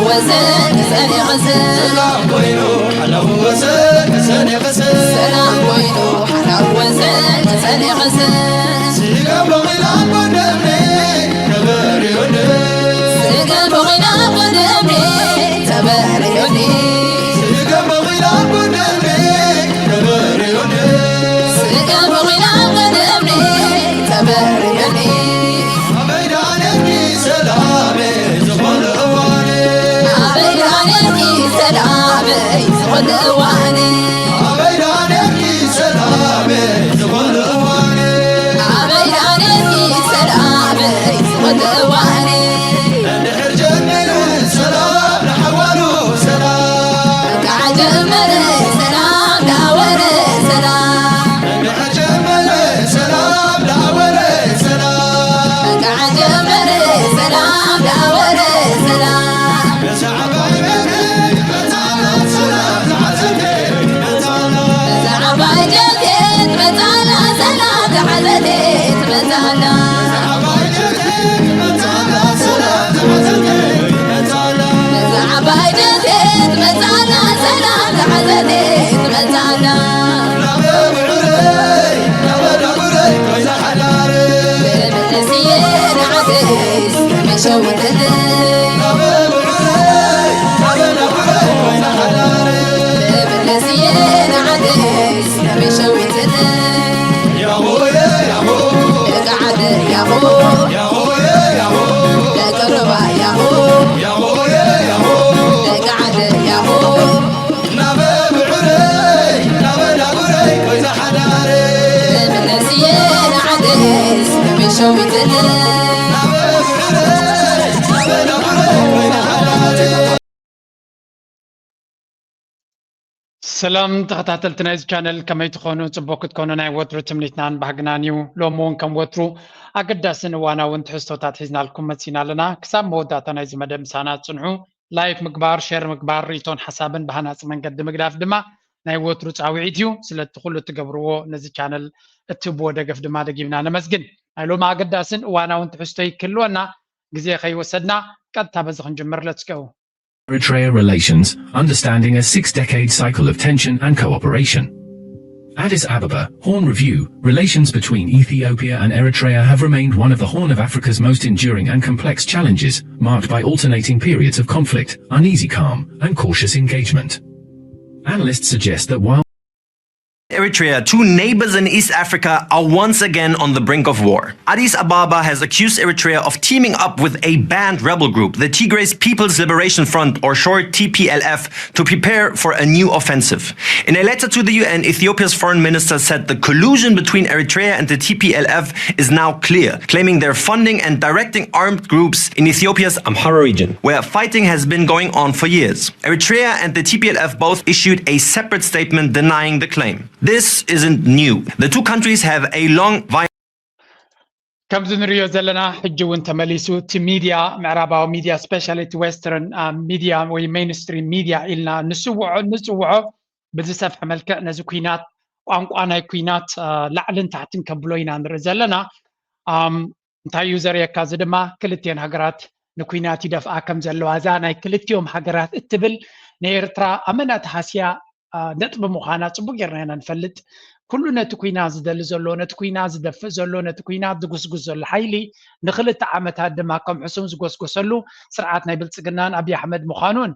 وزن سني غزل سلام وينو حلا وزن سني غزل سلام وينو حلا وزن سني غزل سيقا بغينا قدمي تباريوني سيقا بغينا قدمي تباريوني سيقا بغينا قدمي تباريوني سيقا بغينا قدمي تباريوني عبيدانك سلامي زغل أواني عبيدانك سلامي زغل أواني عبيدانك سلامي زغل أواني عبيدانك سلامي زغل أواني نحر جميل سلام لحوالو سلام كعجمل سلام داور سلام نحر جميل سلام لحوالو سلام كعجمل سلام داور سلام بسعبا يمتك بتعالى سلام لحزتك بتعالى زعبا جديد بتعالى سلام لحزتك بتعالى بسعبا يمتك بتعالى سلام لحزتك بتعالى زعبا جديد بتعالى سلام لحزتك بتعالى لا ببعري لا بدبري كويس حلاري بالنسيان عزيز مشوت لا ببعري لا بدبري كويس حلاري بالنسيان عزيز مشوت يا هويا يا هو قعد يا هو يا هويا يا هو قربا يا هو يا هويا يا هو قعد يا هو لا ببعري لا بدبري كويس حلاري بالنسيان عزيز مشوت لا ببعري لا بدبري كويس حلاري سلام تخطاتلت نايز channel كما يتخونو تبوكت كونو ناي وترو تمليتنان بحقنانيو لومون كم وترو أقداسن وانا وانتحستوتات حزنا لكم متسينا لنا كساب موداتا نايز مدام سانات صنعو لايك مقبار شير مقبار ريتون حسابن بحناس من قد مقداف دما ناي وترو تعويديو سلت تخلو تقبرو نزي channel اتبو دقف دما دقيبنا نمزقن ايلو ما أقداسن وانا وانتحستوي كلونا قزي خي وسدنا قد تابزخن جمر let's go Eritrea relations, understanding a 6-decade cycle of tension and cooperation. Addis Ababa, Horn Review, relations between Ethiopia and Eritrea have remained one of the Horn of Africa's most enduring and complex challenges, marked by alternating periods of conflict, uneasy calm, and cautious engagement. Analysts suggest that while Eritrea, two neighbors in East Africa, are once again on the brink of war. Addis Ababa has accused Eritrea of teaming up with a banned rebel group, the Tigray People's Liberation Front, or short TPLF, to prepare for a new offensive. In a letter to the UN, Ethiopia's foreign minister said the collusion between Eritrea and the TPLF is now clear, claiming they're funding and directing armed groups in Ethiopia's Amhara region, where fighting has been going on for years. Eritrea and the TPLF both issued a separate statement denying the claim. This isn't new. The two countries have a long كم زنريو زلنا حجو انت مليسو تي ميديا معربا ميديا سبيشاليتي ويسترن ميديا وي مينستريم ميديا إلنا نسوعو بزسف عمل كأن زكوينات وأنا كوينات لعلن تحتن كبلوينا نرزلنا انتا يوزر يكازدما كلتين هجرات نكوينات يدفع كم زلو هزانا كلتيوم هجرات اتبل نيرترا أمنات هاسيا نطب مخانات بغيرنا نفلت كلنا تكوينا زدل زلو نتكوينا زدف زلو نتكوينا دقس زل حيلي نخلت عامت هاد ما كم حسون زقس زلو سرعتنا يبلصقنان أبي أحمد مخانون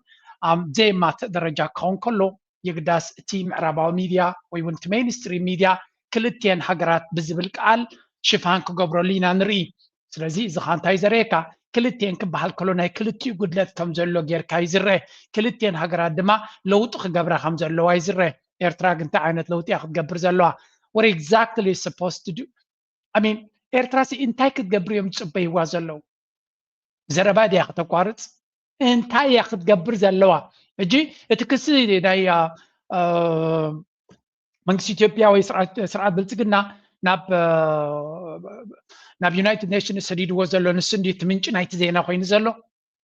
زي ما درجة كون كله يقداس تيم عرباو ميديا ويونت مينستريم ميديا كلتين حقرات بزبل قال شفان كقبرو لينا نري سلازي زخان تايزريكا كلتين كبحال كلنا كلتي قدلت كم زلو غير كايزره كلتين حقرات دما لوط خقبره خم زلو وايزره إيرترا انت عينت لوط ياخد قبر زلوها what exactly is supposed to do I mean إيرترا سي انتاي كتقبر يوم تصبي هوا زلو زرباد ياخد تقارص انتاي ياخد قبر زلوها اجي اتكسي داي منكس إثيوبيا ويسرعات بلتقنا ناب يونايتد نيشنز سديد وزلو نسندي تمنጭ نايت زينا خوين زلو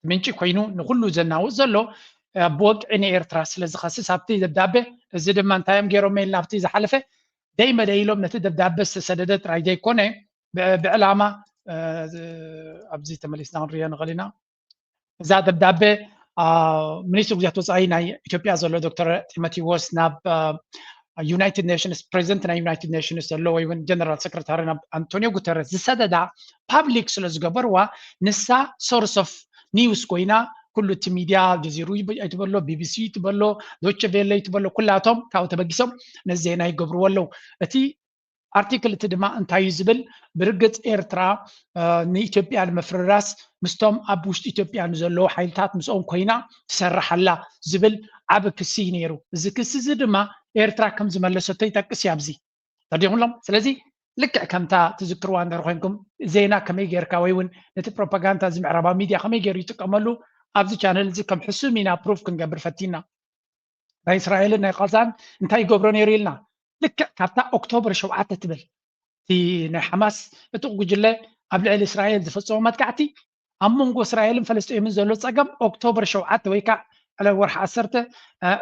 تمنጭ خوينو نخلو زناو زلو بوقع إيرترا سلازي خاصس هابتي دبدابة እዚ ድማ እንታይ እዮም ገይሮም ኢልና ኣብቲ ዝሓለፈ ደይመ ደይሎም ነቲ ደብዳቤ ዝተሰደደ ጥራይ ዘይኮነ ብዕላማ ኣብዚ ተመሊስና ክንሪኦ ንኽእል ኢና እዛ ደብዳቤ ሚኒስትር ግዛት ወፃኢ ናይ ኢትዮጵያ ዘሎ ዶክተር ቲሞቴዎስ ናብ ዩናይትድ ኔሽንስ ፕሬዚደንት ናይ ዩናይትድ ኔሽንስ ዘሎ ወይ እውን ጀነራል ሰክረታሪ ናብ አንቶኒዮ ጉተረስ ዝሰደዳ ፓብሊክ ስለ ዝገበርዋ ንሳ ሶርስ ኦፍ ኒውስ ኮይና ኩሉ እቲ ሚድያ ጀዚሩ ይትበሎ ቢቢሲ ይትበሎ ዶይቼ ቬለ ይትበሎ ኩላቶም ካብኡ ተበጊሶም ነዚ ዜና ይገብርዎ ኣለው እቲ አርቲክል እቲ ድማ እንታይ ዝብል ብርግጽ ኤርትራ ንኢትዮጵያ ንምፍርራስ ምስቶም ኣብ ውሽጢ ኢትዮጵያ ንዘለዉ ሓይልታት ምስኦም ኮይና ትሰርሓላ ዝብል ዓብ ክሲ ነይሩ እዚ ክሲ እዚ ድማ ኤርትራ ከም ዝመለሰቶ ይጠቅስ ያብዚ ተርዲሙሎም ስለዚ ልክዕ ከምታ ትዝክርዋ እንደር ኮይንኩም ዜና ከመይ ጌርካ ወይ እውን ነቲ ፕሮፓጋንዳ ዝምዕራባ ሚድያ ከመይ ጌሩ ይጥቀመሉ ኣብዚ ቻነል እዚ ከም ሕሱም ኢና ፕሩፍ ክንገብር ፈቲና ናይ እስራኤልን ናይ ቃዛን እንታይ ይገብሮ ነይሩ ኢልና ልክዕ ካብታ ኦክቶበር 7 ትብል እቲ ናይ ሓማስ እጡቕ ጉጅለ ኣብ ልዕሊ እስራኤል ዝፈፀሞ መጥቃዕቲ ኣብ መንጎ እስራኤልን ፈለስጢንን ዘሎ ፀገም ኦክቶበር 7 ወይ ከዓ على ورح 10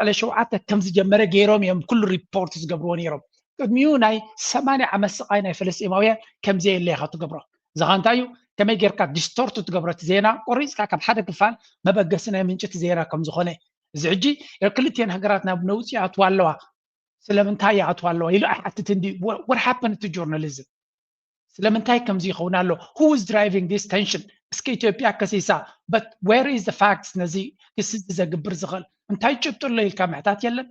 على 7 كم ዝጀመረ ገይሮም እዮም ኩሉ ሪፖርት ዝገብርዎ ነይሮም ቅድሚኡ ናይ 80 ዓመት ስቃይ ናይ ፈለስጢማውያን ከም ዘየለይ ክትገብሮ ዝኻንታዩ ከመይ ጌርካ ዲስቶርት ትገብረት ዜና ቆሪፅካ ካብ ሓደ ክፋል መበገሲ ናይ ምንጭት ዜና ከም ዝኾነ እዚ ሕጂ ክልቲአን ሃገራት ናብ ነውፂ ኣትዋ ኣለዋ ስለምንታይ ኣትዋ ኣለዋ ኢሉ ኣሓትት እንዲ what happened to journalism ስለምንታይ ከምዚ ይኸውን ኣሎ who is driving this tension እስከ ኢትዮጵያ ከሲሳ but where is the facts ነዚ ክስ ዘግብር ዝኽእል እንታይ ጭብጡሎ ኢልካ ምሕታት የለን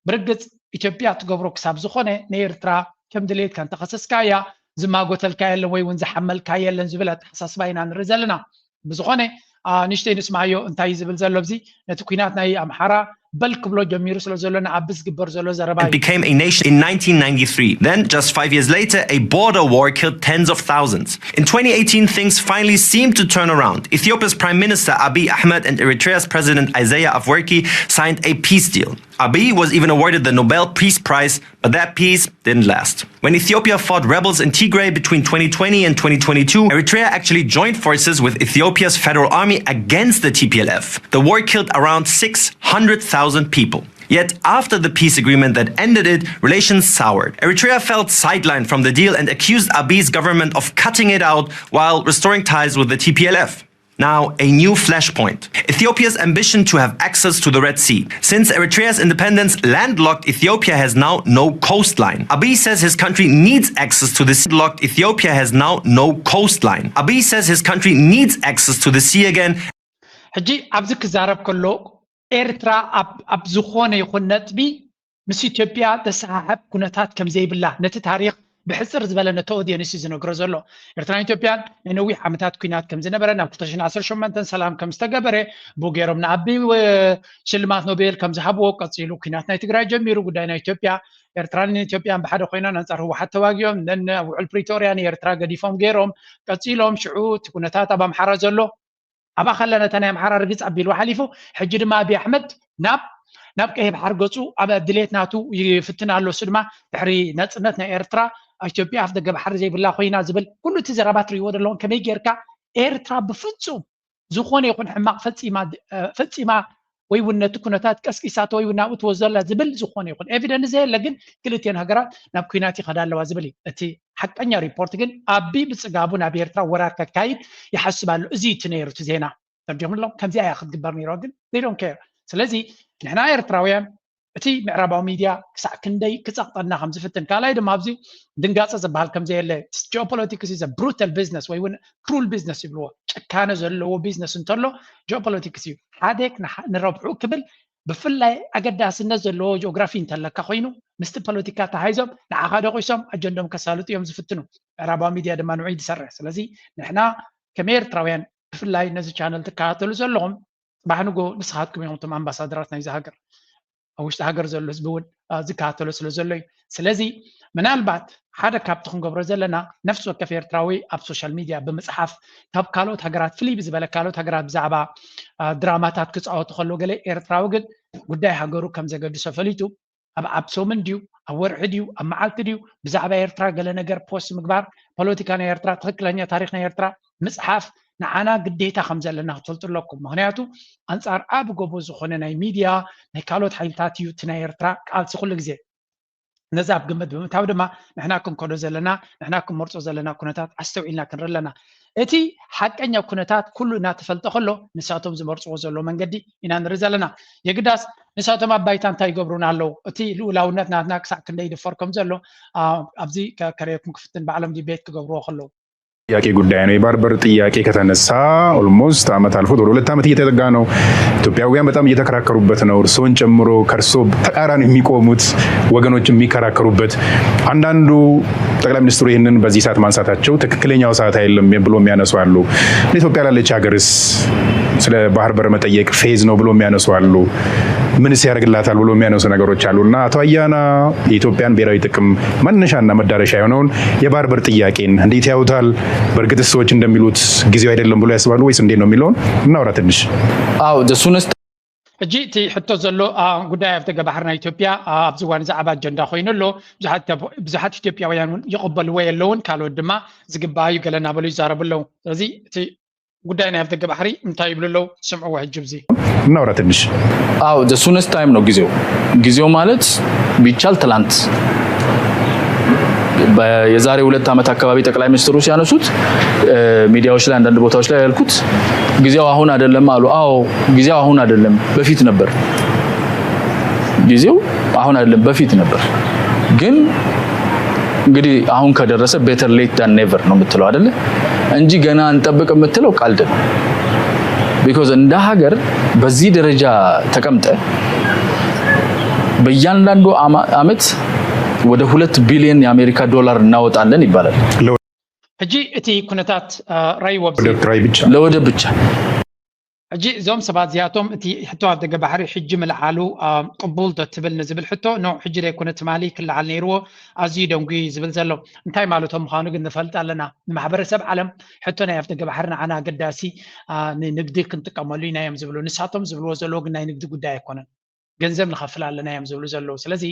ብርግጽ ኢትዮጵያ ትገብሮ ክሳብ ዝኾነ ንኤርትራ ከም ድሌትካ እንተኸሰስካያ ዝማጎተልካ የለን ወይ እውን ዝሓመልካ የለን ዝብል ኣተሓሳስባ ኢና ንርኢ ዘለና ብዝኾነ ንሽተይ ንስማዮ እንታይ ዝብል ዘሎ ብዚ ነቲ ኩናት ናይ ኣምሓራ በል ክብሎ ጀሚሩ ስለ ዘሎና ኣብስ ግበር ዘሎ ዘረባ It became a nation in 1993. Then, just 5 years later, a border war killed tens of thousands. In 2018, things finally seemed to turn around. Ethiopia's Prime Minister Abiy Ahmed and Eritrea's President Isaias Afwerki signed a peace deal. Abiy was even awarded the Nobel Peace Prize, but that peace didn't last. When Ethiopia fought rebels in Tigray between 2020 and 2022, Eritrea actually joined forces with Ethiopia's federal army against the TPLF. The war killed around 600,000 people. Yet after the peace agreement that ended it, relations soured. Eritrea felt sidelined from the deal and accused Abiy's government of cutting it out while restoring ties with the TPLF. Now, a new flashpoint. Ethiopia's ambition to have access to the Red Sea. Since Eritrea's independence, landlocked Ethiopia has now no coastline. Abiy says his country needs access to the sea. Landlocked Ethiopia has now no coastline. Abiy says his country needs access to the sea again. ሕጂ ኣብዚ ክዛረብ ከሎ ኤርትራ ኣብ ዝኾነ ይኹን ነጥቢ ምስ ኢትዮጵያ ተሰሓሓብ ኩነታት ከም ዘይብላ ነቲ ታሪክ ብሕፅር ዝበለ ነቲ ኦዲየንስ ዝነግሮ ዘሎ ኤርትራን ኢትዮጵያን ናይ ነዊሕ ዓመታት ኩናት ከም ዝነበረ ናብ 2018 ሰላም ከም ዝተገበረ ብገይሮም ንኣቢይ ሽልማት ኖቤል ከም ዝሃብዎ ቀፂሉ ኩናት ናይ ትግራይ ጀሚሩ ጉዳይ ናይ ኢትዮጵያ ኤርትራን ኢትዮጵያን ብሓደ ኮይኖም አንጻር ህወሓት ተዋጊኦም ነን ውዕል ፕሪቶሪያ ንኤርትራ ገዲፎም ገይሮም ቀፂሎም ሽዑ እቲ ኩነታት ኣብ ኣምሓራ ዘሎ ኣብ ኣኸለና ተናይ ኣምሓራ ርግፅ ኣቢሉ ሓሊፉ ሕጂ ድማ አቢይ ኣሕመድ ናብ ቀይ ባሕር ገፁ ኣብ ድሌት ናቱ ይፍትና ኣሎ እሱ ድማ ድሕሪ ነፅነት ናይ ኤርትራ ኢትዮጵያ ኣፍ ደገ ባሕሪ ዘይብላ ኮይና ዝብል ኩሉ እቲ ዘረባት ትሪእዎ ዘለዎም ከመይ ጌርካ ኤርትራ ብፍፁም ዝኾነ ይኹን ሕማቕ ፈፂማ ወይ እውን ነቲ ኩነታት ቀስቂሳቶ ወይ እውን ናብኡ ትወዘላ ዝብል ዝኾነ ይኹን ኤቪደንስ የለ ግን ክልቲአን ሃገራት ናብ ኩናት ይኸዳ ኣለዋ ዝብል እቲ ሓቀኛ ሪፖርት ግን ኣቢይ ብፅጋቡ ናብ ኤርትራ ወራር ከካይድ ይሓስብ ኣሎ እዚ እቲ ነይሩ እቲ ዜና ተርዲሙሎም ከምዚ ኣያ ክትግበር ነይሮ ግን they don't care ስለዚ ንሕና ኤርትራውያን እቲ ምዕራባዊ ሚድያ ክሳዕ ክንደይ ክፀቕጠና ከም ዝፍትን ካልኣይ ድማ ኣብዚ ድንጋፀ ዝበሃል ከም ዘየለ ጂኦፖለቲክስ is a brutal business ወይ እውን cruel business ይብልዎ ጭካነ ዘለዎ ቢዝነስ እንተሎ ጂኦፖለቲክስ እዩ ሓደ ንረብሑ ክብል ብፍላይ ኣገዳስነት ዘለዎ ጂኦግራፊ እንተለካ ኮይኑ ምስቲ ፖለቲካ ተሓይዞም ንዓኻ ደቂሶም ኣጀንዶም ከሳልጡ እዮም ዝፍትኑ ምዕራባዊ ሚድያ ድማ ንዑ ይሰርሕ ስለዚ ንሕና ከም ኤርትራውያን ብፍላይ ነዚ ቻነል ትከታተሉ ዘለኹም ባህንጎ ንስኻትኩም ኢኹም እቶም ኣምባሳደራት ናይዚ ሃገር ኣብ ውሽጢ ሃገር ዘሎ ህዝቢ እውን ዝከታተሉ ስለ ዘሎ እዩ ስለዚ ምናልባት ሓደ ካብቲ ክንገብሮ ዘለና ነፍሲ ወከፍ ኤርትራዊ ኣብ ሶሻል ሚድያ ብምፅሓፍ ካብ ካልኦት ሃገራት ፍልይ ብዝበለ ካልኦት ሃገራት ብዛዕባ ድራማታት ክፃወቱ ከሎ ገለ ኤርትራዊ ግን ጉዳይ ሃገሩ ከም ዘገድሶ ፈሊጡ ኣብ ኣብሶምን ድዩ ኣብ ወርሒ ድዩ ኣብ መዓልቲ ድዩ ብዛዕባ ኤርትራ ገለ ነገር ፖስት ምግባር ፖለቲካ ናይ ኤርትራ ትክክለኛ ታሪክ ናይ ኤርትራ ምፅሓፍ ንዓና ግዴታ ከም ዘለና ክትፈልጡ ኣለኩም ምክንያቱ አንጻር ኣብ ጎቦ ዝኾነ ናይ ሚድያ ናይ ካልኦት ሓይልታት እዩ እቲ ናይ ኤርትራ ቃልሲ ኩሉ ግዜ نزاب قمد بمتاود ما نحنا كن كودو زلنا نحنا كن مرصو زلنا كنتات استوعينا كنرلنا اتي حقኛ ኩነታት ኩሉና ተፈልጠخሎ ንሳቶም ዝመርጽዎ ዘሎ መንገዲ ኢና ንርዘለና የግዳስ ንሳቶም አባይታን ታይ ገብሩና አለው እቲ ልኡላውነት ናትና ክሳዕ ክንደይ ድፈርኩም ዘሎ አብዚ ከከረኩም ክፍትን በዓለም ዲቤት ክገብሩዎ ከለው ጥያቄ ጉዳይ ነው። የባህር በር ጥያቄ ከተነሳ ኦልሞስት አመት አልፎ ወደ 2 አመት እየተጠጋ ነው። ኢትዮጵያውያን በጣም እየተከራከሩበት ነው። እርሶን ጨምሮ ከርሶ ተቃራኒ የሚቆሙት ወገኖች የሚከራከሩበት አንዳንዱ ጠቅላይ ሚኒስትሩ ይህንን በዚህ ሰዓት ማንሳታቸው ትክክለኛው ሰዓት አይደለም ብሎ የሚያነሱ አሉ። ኢትዮጵያ ላለች ሀገርስ ስለ ባህር በር መጠየቅ ፌዝ ነው ብሎ የሚያነሱ አሉ። ምንስ ያደርግላታል ብሎ የሚያነሱ ነገሮች አሉና አቶ አያና የኢትዮጵያን ብሔራዊ ጥቅም መነሻና መዳረሻ የሆነውን የባህር በር ጥያቄን እንዴት ያዩታል? በእርግጥ ሰዎች እንደሚሉት ጊዜው አይደለም ብሎ ያስባሉ ወይስ እንዴት ነው የሚለውን እናውራ ትንሽ። አዎ ደሱነስ እጂቲ ሕቶ ዘሎ ጉዳይ አፍተ ገባህርና ኢትዮጵያ አብዝዋን ዛዕባ አጀንዳ ኮይነሎ ብዙሓት ኢትዮጵያውያን ይቀበልዎ የለውን ካልወት ድማ ዝግባዩ ገለና በሉ ይዛረብለው ስለዚህ እቲ ጉዳይና አፍተ ገባህሪ እንታይ ይብልለው ስምዑ ወህጅብዚ እናውራ ትንሽ። አዎ ደሱነስ ታይም ነው ጊዜው ማለት ቢቻል ትላንት የዛሬ 2 አመት አካባቢ ጠቅላይ ሚኒስትሩ ሲያነሱት ሚዲያዎች ላይ አንዳንድ ቦታዎች ላይ ያልኩት ጊዜው አሁን አይደለም አሉ። አዎ ጊዜው አሁን አይደለም በፊት ነበር። ጊዜው አሁን አይደለም በፊት ነበር። ግን እንግዲህ አሁን ከደረሰ better late than never ነው የምትለው አይደለ እንጂ ገና እንጠብቅ የምትለው ቀልድ ነው። because እንደ ሀገር በዚህ ደረጃ ተቀምጠ በእያንዳንዱ አመት ወደ 2 ቢሊዮን የአሜሪካ ዶላር እናወጣለን ይባላል። እጂ እቲ ኩነታት ራይ ወብዚ ለወደብ ብቻ እጂ ዞም ሰባት ዚያቶም እቲ ሕቶ አደገ ባህሪ ሕጂ መልዓሉ ቅቡል ተትብል ንዝብል ሕቶ ነው ሕጂ ላይ ኩነት ማሊ ክልዓል ነይርዎ አዝዩ ደንጉ ዝብል ዘሎ እንታይ ማለቶም ምዃኑ ግን ንፈልጥ ኣለና ንማሕበረሰብ ዓለም ሕቶ ናይ አፍደገ ባህርና ዓና ገዳሲ ንንግዲ ክንጥቀመሉ ኢና እዮም ዝብሉ ንሳቶም ዝብልዎ ዘሎ ግን ናይ ንግዲ ጉዳይ ኣይኮነን ገንዘብ ንኸፍል ኣለና እዮም ዝብሉ ዘለው ስለዚ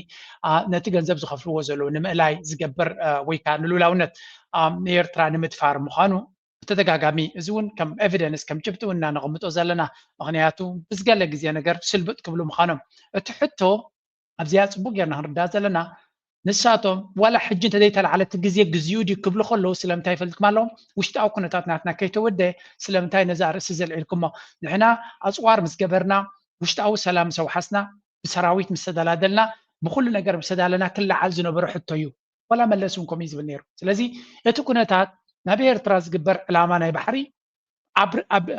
ነቲ ገንዘብ ዝኸፍልዎ ዘለው ንምእላይ ዝገበር ወይ ከዓ ንሉላውነት ኤርትራ ንምድፋር ምዃኑ ተደጋጋሚ እዚ እውን ከም ኤቪደንስ ከም ጭብጥውና ነቕምጦ ዘለና ምክንያቱ ብዝገለ ግዜ ነገር ስልብጥ ክብሉ ምዃኖም እቲ ሕቶ ኣብዚያ ፅቡቅ ጌርና ክንርዳእ ዘለና ንሳቶም ዋላ ሕጂ እንተዘይተለዓለት ግዜ ግዝኡ ድዩ ክብሉ ከለዉ ስለምንታይ ይፈልጥኩም ኣለዎም ውሽጣዊ ኩነታት ናትና ከይተወደየ ስለምንታይ ነዛ ርእሲ ዘልዒልኩሞ ንሕና ኣፅዋር ምስ ገበርና ውሽጣዊ ሰላም ሰውሓስና ብሰራዊት ምስ ተደላደልና ብኩሉ ነገር ብሰዳለና ክልዓል ዝነበረ ሕቶ እዩ ወላ መለስ እውን ከምኡ ዝብል ነይሩ ስለዚ እቲ ኩነታት ናብ ኤርትራ ዝግበር ዕላማ ናይ ባሕሪ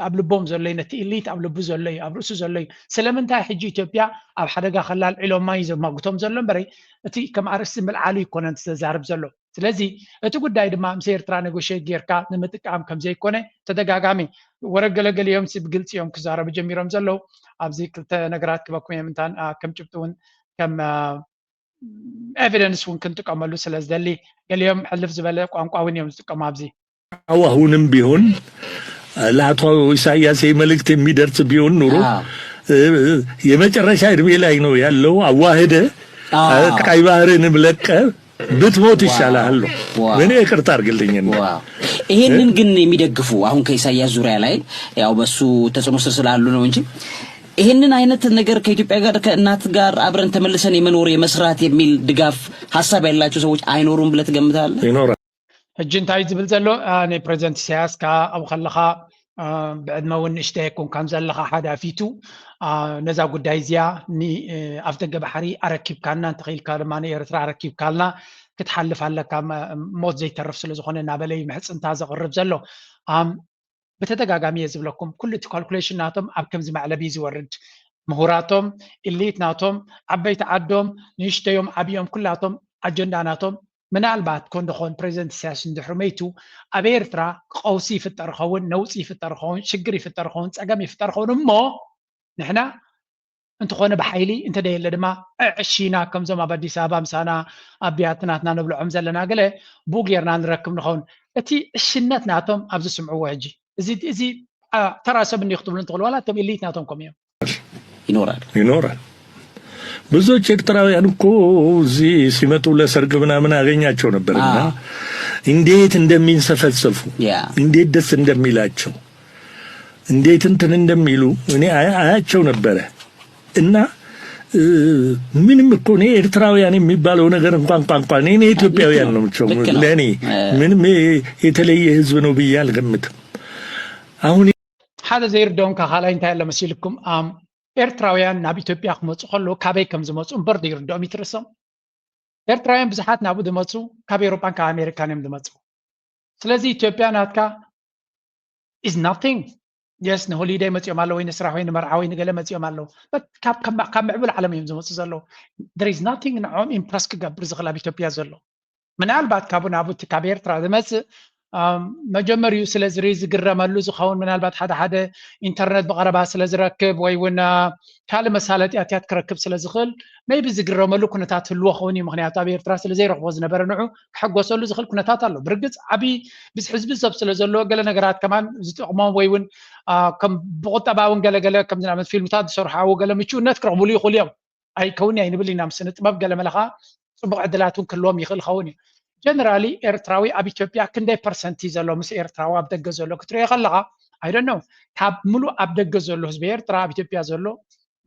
ኣብ ልቦም ዘሎ ነቲ ኢሊት ኣብ ልቡ ዘሎ እዩ ኣብ ርእሱ ዘሎ እዩ ስለምንታይ ሕጂ ኢትዮጵያ ኣብ ሓደጋ ከላል ዒሎማ እዩ ዘማግቶም ዘሎ እምበረይ እቲ ከም ኣርእስቲ ምልዓሉ ይኮነን ዝተዛርብ ዘሎ ስለዚ እቲ ጉዳይ ድማ ምስ ኤርትራ ነጎሽት ጌርካ ንምጥቃም ከም ዘይኮነ ተደጋጋሚ ወረገለገሊኦም ብግልፂ እዮም ክዛረቡ ጀሚሮም ዘለው ኣብዚ ክልተ ነገራት ክበኩም እዮም እንታን ከም ጭብጥ እውን ከም ኤቪደንስ እውን ክንጥቀመሉ ስለዝደሊ ገሊኦም ሕልፍ ዝበለ ቋንቋ እውን እዮም ዝጥቀሙ ኣብዚ አሁንም ቢሆን ለአቶ ኢሳያስ መልእክት የሚደርስ ቢሆን ኑሮ የመጨረሻ እድሜ ላይ ነው ያለው አዋህደ ቀይ ባህርንም ለቀ ብትሞት ይሻላል ነው ምን ይቅርታ አድርግልኝ ነው ይሄንን ግን የሚደግፉ አሁን ከኢሳያስ ዙሪያ ላይ ያው በሱ ተጽዕኖ ስር ስላሉ ነው እንጂ ይሄንን አይነት ነገር ከኢትዮጵያ ጋር ከእናት ጋር አብረን ተመልሰን የመኖር የመስራት የሚል ድጋፍ ሐሳብ ያላቸው ሰዎች አይኖሩም ብለ ትገምታለህ? ይኖራል። እጅንታይ ዝብል ዘሎ እኔ ፕሬዚደንት ኢሳያስ ኣብ ከለኻ ብዕድመውን እሽተይኩን ከም ዘለኻ ሓዳፊቱ ነዛ ጉዳይ እዚያ ኣፍደገ ባሕሪ ኣረኪብካልና እንተኺልካ ድማ ንኤርትራ ኣረኪብካልና ክትሓልፍ ኣለካ ሞት ዘይተርፍ ስለዝኾነ እናበለይ ምሕፅንታ ዘቕርብ ዘሎ በተደጋጋሚ የዝብለኩም ኩሉ እቲ ካልኩሌሽን ናቶም ኣብ ከምዚ ማዕለቢ ዝወርድ ምሁራቶም ኢሊት ናቶም ዓበይቲ ዓዶም ንእሽተዮም ዓብዮም ኩላቶም ኣጀንዳ ናቶም ምናልባት ኮንደኾን ፕሬዚደንት ኢሳያስ እንድሕር መይቱ ኣብ ኤርትራ ቀውሲ ይፍጠር ኸውን ነውፂ ይፍጠር ኸውን ሽግር ይፍጠር ኸውን ፀገም ይፍጠር ኸውን እሞ ንሕና እንተኾነ ብሓይሊ እንተደየለ ድማ ዕሺና ከምዞም ኣብ ኣዲስ ኣበባ ምሳና ኣብ ቢያትናትና ንብልዖም ዘለና ገለ ቡእ ጌርና ንረክብ ንኸውን እቲ ዕሽነት ናቶም ኣብ ዝስምዕዎ ሕጂ እዚ ተራ ሰብ እንዲሁ ክትብሉ እንትኽእሉ ዋላ እቶም ኢሊት ናቶም ከምኡ እዮም ይኖራል ብዙዎች ኤርትራውያን እኮ እዚህ ሲመጡ ለሰርግ ምናምን አገኛቸው ነበርና እንዴት እንደሚንሰፈሰፉ እንዴት ደስ እንደሚላቸው እንዴት እንትን እንደሚሉ እኔ አያቸው ነበር እና ምንም እኮ ነው ኤርትራውያን የሚባለው ነገር እንኳን ቋንቋ እኔ ኢትዮጵያውያን ነው ለኔ ምንም የተለየ ህዝብ ነው ብዬ አልገምትም። አሁን ሓደ ዘይርዶም ካኻላይ እንታይ አለ መሲልኩም ኤርትራውያን ናብ ኢትዮጵያ ክመፁ ከሎ ካበይ ከም ዝመፁ እምበር ዘይርዶም ይትርሶም። ኤርትራውያን ብዙሓት ናብኡ ዝመፁ ካብ ኤውሮፓን ካብ ኣሜሪካን እዮም ዝመፁ። ስለዚ ኢትዮጵያ ናትካ is nothing. Yes, ንሆሊዴይ መፅኦም ኣለዉ ወይ ንስራሕ ወይ ንመርዓ ወይ ንገለ መፅኦም ኣለዉ ካብ ምዕቡል ዓለም እዮም ዝመፁ ዘለዉ። there is nothing ንዕኦም ኢምፕረስ ክገብር ዝኽእል ኣብ ኢትዮጵያ ዘሎ። ምናልባት ካብኡ ናብኡ ካብ ኤርትራ ዝመፅእ መጀመሪኡ ስለ ዝግረመሉ ዝኸውን ምናልባት ሓደ ኢንተርኔት ብቐረባ ስለ ዝረክብ ወይ እውን ካልእ መሳለጥያት ክረክብ ስለ ዝኽእል ሜይቢ ዝግረመሉ ኩነታት ህልዎ ኸውን እዩ። ምክንያቱ ኣብ ኤርትራ ስለ ዘይረኽቦ ዝነበረ ንዑ ክሐጎሰሉ ዝኽእል ኩነታት ኣሎ። ብርግፅ ዓብይ ህዝቢ ሰብ ስለ ዘለዎ ገለ ነገራት ከማን ዝጠቕሞም ወይ እውን ከም ብቁጠባ እውን ገለገለ ከም ዝናበት ፊልምታት ዝሰርሑ ኣብኡ ገለ ምቹውነት ክረኽብሉ ይኽእሉ እዮም። ኣይከውን ኣይንብል ኢና ምስነ ጥበብ ገለ መለኻ ፅቡቅ ዕድላት እውን ክህልዎም ይኽእል ኸውን እዩ። ጀነራሊ ኤርትራዊ ኣብ ኢትዮጵያ ክንደይ ፐርሰንቲ ዘሎ ምስ ኤርትራዊ ኣብ ደገ ዘሎ ክትሪኦ ከለኻ I don't know ካብ ሙሉእ ኣብ ደገ ዘሎ ህዝቢ ኤርትራ ኣብ ኢትዮጵያ ዘሎ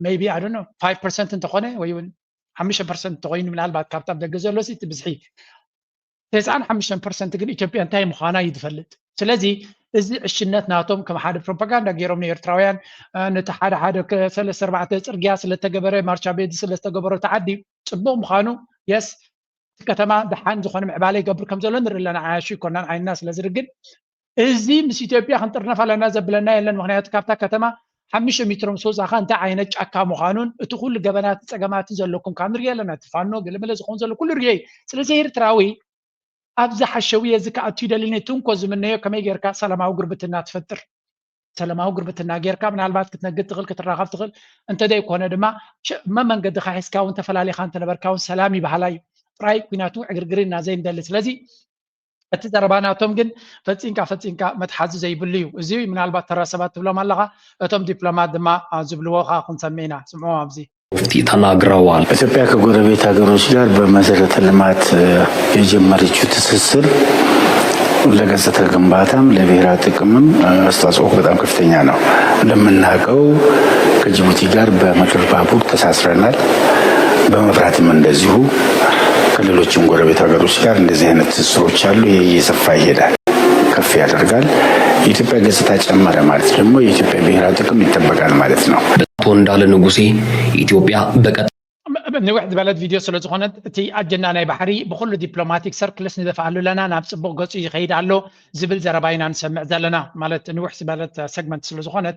maybe I don't know 5% እንተኾነ ወይ እውን 5% እንተኾይኑ ምናልባት ካብቲ ኣብ ደገ ዘሎ እቲ ብዝሒ 95% ግን ኢትዮጵያ እንታይ ምዃና እዩ ዝፈልጥ። ስለዚ እዚ ዕሽነት ናቶም ከም ሓደ ፕሮፓጋንዳ ገይሮም ንኤርትራውያን ነቲ ሓደ 3-4 ፅርግያ ስለተገበረ ማርቻ ቤት ስለተገበረ ተዓዲ ፅቡቅ ምዃኑ የስ ከተማ ድሓን ዝኾነ ምዕባለ ይገብር ከም ዘሎ ንርኢ ኣለና። ዓያሹ ይኮናን ዓይንና ስለ ዝርግን እዚ ምስ ኢትዮጵያ ክንጥርነፍ ኣለና ዘብለና የለን። ምክንያቱ ካብታ ከተማ 5 ሜትሮም ሶዛኻ እንታይ ዓይነት ጫካ ምዃኑን እቲ ኩሉ ገበናት ፀገማት ዘለኩም ካብ ንሪኢ ኣለና። እቲ ፋኖ ገለመለ ዝኾን ዘሎ ኩሉ ርየ። ስለዚ ኤርትራዊ ኣብዚ ሓሸዊ እዚ ከኣቱ ይደልኒ ትንኮ ዝምነዮ ከመይ ጌርካ ሰላማዊ ጉርብትና ትፈጥር። ሰላማዊ ጉርብትና ጌርካ ምናልባት ክትነግድ ትኽእል ክትራኸብ ትኽእል እንተደይ ኮነ ድማ መንገድኻ ሒዝካ እውን ተፈላለኻ እንተነበርካ እውን ሰላም ይበሃላ እዩ። ጥራይ ኩናቱ ዕግርግርና ዘይንደሊ። ስለዚ እቲ ዘረባናቶም ግን ፈፂንካ መትሓዚ ዘይብሉ እዩ። እዚ ምናልባት ተረሰባት ትብሎም ኣለኻ እቶም ዲፕሎማት ድማ ዝብልዎ ካ ክንሰሚዕና ስምዖ ኣብዚ ተናግረዋል። ኢትዮጵያ ከጎረቤት ሀገሮች ጋር በመሰረተ ልማት የጀመረችው ትስስር ለገጽታ ግንባታም ለብሔራዊ ጥቅምም አስተዋጽኦ በጣም ከፍተኛ ነው። እንደምናውቀው ከጅቡቲ ጋር በምድር ባቡር ተሳስረናል። በመብራትም እንደዚሁ ከሌሎችም ጎረቤት ሀገሮች ጋር እንደዚህ አይነት ትስስሮች አሉ። እየሰፋ ይሄዳል፣ ከፍ ያደርጋል። የኢትዮጵያ ገጽታ ጨመረ ማለት ደግሞ የኢትዮጵያ ብሔራዊ ጥቅም ይጠበቃል ማለት ነው። አቶ እንዳለ ንጉሴ ኢትዮጵያ በቀጥ ንውሕ ዝበለት ቪድዮ ስለ ዝኾነት እቲ ኣጀንዳ ናይ ባሕሪ ብኩሉ ዲፕሎማቲክ ሰርክልስ ንደፍኣሉ ኣለና ናብ ፅቡቅ ገፁ ይኸይድ ኣሎ ዝብል ዘረባ ኢና ንሰምዕ ዘለና። ማለት ንውሕ ዝበለት ሰግመንት ስለ ዝኾነት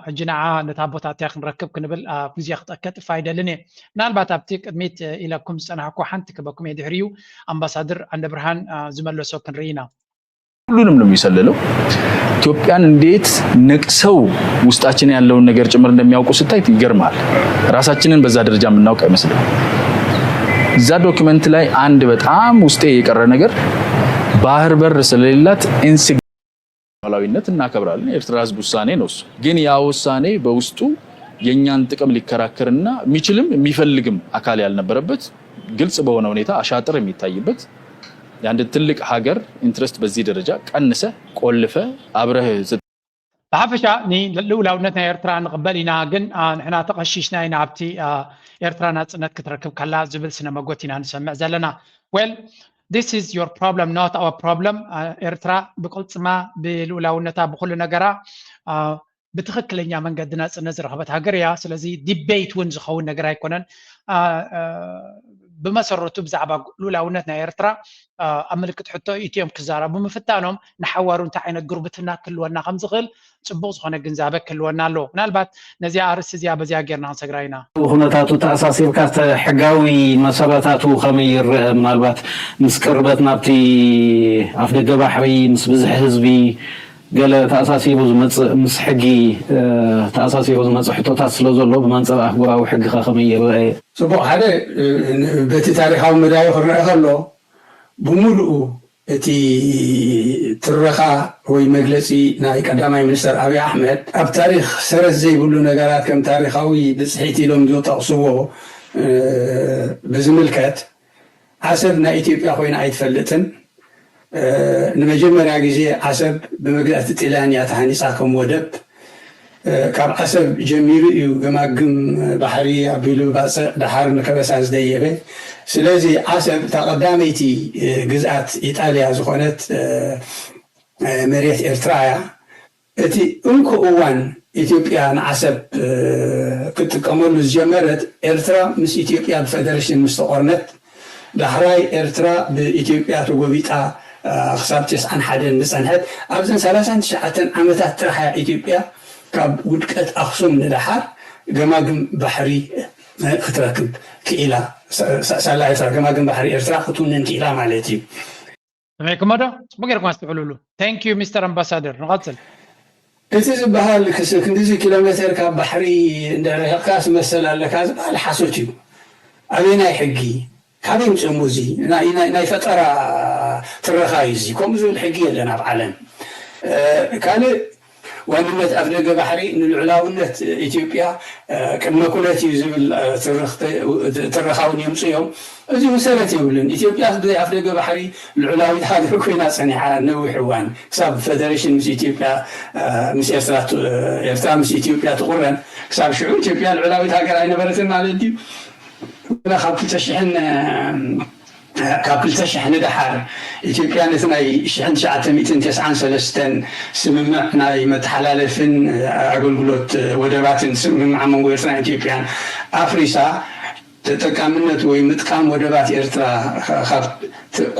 ሕጂ ንዓ ነታ ቦታት እያ ክንረክብ ክንብል ግዜ ክጠቅጥ ኣይደልን እየ። ምናልባት ኣብቲ ቅድሚት ኢለኩም ዝፀናሕኩ ሓንቲ ክበኩም እየ። ድሕሪኡ ኣምባሳደር አንደ ብርሃን ዝመለሶ ክንርኢ ኢና። ሁሉንም ነው የሚሰልለው። ኢትዮጵያን እንዴት ነቅሰው ውስጣችን ያለውን ነገር ጭምር እንደሚያውቁ ስታይ ይገርማል። ራሳችንን በዛ ደረጃ የምናውቅ አይመስልም። እዛ ዶክመንት ላይ አንድ በጣም ውስጤ የቀረ ነገር ባህር በር ስለሌላት ኢንሲግኒፊካንት እናከብራለን። ኤርትራ ህዝብ ውሳኔ ነው እሱ። ግን ያ ውሳኔ በውስጡ የኛን ጥቅም ሊከራከርና የሚችልም የሚፈልግም አካል ያልነበረበት ግልጽ በሆነ ሁኔታ አሻጥር የሚታይበት የአንድ ትልቅ ሀገር ኢንትረስት በዚህ ደረጃ ቀንሰ ቆልፈ አብረህ ብሓፈሻ ልኡላውነት ናይ ኤርትራ ንቕበል ኢና። ግን ንሕና ተቐሺሽና ኢና ኣብቲ ኤርትራ ናፅነት ክትረክብ ከላ ዝብል ስነ መጎት ኢና ንሰምዕ ዘለና። ዌል this is your problem not our problem። ኤርትራ ብቅልፅማ ብልኡላውነታ ብኩሉ ነገራ ብትክክለኛ መንገዲ ናፅነት ዝረኸበት ሃገር እያ። ስለዚ ዲቤት እውን ዝኸውን ነገር ኣይኮነን። بمسرته بزعبا لولاونت نا ኤርትራ ኣብ ምልክት ሕቶ ኢትዮጵያ ክዛረቡ ምፍታኖም ንሓዋሩ እንታይ ዓይነት ጉርብትና ክልወና ከም ዝኽእል ጽቡቕ ዝኾነ ግንዛበ ክልወና ኣሎ። ምናልባት ነዚያ ኣርእስቲ እዚኣ በዚያ ጌርና ክንሰግራይና ኩነታቱ ተኣሳሲርካ ሕጋዊ መሰረታቱ ከመይ ይርአ ምናልባት ምስ ቅርበት ናብቲ ኣፍ ደገ ባሕሪ ምስ ብዙሕ ህዝቢ ገለ ተኣሳሲሩ ዝመፅእ ምስ ሕጊ ተኣሳሲሩ ዝመፅእ ሕቶታት ስለ ዘሎ ብመንፀር ኣህጉራዊ ሕጊ ከመይ ይርአ? ጽቡቕ ሓደ በቲ ታሪካዊ መዳይ ክርአ ከሎ ብምሉኡ እቲ ትረኻ ወይ መግለፂ ናይ ቀዳማይ ሚኒስትር ኣብይ ኣሕመድ ኣብ ታሪክ ሰረት ዘይብሉ ነገራት ከም ታሪካዊ ብፅሒት ኢሎም ዝጠቕስዎ ብዝምልከት ዓሰብ ናይ ኢትዮጵያ ኮይና ኣይትፈልጥን ንመጀመርያ ግዜ ዓሰብ ብምግዛእቲ ጣልያን እያ ተሃኒፃ ከም ወደብ ካብ ዓሰብ ጀሚሩ እዩ ገማግም ባሕሪ ኣቢሉ ባፅዕ ድሓር ንከበሳ ዝደየበ ስለዚ ዓሰብ ተቐዳመይቲ ግዝኣት ኢጣልያ ዝኾነት መሬት ኤርትራ እያ እቲ እንኩ እዋን ኢትዮጵያ ንዓሰብ ክትጥቀመሉ ዝጀመረት ኤርትራ ምስ ኢትዮጵያ ብፌደሬሽን ምስ ተቆርነት ዳሕራይ ኤርትራ ብኢትዮጵያ ተጎቢጣ ክሳብ 91 ዝፀንሐት ኣብዘን 39 ዓመታት ጥራሕ ኢትዮጵያ ካብ ውድቀት ኣክሱም ንዳሓር ገማግም ባሕሪ ክትረክብ ክኢላ ሳላ ኤርትራ ገማግም ባሕሪ ኤርትራ ክትውንን ክኢላ ማለት እዩ تمام كده بقدر استقبلوا له ثانك يو مستر امباسادور نغطل እቲ ዝበሃል ክንዲዚ ኪሎሜትር ካብ ባሕሪ እንደረካስ መሰል ኣለካ ዝበሃል ሓሶት እዩ ኣበይ ናይ ሕጊ ካበይ ምፅሙ እዚ ናይ ፈጠራ ትረኻ እዩ እዚ ከምኡ ዝብል ሕጊ የለን ኣብ ዓለም ካልእ ዋንነት ኣብ ደገ ባሕሪ ንልዕላውነት ኢትዮጵያ ቅድመ ኩነት እዩ ዝብል ትረኻውን የምፅኦም እዚ መሰረት የብልን ኢትዮጵያ ኣብ ደገ ባሕሪ ልዕላዊት ሃገር ኮይና ፀኒሓ ነዊሕ እዋን ክሳብ ፌደሬሽን ምስ ኢትዮጵያ ምስ ኤርትራ ምስ ኢትዮጵያ ትቁረን ክሳብ ሽዑ ኢትዮጵያ ልዕላዊት ሃገር ኣይነበረትን ማለት እዩ ካብ 2000 ንዳሓር ኢትዮጵያ ነቲ ናይ 1993 ስምምዕ ናይ መተሓላለፍን ኣገልግሎት ወደባትን ስምምዕ መንጎ ኤርትራን ኢትዮጵያን ኣፍሪሳ ተጠቃምነት ወይ ምጥቃም ወደባት ኤርትራ ካብ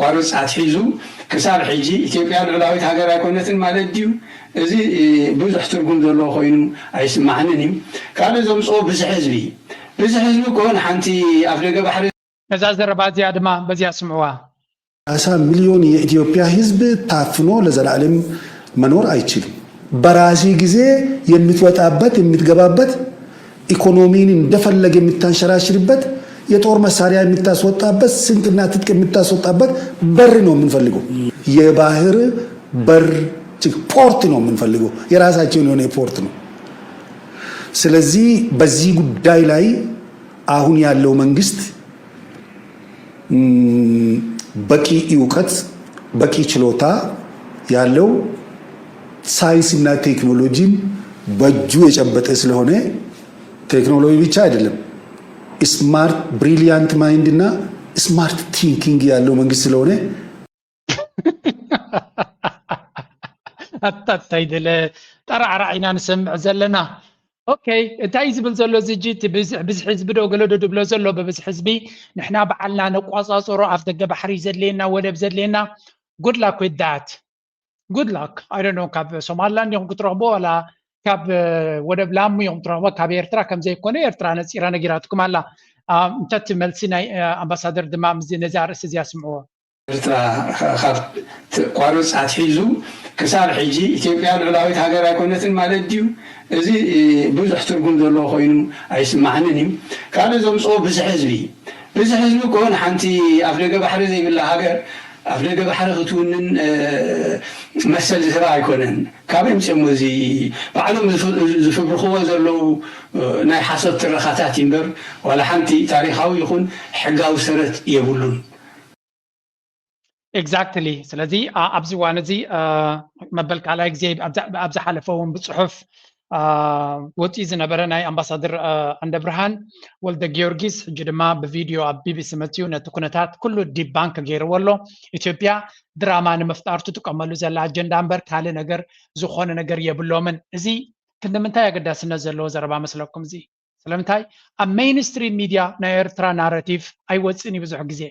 ቋርፃ ኣትሒዙ ክሳብ ሕጂ ኢትዮጵያ ልዕላዊት ሃገር ኣይኮነትን ማለት ድዩ እዚ ብዙሕ ትርጉም ዘለዎ ኮይኑ ኣይስማዕንን እዩ ካልእ ዘምፅኦ ብዙሕ ህዝቢ ከሆነ ሓንቲ ኣብ ደገ ባሕሪ እዛ ዘረባ እዚኣ ድማ በዚያ ስምዕዋ 10 ሚሊዮን የኢትዮጵያ ህዝብ ታፍኖ ለዘላለም መኖር አይችልም በራሲ ጊዜ የምትወጣበት የምትገባበት ኢኮኖሚን እንደፈለገ የምታንሸራሽርበት የጦር መሳሪያ የምታስወጣበት ስንቅና ትጥቅ የምታስወጣበት በር ነው የምንፈልገው የባህር በር ፖርት ነው የምንፈልገው የራሳችን የሆነ ፖርት ነው ስለዚህ በዚህ ጉዳይ ላይ አሁን ያለው መንግስት በቂ እውቀት በቂ ችሎታ ያለው ሳይንስና ቴክኖሎጂን በእጁ የጨበጠ ስለሆነ ቴክኖሎጂ ብቻ አይደለም ስማርት ብሪሊያንት ማይንድ እና ስማርት ቲንኪንግ ያለው መንግስት ስለሆነ አታታይደለ ጠራዕራዕና ንሰምዕ ዘለና اوكي እንታይ ዝብል ዘሎ ዝጂ ብዝሕ ህዝቢ ዶ ገለ ዶ ድብሎ ዘሎ በብዝሕ ህዝቢ ንሕና በዓልና ነቋፃፅሮ ኣፍ ደገ ባሕሪ ዘድልየና ወደብ ዘድልየና good luck with that good luck I don't know ካብ ሶማሊላንድ ይኹን ክትረኽቦ ወላ ካብ ወደብ ላሙ ይኹን ክትረኽቦ ካብ ኤርትራ ከም ዘይኮነ ኤርትራ ነፂራ ነጊራትኩም ኣላ እንተት መልሲ ናይ ኣምባሳደር ድማ ምዝ ነዚ ርእሲ እዚኣ ስምዕዎ ኤርትራ ካብ ቋርፃ ኣትሒዙ ክሳብ ሕጂ ኢትዮጵያ ልዕላዊት ሃገር ኣይኮነትን ማለት ድዩ እዚ ብዙሕ ትርጉም ዘለዎ ኮይኑ ኣይስማዕንን እዩ ካልእ ዘምፅኦ ብዙሕ ህዝቢ ከሆነ ሓንቲ ኣብ ደገ ባሕሪ ዘይብላ ሃገር ኣብ ደገ ባሕሪ ክትውንን መሰል ዝህባ ኣይኮነን ካበይ ምፅሙ እዚ ባዕሎም ዝፍብርኽዎ ዘለው ናይ ሓሶት ትረኻታት እምበር ዋላ ሓንቲ ታሪካዊ ይኹን ሕጋዊ ሰረት የብሉን ኤግዛክትሊ ስለዚ ኣብዚ ዋን እዚ መበል ካልኣይ ግዜ ኣብ ዝሓለፈ እውን ብፅሑፍ ወፂ ዝነበረ ናይ ኣምባሳደር ኣንደ ብርሃን ወልደ ጊዮርጊስ ሕጂ ድማ ብቪድዮ ኣብ ቢቢሲ መፅኡ ነቲ ኩነታት ኩሉ ዲባንክ ገይርዎ ኣሎ ኢትዮጵያ ድራማ ንምፍጣር ትጥቀመሉ ዘላ ኣጀንዳ እምበር ካልእ ነገር ዝኾነ ነገር የብሎምን እዚ ክንምንታይ ኣገዳስነት ዘለዎ ዘረባ መስለኩም እዚ ስለምንታይ ኣብ ሜይንስትሪም ሚድያ ናይ ኤርትራ ናሬቲቭ ኣይወፅን ብዙሕ ግዜ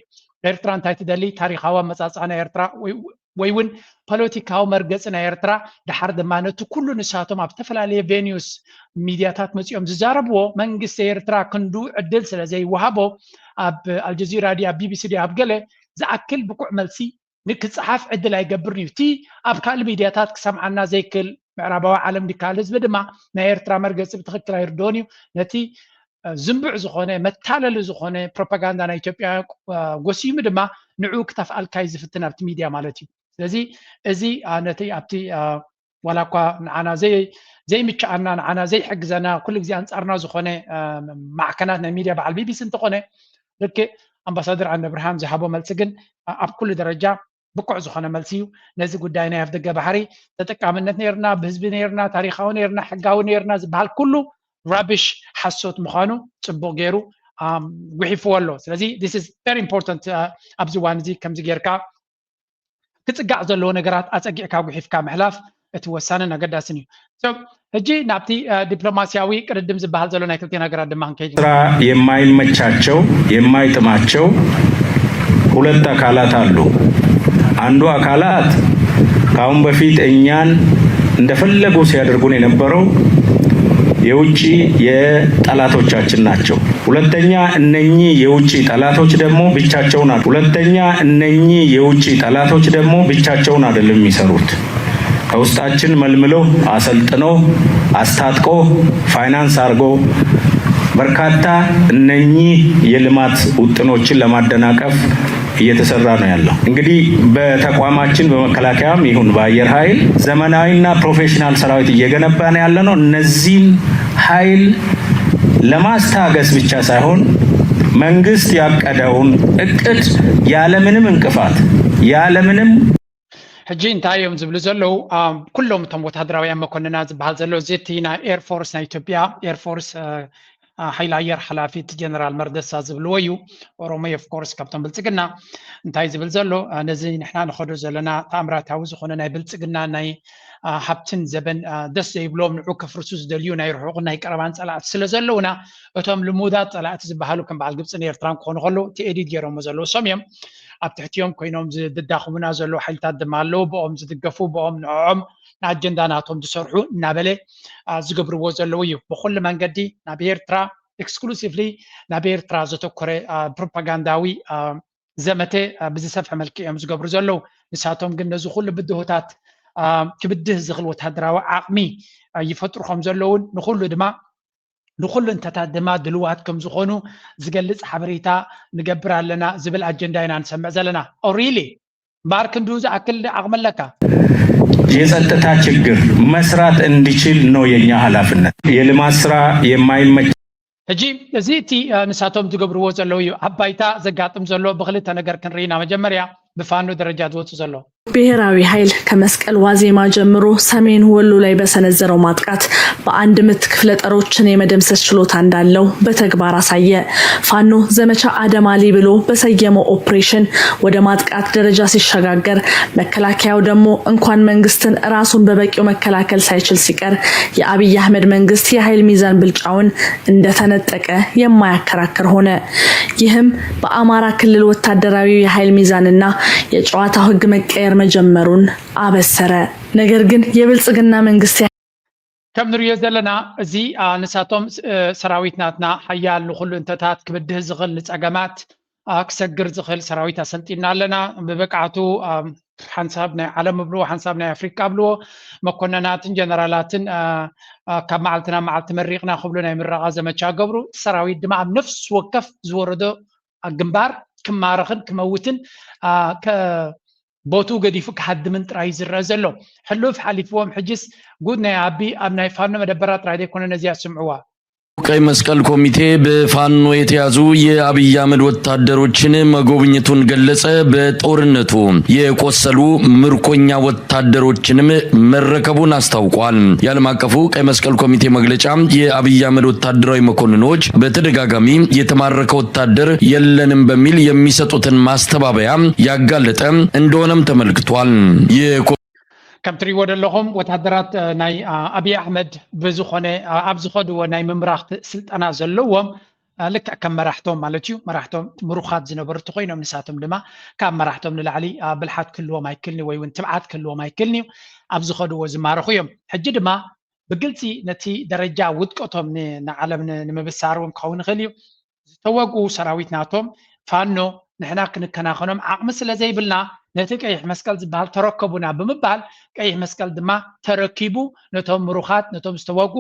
ኤርትራ እንታይ ትደሊ ታሪካዊ መጻጻ ናይ ኤርትራ ወይ እውን ፖለቲካዊ መርገፂ ናይ ኤርትራ ድሓር ድማ ነቲ ኩሉ ንሳቶም ኣብ ዝተፈላለየ ቬኒዩስ ሚድያታት መፅኦም ዝዛረብዎ መንግስቲ ኤርትራ ክንዱ ዕድል ስለ ዘይወሃቦ ኣብ አልጀዚራ ዲ ኣብ ቢቢሲ ዲ ኣብ ገለ ዝኣክል ብኩዕ መልሲ ንክፅሓፍ ዕድል ኣይገብርን እዩ እቲ ኣብ ካልእ ሚድያታት ክሰምዓና ዘይክእል ምዕራባዊ ዓለም ዲካል ህዝቢ ድማ ናይ ኤርትራ መርገፂ ብትክክል ኣይርድኦን እዩ ነቲ ዝንብዕ ዝኾነ መታለሊ ዝኾነ ፕሮፓጋንዳ ናይ ኢትዮጵያ ጎሲሙ ድማ ንዑ ክተፍኣልካይ ዝፍትን ኣብቲ ሚድያ ማለት እዩ ስለዚ እዚ ነቲ ኣብቲ ዋላ እኳ ንዓና ዘይምችኣና ንዓና ዘይሕግዘና ኩሉ ግዜ ኣንፃርና ዝኾነ ማዕከናት ናይ ሚድያ በዓል ቢቢሲ እንተኾነ ልክዕ ኣምባሳደር ኣንደ ብርሃን ዝሃቦ መልሲ ግን ኣብ ኩሉ ደረጃ ብቁዕ ዝኾነ መልሲዩ ነዚ ጉዳይ ናይ ኣፍደገ ባሕሪ ተጠቃምነት ነርና ብህዝቢ ነርና ታሪኻዊ ነርና ሕጋዊ ነርና ዝበሃል ኩሉ ራቢሽ ሓሶት ምዃኑ ጽቡቕ ገይሩ ጉሒፍዎ ኣሎ ስለዚ this is very important ኣብዚ ዋን እዚ ከምዚ ጌርካ ክጽጋዕ ዘለዎ ነገራት ኣጸጊዕካ ጉሒፍካ ምሕላፍ እቲ ወሳንን ኣገዳስን እዩ so ሕጂ ናብቲ ዲፕሎማሲያዊ ቅርድም ዝበሃል ዘሎ ናይ ክልተ ነገራት ድማ ክንከይድ ስራ የማይመቻቸው የማይጥማቸው ሁለት አካላት አሉ አንዱ አካላት ካሁን በፊት እኛን እንደፈለጉ ሲያደርጉን የነበረው የውጪ የጠላቶቻችን ናቸው ሁለተኛ እነኚህ የውጪ ጠላቶች ደግሞ ብቻቸውን አይደለም የሚሰሩት ከውስጣችን መልምለው አሰልጥነው አስታጥቆ ፋይናንስ አርጎ በርካታ እነኚህ የልማት ውጥኖችን ለማደናቀፍ እየተሰራ ነው ያለው እንግዲህ በተቋማችን በመከላከያም ይሁን በአየር ኃይል ዘመናዊና ፕሮፌሽናል ሰራዊት እየገነባን ያለ ነው እነዚህን ኃይል ለማስታገስ ብቻ ሳይሆን መንግስት ያቀደውን እቅድ ያለምንም እንቅፋት ያለምንም ሕጂ እንታይ እዮም ዝብሉ ዘለው ኩሎም እቶም ወታደራውያን መኮንናት ዝበሃል ዘሎ ዘቲ ናይ ኤርፎርስ ናይ ኢትዮጵያ ኤርፎርስ ሓይሊ ኣየር ሓላፊት ጀነራል መርደሳ ዝብልዎ እዩ ኦሮሞ ኦፍ ኮርስ ካብቶም ብልጽግና እንታይ ዝብል ዘሎ ነዚ ንሕና ንኸዶ ዘለና ተኣምራታዊ ዝኾነ ናይ ብልጽግና ናይ ሃብትን ዘበን ደስ ዘይብሎም ንዑ ከፍርሱ ዝደልዩ ናይ ርሑቕ ናይ ቀረባን ጸላእቲ ስለ ዘለውና እቶም ልሙዳት ጸላእቲ ዝበሃሉ ከም በዓል ግብፅን ኤርትራን ክኾኑ ከሎ እቲ ኤዲት ገይሮሞ ዘለዎ እሶም እዮም ኣብ ትሕቲኦም ኮይኖም ዝድዳኽሙና ዘለዎ ሓይልታት ድማ ኣለዉ ብኦም ዝድገፉ ብኦም ንዕዖም ንኣጀንዳ ናቶም ዝሰርሑ እናበለ ዝገብርዎ ዘለዉ እዩ ብኩሉ መንገዲ ናብ ኤርትራ ኤክስክሉሲቭሊ ናብ ኤርትራ ዘተኮረ ፕሮፓጋንዳዊ ዘመተ ብዝሰፍሐ መልክዕ እዮም ዝገብሩ ዘለዉ ንሳቶም ግን ነዚ ኩሉ ብድሆታት ክብድህ ዝኽእል ወታደራዊ ዓቕሚ ይፈጥሩ ከም ዘለውን ንኩሉ እንተታት ድማ ድልዋት ከም ዝኾኑ ዝገልጽ ሓበሬታ ንገብር ኣለና ዝብል ኣጀንዳ ኢና ንሰምዕ ዘለና ሪሊ ባር ክንዱ ዝኣክል ዓቕመለካ የጸጥታ ችግር መስራት እንዲችል ነው የኛ ኃላፊነት የልማት ስራ የማይመች ሕጂ እዚ እቲ ንሳቶም ዝገብርዎ ዘለዉ እዩ ኣባይታ ዘጋጥም ዘሎ ብክልተ ነገር ክንርኢና መጀመርያ በፋኖ ደረጃ ዝወጡ ዘሎ ብሔራዊ ኃይል ከመስቀል ዋዜማ ጀምሮ ሰሜን ወሎ ላይ በሰነዘረው ማጥቃት በአንድ ምት ክፍለ ጦሮችን የመደምሰስ ችሎታ እንዳለው በተግባር አሳየ። ፋኖ ዘመቻ አደማሊ ብሎ በሰየመው ኦፕሬሽን ወደ ማጥቃት ደረጃ ሲሸጋገር መከላከያው ደግሞ እንኳን መንግስትን ራሱን በበቂው መከላከል ሳይችል ሲቀር የአብይ አህመድ መንግስት የኃይል ሚዛን ብልጫውን እንደተነጠቀ የማያከራከር ሆነ። ይህም በአማራ ክልል ወታደራዊ የኃይል ሚዛንና የጨዋታው ህግ መቀየር መጀመሩን አበሰረ። ነገር ግን የብልጽግና መንግስት ከም ንሪኦ ዘለና እዚ ንሳቶም ሰራዊትናትና ሓያል ንኹሉ እንተታት ክብድህ ዝኽእል ንፀገማት ክሰግር ዝኽእል ሰራዊት ኣሰልጢና ኣለና ብብቅዓቱ ሓንሳብ ናይ ዓለም ብልዎ ሓንሳብ ናይ ኣፍሪካ ብልዎ መኮነናትን ጀነራላትን ካብ መዓልትና መዓልቲ መሪቕና ክብሉ ናይ ምረቓ ዘመቻ ገብሩ ሰራዊት ድማ ኣብ ነፍስ ወከፍ ዝወረዶ ግንባር ክማረኽን ክመውትን ቦቱ ገዲፉ ክሓድምን ጥራይ ዝረአ ዘሎ ሕሉፍ ሓሊፍዎም ሕጅስ ጉድ ናይ ኣቢ ኣብ ናይ ፋኖ መደበራት ጥራይ ዘይኮነ ነዚያ ስምዕዋ ቀይ መስቀል ኮሚቴ በፋኖ የተያዙ የአብይ አህመድ ወታደሮችን መጎብኘቱን ገለጸ። በጦርነቱ የቆሰሉ ምርኮኛ ወታደሮችንም መረከቡን አስታውቋል። የዓለም አቀፉ ቀይ መስቀል ኮሚቴ መግለጫ የአብይ አህመድ ወታደራዊ መኮንኖች በተደጋጋሚ የተማረከ ወታደር የለንም በሚል የሚሰጡትን ማስተባበያ ያጋለጠ እንደሆነም ተመልክቷል። ከም ትሪእዎ ዘለኹም ወታደራት ናይ ኣብይ ኣሕመድ ብዝኾነ ኣብ ዝኸድዎ ናይ ምምራኽ ስልጠና ዘለዎም ልክዕ ከም መራሕቶም ማለት እዩ መራሕቶም ምሩኻት ዝነበሩ ኮይኖም ንሳቶም ድማ ካብ መራሕቶም ንላዕሊ ብልሓት ክህልዎም ኣይክልኒ ወይ እውን ትብዓት ክህልዎም ኣይክልኒ ኣብ ዝኸድዎ ዝማረኹ እዮም ሕጂ ድማ ብግልፂ ነቲ ደረጃ ውድቀቶም ንዓለም ንምብሳር እውን ክኸውን ይኽእል እዩ ዝተወግኡ ሰራዊት ናቶም ፋኖ ንሕና ክንከናኸኖም ዓቕሚ ስለ ዘይብልና ነቲ ቀይሕ መስቀል ዝበሃል ተረከቡና ብምባል ቀይሕ መስቀል ድማ ተረኪቡ ነቶም ምሩኻት ነቶም ዝተወግኡ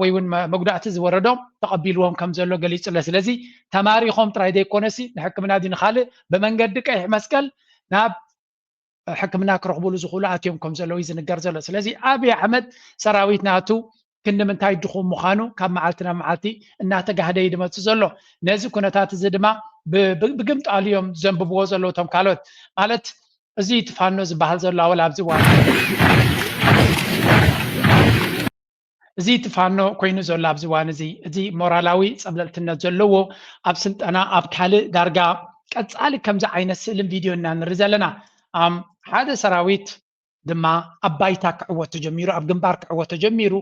ወይ እውን መጉዳእቲ ዝወረዶም ተቐቢልዎም ከም ዘሎ ገሊጹለ ስለዚ ተማሪኾም ጥራይ ዘይኮነሲ ንሕክምና ዲ ንኻልእ ብመንገዲ ቀይሕ መስቀል ናብ ሕክምና ክረኽብሉ ዝኽእሉ ኣትዮም ከም ዘለዎ እዩ ዝንገር ዘሎ ስለዚ ኣብይ ኣሕመድ ሰራዊት ናቱ ክንምንታይ ድኹም ምዃኑ ካብ መዓልትና መዓልቲ እናተጋህደ ይድመፅእ ዘሎ ነዚ ኩነታት እዚ ድማ ብግምጣልዮም ዘንብብዎ ዘለዉ እቶም ካልኦት ማለት እዚ ትፋኖ ዝበሃል ዘሎ ኣወል ኣብዚ ዋን እዚ ትፋኖ ኮይኑ ዘሎ ኣብዚ ዋን እዚ ሞራላዊ ፀብለልትነት ዘለዎ ኣብ ስልጠና ኣብ ካልእ ዳርጋ ቀጻሊ ከምዚ ዓይነት ስእልን ቪድዮ እና ንርኢ ዘለና ሓደ ሰራዊት ድማ ኣብ ባይታ ክዕወት ተጀሚሩ ኣብ ግንባር ክዕወት ተጀሚሩ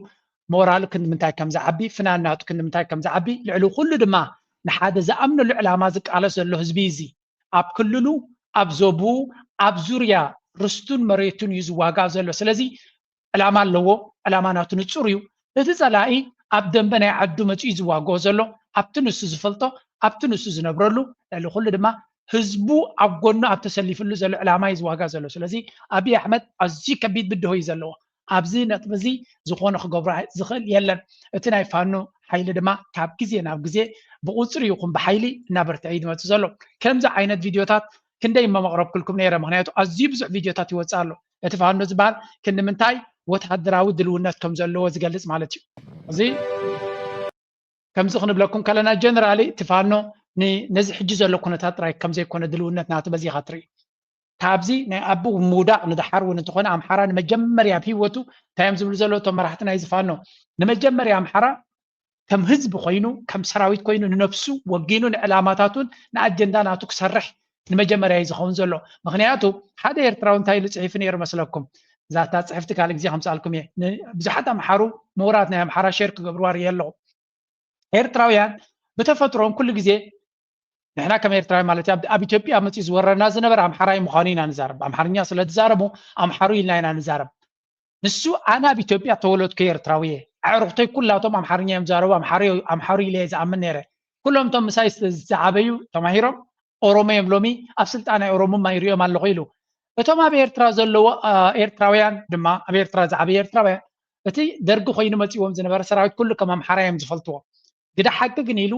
ሞራል ክንምንታይ ከም ዝዓቢ ፍናናቱ ክንምንታይ ከም ዝዓቢ ልዕሊ ኩሉ ድማ ንሓደ ዝኣምነሉ ዕላማ ዝቃለስ ዘሎ ህዝቢ እዚ ኣብ ክልሉ ኣብ ዞቡ ኣብ ዙርያ ርስቱን መሬቱን እዩ ዝዋጋእ ዘሎ ስለዚ ዕላማ ኣለዎ ዕላማ ናቱ ንጹር እዩ እቲ ጸላኢ ኣብ ደንበ ናይ ዓዱ መፅኡ ዝዋግኦ ዘሎ ኣብቲ ንሱ ዝፈልጦ ኣብቲ ንሱ ዝነብረሉ ልዕሊ ኩሉ ድማ ህዝቡ ኣብ ጎኑ ኣብ ተሰሊፍሉ ዘሎ ዕላማ እዩ ዝዋጋእ ዘሎ ስለዚ ኣብይ ኣሕመድ ኣዝዩ ከቢድ ብድሆ እዩ ዘለዎ ኣብዚ ነጥቢ እዚ ዝኾነ ክገብሮ ዝኽእል የለን እቲ ናይ ፋኖ ሓይሊ ድማ ካብ ግዜ ናብ ግዜ ብቁፅሪ ይኹን ብሓይሊ እናበርትዐ ይመፅእ ዘሎ ከምዚ ዓይነት ቪድዮታት ክንደይ መቅረብ ክልኩም ነይረ ምክንያቱ ኣዝዩ ብዙሕ ቪድዮታት ይወፅእ ኣሎ እቲ ፋኖ ዝበሃል ክንምንታይ ወተሃደራዊ ድልውነት ከም ዘለዎ ዝገልጽ ማለት እዩ እዚ ከምዚ ክንብለኩም ከለና ጀነራሊ እቲ ፋኖ ነዚ ሕጂ ዘሎ ኩነታት ጥራይ ከም ዘይኮነ ድልውነት ናቱ በዚኻ ትርኢ ካብዚ ናይ ኣቦ ሙዳቅ ንድሓር እውን እንተኾነ ኣምሓራ ንመጀመርያ ሂወቱ ታይም ዝብሉ ዘሎ እቶም መራሕቲ ናይ ዝፋኖ ንመጀመርያ ኣምሓራ ከም ህዝቢ ኮይኑ ከም ሰራዊት ኮይኑ ንነፍሱ ወጊኑ ንዕላማታቱን ንኣጀንዳ ናቱ ክሰርሕ ንመጀመርያ ዝኸውን ዘሎ ምክንያቱ ሓደ ኤርትራዊ እንታይ ኢሉ ፅሒፉ ነይሩ መስለኩም ዛታ ፅሕፍቲ ካልእ ግዜ ከምሰኣልኩም እየ ብዙሓት ኣምሓሩ ምሁራት ናይ ኣምሓራ ሼር ክገብርዋ ርየ ኣለኹ ኤርትራውያን ብተፈጥሮም ኩሉ ግዜ ንሕና ከም ኤርትራዊ ማለት ኣብ ኢትዮጵያ መፅኡ ዝወረና ዝነበረ ኣምሓራይ ምዃኑ ኢና ንዛረብ ኣምሓርኛ ስለ ትዛረቡ ኣምሓሩ ኢልና ኢና ንዛረብ ንሱ ኣነ ኣብ ኢትዮጵያ ተወለድኩ ኤርትራዊ እየ ኣዕሩኽተይ ኩላቶም ኣምሓርኛ እዮም ዝዛረቡ ኣምሓሩ ኢለ ዝኣምን ነይረ ኩሎም ቶም ምሳይ ዝዓበዩ ተማሂሮም ኦሮሞ እዮም ሎሚ ኣብ ስልጣን ናይ ኦሮሞማ ይሪኦም ኣለኹ ኢሉ እቶም ኣብ ኤርትራ ዘለዎ ኤርትራውያን ድማ ኣብ ኤርትራ ዝዓበዩ ኤርትራውያን እቲ ደርጊ ኮይኑ መፅዎም ዝነበረ ሰራዊት ኩሉ ከም ኣምሓራ እዮም ዝፈልጥዎ ግዳ ሓቂ ግን ኢሉ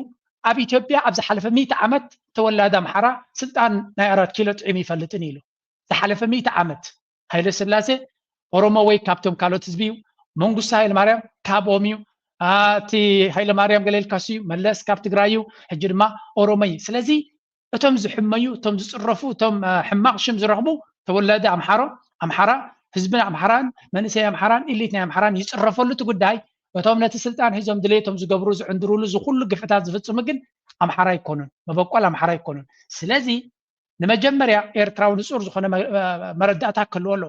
ኣብ ኢትዮጵያ ኣብ ዝሓለፈ 100 ዓመት ተወላዲ ኣምሓራ ስልጣን ናይ 4 ኪሎ ጥዒም ይፈልጥን ኢሉ ዝሓለፈ 100 ዓመት ሃይለ ስላሴ ኦሮሞ ወይ ካብቶም ካልኦት ህዝቢ እዩ መንግስቱ ሃይለ ማርያም ካብኦም እዩ እቲ ሃይለ ማርያም ገሌልካስ እዩ መለስ ካብ ትግራይ እዩ ሕጂ ድማ ኦሮሞ እዩ ስለዚ እቶም ዝሕመዩ እቶም ዝፅረፉ እቶም ሕማቅ ሽም ዝረኽቡ ተወላዲ ኣምሓራ ህዝብን ኣምሓራን መንእሰይ ኣምሓራን ኢሊት ናይ ኣምሓራን ይፅረፈሉ እቲ ጉዳይ እቶም ነቲ ስልጣን ሒዞም ድሌቶም ዝገብሩ ዝዕንድሩሉ ዝኩሉ ግፍታት ዝፍፅሙ ግን ኣምሓራ ይኮኑን መበቆል ኣምሓራ ይኮኑን ስለዚ ንመጀመርያ ኤርትራዊ ንጹር ዝኾነ መረዳእታ ክህልዎ ኣሎ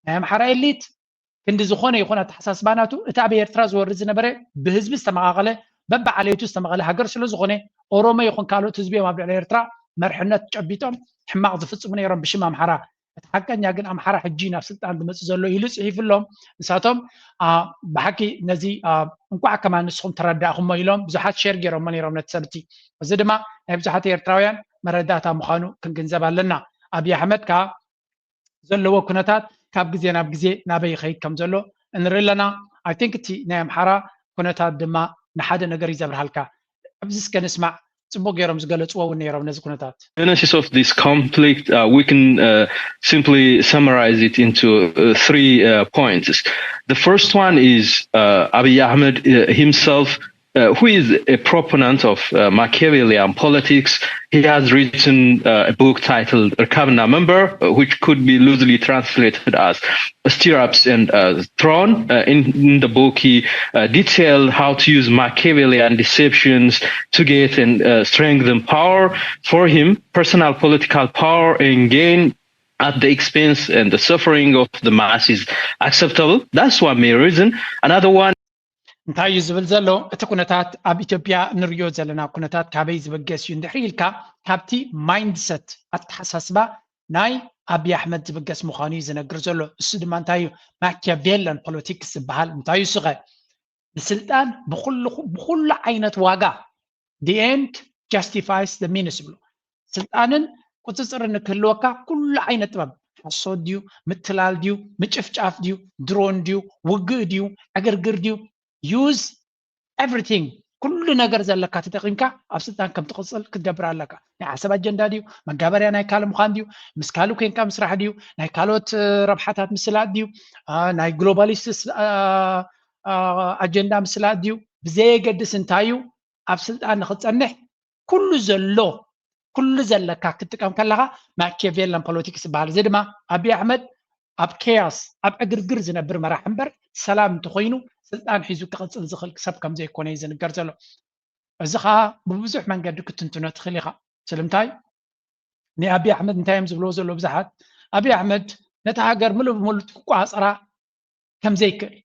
ናይ ኣምሓራ ኢሊት ክንዲ ዝኾነ ይኹን ኣተሓሳስባ ናቱ እቲ ኣብ ኤርትራ ዝወርድ ዝነበረ ብህዝቢ ዝተመቃቐለ በብዓለይቱ ዝተመቐለ ሃገር ስለ ዝኾነ ኦሮሞ ይኹን ካልኦት ህዝቢ እዮም ኣብ ልዕሊ ኤርትራ መርሕነት ጨቢጦም ሕማቅ ዝፍፅሙ ነይሮም ብሽም ኣምሓራ እቲ ሓቀኛ ግን ኣምሓራ ሕጂ ናብ ስልጣን ዝመፅእ ዘሎ ኢሉ ፅሒፍሎም ንሳቶም ብሓቂ ነዚ እንኳዕ ከማ ንስኹም ተረዳእኹሞ ኢሎም ብዙሓት ሼር ገይሮሞ ነይሮም ነቲ ሰብቲ እዚ ድማ ናይ ብዙሓት ኤርትራውያን መረዳእታ ምዃኑ ክንግንዘብ ኣለና ኣብይ ኣሕመድ ከዓ ዘለዎ ኩነታት ካብ ግዜ ናብ ግዜ ናበይ ይኸይድ ከም ዘሎ እንርኢ ኣለና ኣይ ቲንክ እቲ ናይ ኣምሓራ ኩነታት ድማ ንሓደ ነገር ይዘብርሃልካ ኣብዚ እስከ ንስማዕ ጽቡቅ ገይሮም ዝገለጽዎ እውን ነይሮም ነዚ ኩነታት Genesis of this conflict, we can simply summarize it into 3 points. The first one is Abiy Ahmed himself, who is a proponent of Machiavellian politics. He has written a book titled Rakabna Member, which could be loosely translated as Stirrups and Throne. In the book, he detailed how to use Machiavellian deceptions to get and strengthen power. For him, personal political power and gain at the expense and the suffering of the mass is acceptable. That's one main reason. Another one, እንታይ እዩ ዝብል ዘሎ እቲ ኩነታት ኣብ ኢትዮጵያ ንሪኦ ዘለና ኩነታት ካበይ ዝበገስ እዩ እንድሕር ኢልካ ካብቲ ማይንድሰት ኣተሓሳስባ ናይ ኣብይ ኣሕመድ ዝበገስ ምዃኑ እዩ ዝነግር ዘሎ እሱ ድማ እንታይ እዩ ማኪያቬለን ፖለቲክስ ዝበሃል እንታይ እዩ ስኸ ንስልጣን ብኩሉ ዓይነት ዋጋ the end justifies the means ብሎ ስልጣንን ቁፅፅርን ንክህልወካ ኩሉ ዓይነት ጥበብ ሓሶት ድዩ ምትላል ድዩ ምጭፍጫፍ ድዩ ድሮን ድዩ ውግእ ድዩ ዕግርግር ድዩ use everything كل ነገር ዘለካ ተጠቂምካ ኣብ ስልጣን ከም ትቅፅል ክትገብር ኣለካ ናይ ዓሰብ ኣጀንዳ ድዩ መጋበርያ ናይ ካል ምዃን ድዩ ምስ ካሉ ኮንካ ምስራሕ ድዩ ናይ ካልኦት ረብሓታት ምስላት ድዩ ናይ ግሎባሊስት ኣጀንዳ ምስላት ድዩ ብዘየገድስ እንታይ እዩ ኣብ ስልጣን ንክፀንሕ ኩሉ ዘሎ كل زلك كتكم كلها ماكيافيلان بوليتيكس بحال زي دما أبي أحمد أب كياس أب أجرجر زنبر مراح أمبر سلام تخينو سلطان حيزو كقصل زخل كسب كم زي كوني زين قرزلو الزخا ببزح من قد كنتو تخليها سلمتاي ني أبي أحمد نتايم زبلو زلو بزحات أبي أحمد نتهاجر ملو بملو تقوى أسرع كم زي كل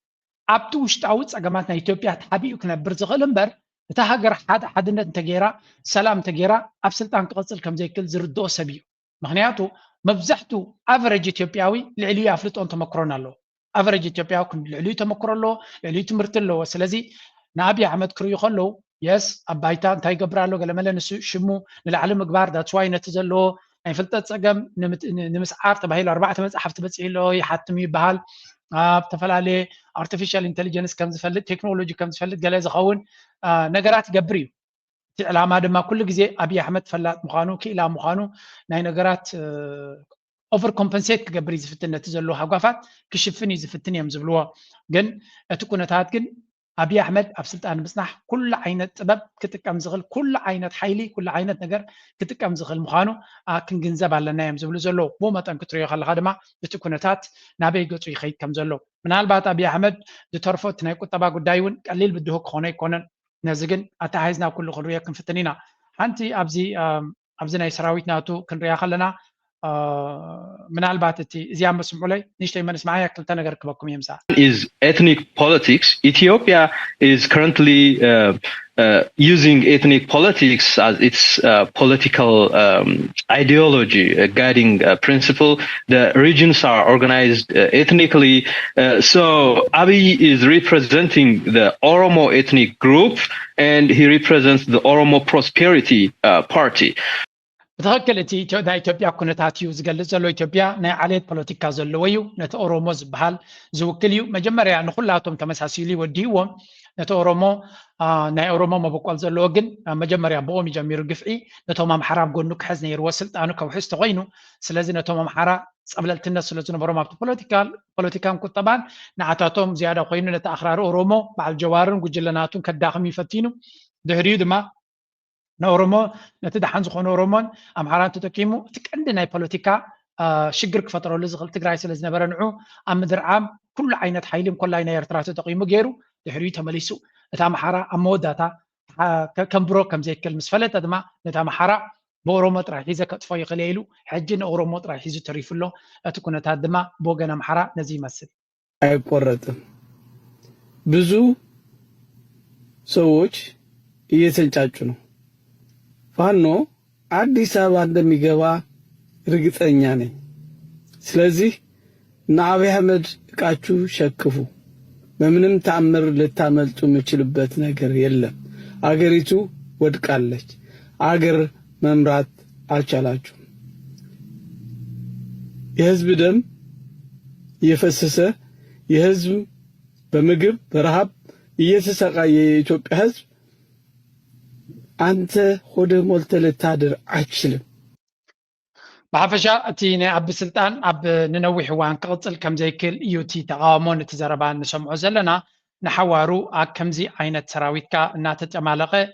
أبتو وشتعوت أجمعتنا إثيوبيا تحبي وكنبر زغل أمبر نتهاجر حدنا تجيرا سلام تجيرا أب سلطان كقصل كم زي كل زردو سبيو مغنياتو مبزحتو افريج اثيوبياوي العليو افلط انت مكرونا له افريج اثيوبياوي كن العليو تمكرو له العليو تمرت له سلازي نابي احمد كريو خلو يس ابايتا انتي قبرالو قال شمو للعلم كبار ذات واي نتزلو يعني فلطت صقم نمسعار تبهيل 4 مصحف تبصي له يحتم يبحال تفلالي artificial intelligence كم زفلت تكنولوجي كم زفلت قال زخون نغرات قبريو علامه دما كل غزي ابي احمد فلات مخانو كيلا مخانو ناي نغرات اوفر كومبنسيت كغبري زفتنا تزلو حغافات كشفني زفتني يمزبلوا جن اتكونتات جن ابي احمد اب سلطان بصنح كل عينت طبب كتقم زغل كل عينت حيلي كل عينت نجر كتقم زغل مخانو كن غنزب علنا يمزبلو زلو مو متن كتري خل خدما اتكونتات نابي غصو يخيد كم زلو منالبات ابي احمد دترفوت ناي قطبا غدايون قليل بده كونه يكونن نزجن أتعايزنا كل خلوية كن فتنينا أنتي أبزي ناي سراويت ناتو كن ريا خلنا من الباتتي زيام مسموع لي نيشتي من اسمعي كل تنقر كبكم يمسا is ethnic politics. Ethiopia is currently using ethnic politics as its political ideology, guiding principle. The regions are organized ethnically. So Abiy is representing the Oromo ethnic group, and he represents the Oromo Prosperity Party. بتخكلتي دا إثيوبيا كونتاتيو زغلص زلو إثيوبيا ناي عليت بوليتيكا زلويو نت أورومو زبحال زوكليو مجمريا نخلاتهم تمساسيلي وديوم نت أورومو ناي أورومو مبقول زلو جن مجمريا بوم يجميرو قفعي نتوم محراب قنو كحز نير وصلت أنو كوحس تغينو سلازي نتوم محرا قبل التنس سلازي نبرو مابتو بوليتيكال كتبان نعتاتهم زيادة قينو نت أخرار أورومو بعد جوارن قجلناتون كداخم يفتينو دهريو دما نورمو نتدحن زخون أورومون أم حران تتكيمو تكندنا بوليتيكا شجرك فترة لزغل تجري سلزنا برنعو أم درعام كل عينة حيلم كل عينة يرترات تقيمو جيرو دحريتها مليسو نتام حرا أموداتا كم برو كم زي كلمة فلت أدمى نتام حرا بأورومو راح يزك تفاي قليلو حجنا أورومو راح يزو تريف له تكون تادما بوجنا محرا نزي مسد. أي قررت بزو سووش يسنجاجنو ፋኖ አዲስ አበባ እንደሚገባ እርግጠኛ ነኝ። ስለዚህ አብይ አህመድ እቃችሁ ሸክፉ። በምንም ተአምር ልታመልጡ የምችልበት ነገር የለም። አገሪቱ ወድቃለች። አገር መምራት አልቻላችሁም። የህዝብ ደም እየፈሰሰ የህዝብ በምግብ በረሃብ እየተሰቃየ የኢትዮጵያ ህዝብ أنت خود مولت للتادر عشلم بعفشا أتيني أب سلطان أب ننوي حوان قصل كم زي كل يوتي تقامون تزربان نسمع زلنا نحوارو كم زي عينة سراويتكا ناتج أمالقة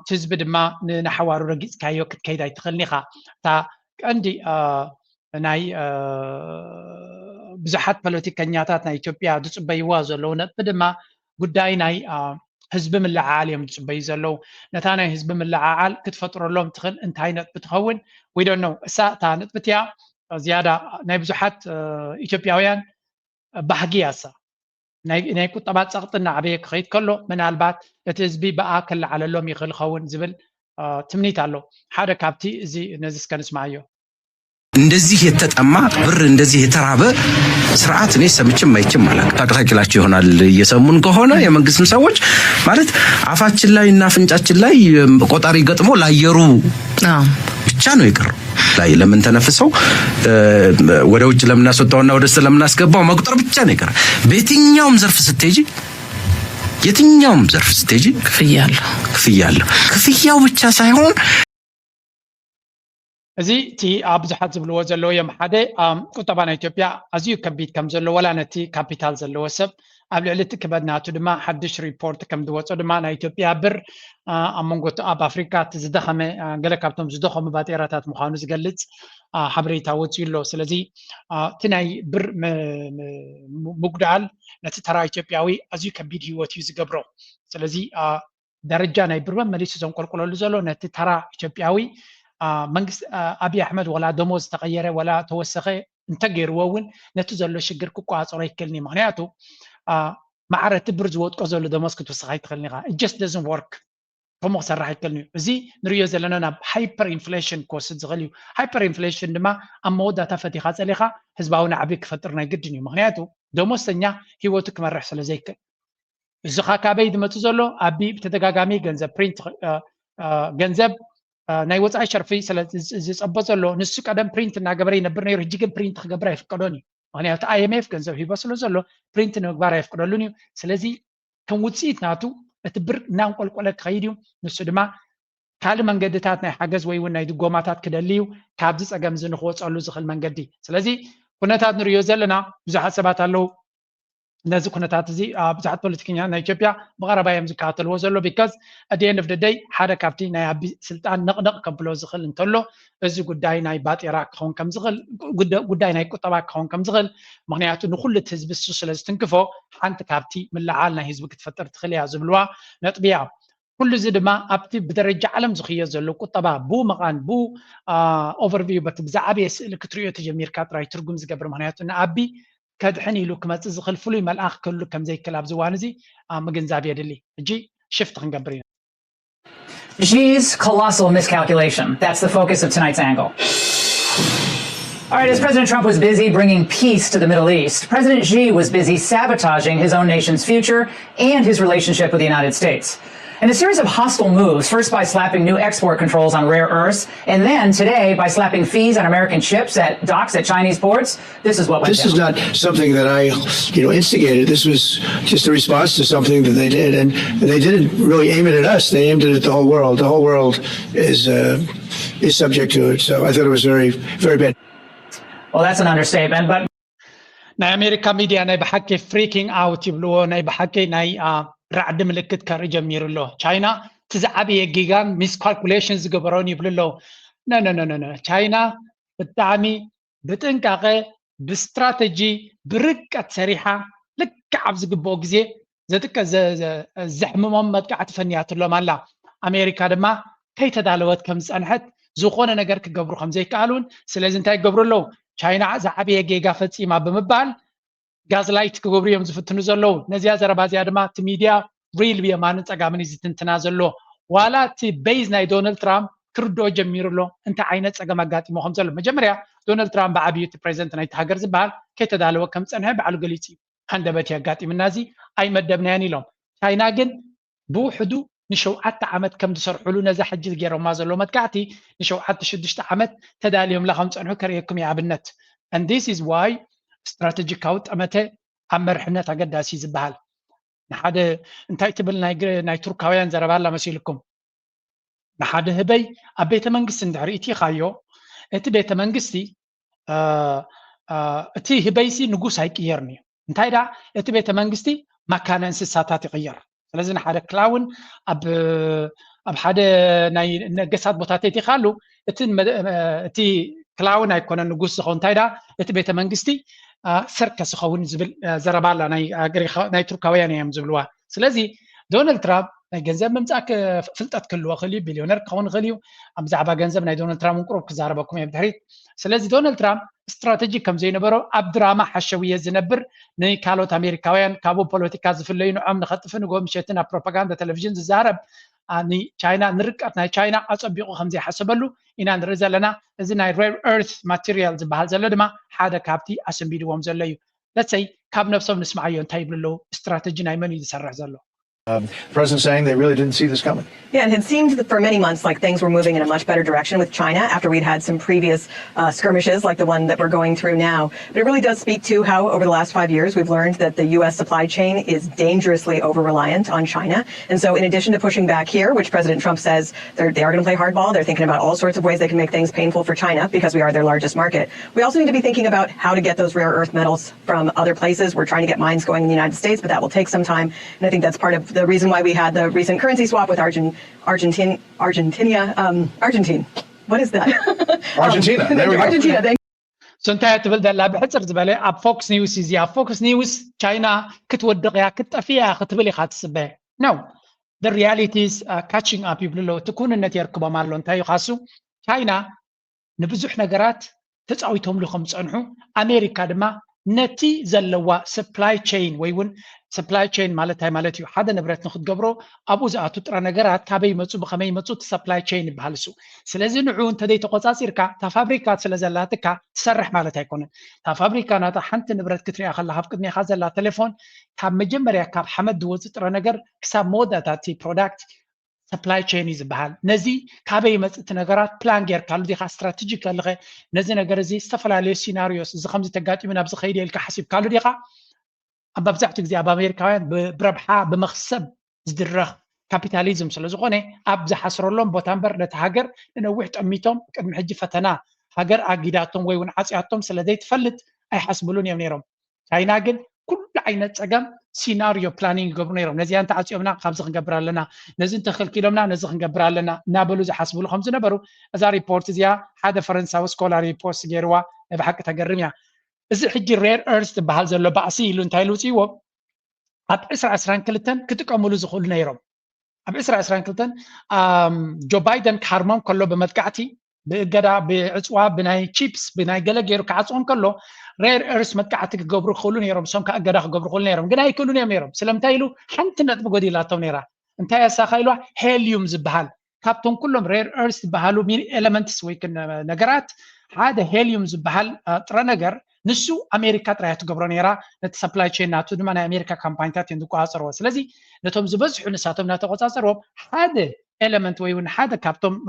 تزبد ما نحوارو رجيس كايو كيدا يتخلنيها تا عندي ناي بزحات بوليتيكانياتات نا إثيوبيا دس بيوازو لونا بدما قداي ناي حزب من العالم تصبي زلو نتانا حزب من العال كتفطر لهم تخل انت هاينت بتخون we don't know ساعة بتيا زيادة ناي بزحات إثيوبياويان بحقياسة ناي كنت طبعا سقطنا عبيك خيط كله من البات يتزبي بقى كل على اللوم يخل خون زبل تمنيت له حدا كابتي زي نزس كان اسمعيو እንደዚህ የተጠማ ብር እንደዚህ የተራበ ስርዓት ነው ሰምቼም አይቼም አላውቅም። ታደርጋላችሁ ይሆናል እየሰሙን ከሆነ የመንግስት ሰዎች ማለት አፋችን ላይ እና ፍንጫችን ላይ ቆጣሪ ገጥሞ ላየሩ ብቻ ነው ይቀር ላይ ለምን ተነፍሰው ወደ ውጭ ለምን አስወጣውና ወደ ውስጥ ለምን አስገባው መቁጠር ብቻ ነው ይቀር። በየትኛውም ዘርፍ ስትሄጂ የትኛውም ዘርፍ ስትሄጂ ክፍያው ብቻ ሳይሆን እዚ ቲ ኣብዝሓት ዝብልዎ ዘለዎ እዮም ሓደ ቁጠባ ናይ ኢትዮጵያ ኣዝዩ ከቢድ ከም ዘሎ ወላ ነቲ ካፒታል ዘለዎ ሰብ قبل علت كبدنا تدما حدش ريبورت كم دوت تدما نا إثيوبيا بر أمونغوت أب أفريقيا تزدخم قال كابتن زدخم باتيراتات مخانوس قلت حبري تاوت يلو سلزي تناي بر مقدال نتترى إثيوبياوي أزيو كبيد هيوت يزقبرو سلزي درجة ناي بربا مليس زون قلقلو لزولو نتترى إثيوبياوي منجس أبي أحمد ولا دموز تغيره ولا توسخه انتقر وون نتزلو شجر كوكو عصر يكلني معناته معرة تبرز وتقزل دموز كتوسخه يتخلني it just doesn't work فما صرح يكلني زي نريو زلنا هايبر انفليشن كوست زغليو هايبر انفليشن لما أمودا تفتي خاص عليها حزباونا عبيك فترنا جدني معناته دموز تنيا هيوتك مرح سلا زيك الزخا كابيد ما تزلو أبي بتدقاقامي جنزب برينت جنزب ናይ ወፃኢ ሸርፊ ስለ ዝፀበ ዘሎ ንሱ ቀደም ፕሪንት እናገበረ ይነብር ነይሩ ሕጂ ግን ፕሪንት ክገብር ኣይፍቀዶን እዩ ምክንያቱ IMF ገንዘብ ሂቦ ስለ ዘሎ ፕሪንት ንምግባር ኣይፍቀደሉን እዩ ስለዚ ከም ውፅኢት ናቱ እቲ ብር እናንቆልቆለ ክኸይድ እዩ ንሱ ድማ ካልእ መንገድታት ናይ ሓገዝ ወይ እውን ናይ ድጎማታት ክደሊ እዩ ካብዚ ፀገም እዚ ንክወፀሉ ዝኽእል መንገዲ ስለዚ ኩነታት ንሪዮ ዘለና ብዙሓት ሰባት ኣለው ነዚ ኩነታት እዚ ብዙሓት ፖለቲከኛ ናይ ኢትዮጵያ ብቀረባ እዮም ዝከታተልዎ ዘሎ ቢካዝ at the end of the day ሓደ ካብቲ ናይ ኣቢ ስልጣን ነቕነቕ ከብሎ ዝኽእል እንተሎ እዚ ጉዳይ ናይ ባጤራ ክኸውን ከም ዝኽእል ጉዳይ ናይ ቁጠባ ክኸውን ከም ዝኽእል ምክንያቱ ንኩሉ እቲ ህዝቢ እሱ ስለ ዝትንክፎ ሓንቲ ካብቲ ምልዓል ናይ ህዝቢ ክትፈጥር ትኽእል እያ ዝብልዋ ነጥቢ እያ ኩሉ እዚ ድማ ኣብቲ ብደረጃ ዓለም ዝኽየድ ዘሎ ቁጠባ ቡ መቓን ቡ ኦቨርቪው በቲ ብዛዕበየ ስእሊ ክትሪኦ ተጀሚርካ ጥራይ ትርጉም ዝገብር ምክንያቱ ንኣቢ كدحن يلو كما تزخل فلوي ملأخ كله كم زي كلاب زوانزي مجنزاب يدلي جي شفت خنقبرين Xi's colossal miscalculation. That's the focus of tonight's angle. All right, as President Trump was busy bringing peace to the Middle East, President Xi was busy sabotaging his own nation's future and his relationship with the United States. In a series of hostile moves, first by slapping new export controls on rare earths, and then today by slapping fees on American ships at docks at Chinese ports, this is what went down. This is not something that I, instigated. This was just a response to something that they did, and they didn't really aim it at us. They aimed it at the whole world. The whole world is subject to it. So I thought it was very, very bad. Well, that's an understatement, but ናይ ኣሜሪካ ሚድያ ናይ ብሓቂ ፍሪኪንግ ኣውት ይብልዎ ናይ ብሓቂ ናይ ራዕዲ ምልክት ከርኢ ጀሚሩ ኣሎ ቻይና ትዛዓበየ ጊጋን ሚስ ካልኩሌሽን ዝገበሮን ይብሉ ኣለዉ ነነነነ ቻይና ብጣዕሚ ብጥንቃቐ ብስትራቴጂ ብርቀት ሰሪሓ ልክዕ ኣብ ዝግብኦ ግዜ ዘሕምሞም መጥቃዕቲ ፈንያትሎም ኣላ ኣሜሪካ ድማ ከይተዳለወት ከም ዝፀንሐት ዝኾነ ነገር ክገብሩ ከም ዘይከኣሉን ስለዚ እንታይ ይገብሩ ኣለዉ ቻይና ዝዓበየ ጌጋ ፈፂማ ብምባል ጋዝላይት ክገብሩ እዮም ዝፍትኑ ዘለዉ ነዚያ ዘረባ እዚኣ ድማ እቲ ሚድያ ሪል ብየማንን ፀጋምን እዩ ዝትንትና ዘሎ ዋላ እቲ ቤዝ ናይ ዶናልድ ትራምፕ ክርድኦ ጀሚሩ ኣሎ እንታይ ዓይነት ፀገም ኣጋጢሞ ከም ዘሎ መጀመርያ ዶናልድ ትራምፕ ብዓብዩ እቲ ፕሬዚደንት ናይቲ ሃገር ዝበሃል ከይተዳለወ ከም ዝፀንሐ ባዕሉ ገሊፅ እዩ ሃንደበት ኣጋጢምና እዚ ኣይመደብናያን ኢሎም ቻይና ግን ብውሕዱ ንሸውዓተ ዓመት ከም ዝሰርሑሉ ነዛ ሕጂ ገይሮማ ዘሎ መጥቃዕቲ ንሸውዓተ 6 ዓመት ተዳልዮምላ ከም ዝፀንሑ ከርእየኩም ይኣብነት and this is why ስትራቴጂካዊ ጠመተ ኣብ መርሕነት ኣገዳሲ ዝበሃል ንሓደ እንታይ ትብል ናይ ቱርካውያን ዘረባላ መሲልኩም ንሓደ ህበይ ኣብ ቤተ መንግስቲ እንድሕሪ እቲኻዮ እቲ ቤተ መንግስቲ እቲ ህበይሲ ንጉስ ኣይቅየርን እዩ እንታይ ዳ እቲ ቤተ መንግስቲ መካነ እንስሳታት ይቕየር ስለዚ ንሓደ ክላውን ኣብ ሓደ ናይ ነገሳት ቦታታት እቲኻሉ እቲ ክላውን ኣይኮነን ንጉስ ዝኸውን እንታይ ዳ እቲ ቤተ መንግስቲ ሰርከስ ይኸውን ዝብል ዘረባላ ናይ ቱርካውያን እዮም ዝብልዋ ስለዚ ዶናልድ ትራምፕ ናይ ገንዘብ ምምፃእ ፍልጠት ክህልዎ ክእል እዩ ቢልዮነር ክኸውን ክእል እዩ ኣብ ብዛዕባ ገንዘብ ናይ ዶናልድ ትራምፕ ቁሩብ ክዛረበኩም እየ ብድሕሪት ስለዚ ዶናልድ ትራምፕ ስትራቴጂ ከም ዘይነበሮ ኣብ ድራማ ሓሸውየ ዝነብር ንካልኦት ኣሜሪካውያን ካብኡ ፖለቲካ ዝፍለዩ ንዖም ንኸጥፍ ንጎምሸትን ኣብ ፕሮፓጋንዳ ቴሌቭዥን ዝዛረብ ንቻይና ንርቀት ናይ ቻይና ኣፀቢቑ ከም ዘይሓሰበሉ ኢና ንርኢ ዘለና እዚ ናይ ሬር ኤርት ማቴሪያል ዝበሃል ዘሎ ድማ ሓደ ካብቲ ኣሰንቢድዎም ዘሎ እዩ ለሰይ ካብ ነብሶም ንስማዓዮ እንታይ ይብሉ ኣለዉ ስትራቴጂ ናይ መን እዩ ዝሰርሕ ዘሎ President saying they really didn't see this coming. Yeah, and it seemed that for many months like things were moving in a much better direction with China after we'd had some previous skirmishes like the one that we're going through now. But it really does speak to how over the last 5 years we've learned that the U.S. supply chain is dangerously over-reliant on China. And so in addition to pushing back here, which President Trump says they are going to play hardball, they're thinking about all sorts of ways they can make things painful for China because we are their largest market. We also need to be thinking about how to get those rare earth metals from other places. We're trying to get mines going in the United States, but that will take some time. And I think that's part of the reason why we had the recent currency swap with Argentine. What is that? Argentina. There we go. Argentina. سنتها تبل دلا بحصر زبالة أب فوكس نيوز يزيا فوكس نيوز China كتودق يا كتفيا كتبلي خاتسبه. No, the reality is catching up يبلو تكون النتي يركبوا مالو انتهي خاصو China نبزح نجارات تسعويتهم لخم صنحو أمريكا دما نتي زلوا supply chain ويون supply chain مالتها مالتيو حدا نبرت ناخد جبرو أبو زعتو ترى نجارات كابي متصو بخمي متصو supply chain بهالسو سلازم نعون تدي تقصاصير كا تفابريكات سلازلاتك تسرح مالتها يكون تفابريكا ناتا حنت نبرت كتري أخلها فقدني خازن لا تليفون كاب مجمريا كاب حمد دوز ترى نجار كسب مودا تاتي product supply chain يزبحال نزي كابي مت نجارات plan غير كالو دي strategic لغة نزي نجار زي استفلا عليه سيناريوس إذا خمسة تجاتي من أبز خيري الكحسب كالو دي أبا بزعتك زي أبا أمريكاوين بربحة بمخسب زدرخ كابيتاليزم سلازقونه أبز حصر لهم بوتامبر نتهاجر لأنه وحد أميتهم قد محجي فتنا هاجر عقيداتهم ويون عصياتهم سلدي تفلت أي حسبلون يمنيرهم هاينا قل كل عينة أجمع سيناريو بلانينج قبرنيرهم نزي أنت عصيومنا خمسة خنقبر لنا نزي أنت خل كيلومنا نزي خنقبر لنا نابلو زي حسبلو خمسة نبرو أزا ريبورت زيا هذا فرنسا وسكولا ريبورت جيروا بحق تجرميا إذا حجي rare earths بحال زلوا بعصي لون تايلوتي و أب إسرع إسران كلتن كتقاملو زخول نيرهم أب إسرع إسران كلتن جو بايدن كارمام كله بمدقعتي بقدا بعصوا بناي تشيبس بناي جلا جيرو كعصون كله rare earths مدقعتك جبرو خلون نيرهم سام كأجدا جبرو خلون نيرهم جناي كلون نيرهم سلام تايلو حنت نتبقودي لا تونيرا أنت يا ساخيلو هيليوم زبحال كابتون كلهم rare earths بحالو مين elements ويكن نجارات هذا هيليوم زبحال ترى نجار نسو أمريكا ترى تجبر نيرا نت supply chain ناتو دمنا أمريكا كامباينتات يندوكو عصروا سلزي نتهم زبزح نساتهم ناتو عصروا هذا element ويون هذا كابتم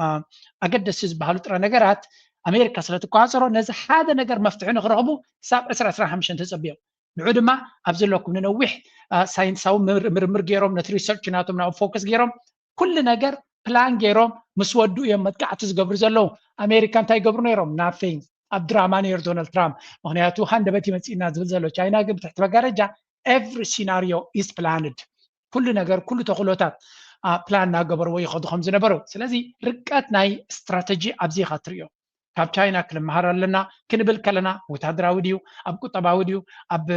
أجد سيز بحالو ترى نجارات أمريكا سلتوكو عصروا نز هذا نجار مفتوحين غرقبو ساب أسرع همشن تزبيو نعود ما أبزل لكم ننوح ساينس أو مرمر جيروم نت ريسيرش ناتو منا فوكس جيروم كل نجار بلان جيروم مسودو يوم متقعتز جبر زلو أمريكا تاي جبر نيروم نافين عبد الرحمن ير دونالد ترامب مهنياتو هند بتي مسينا زلزلو تشاينا جب تحت بقرجة every scenario is planned كل نجار كل تقولات بلان نجبر ويخد خمسة نبرو سلازي ركعت ناي استراتيجي أبزي خاطريو كاب تشاينا كل مهارة لنا كنبل كلنا وتهدرا وديو أب كتبا وديو أب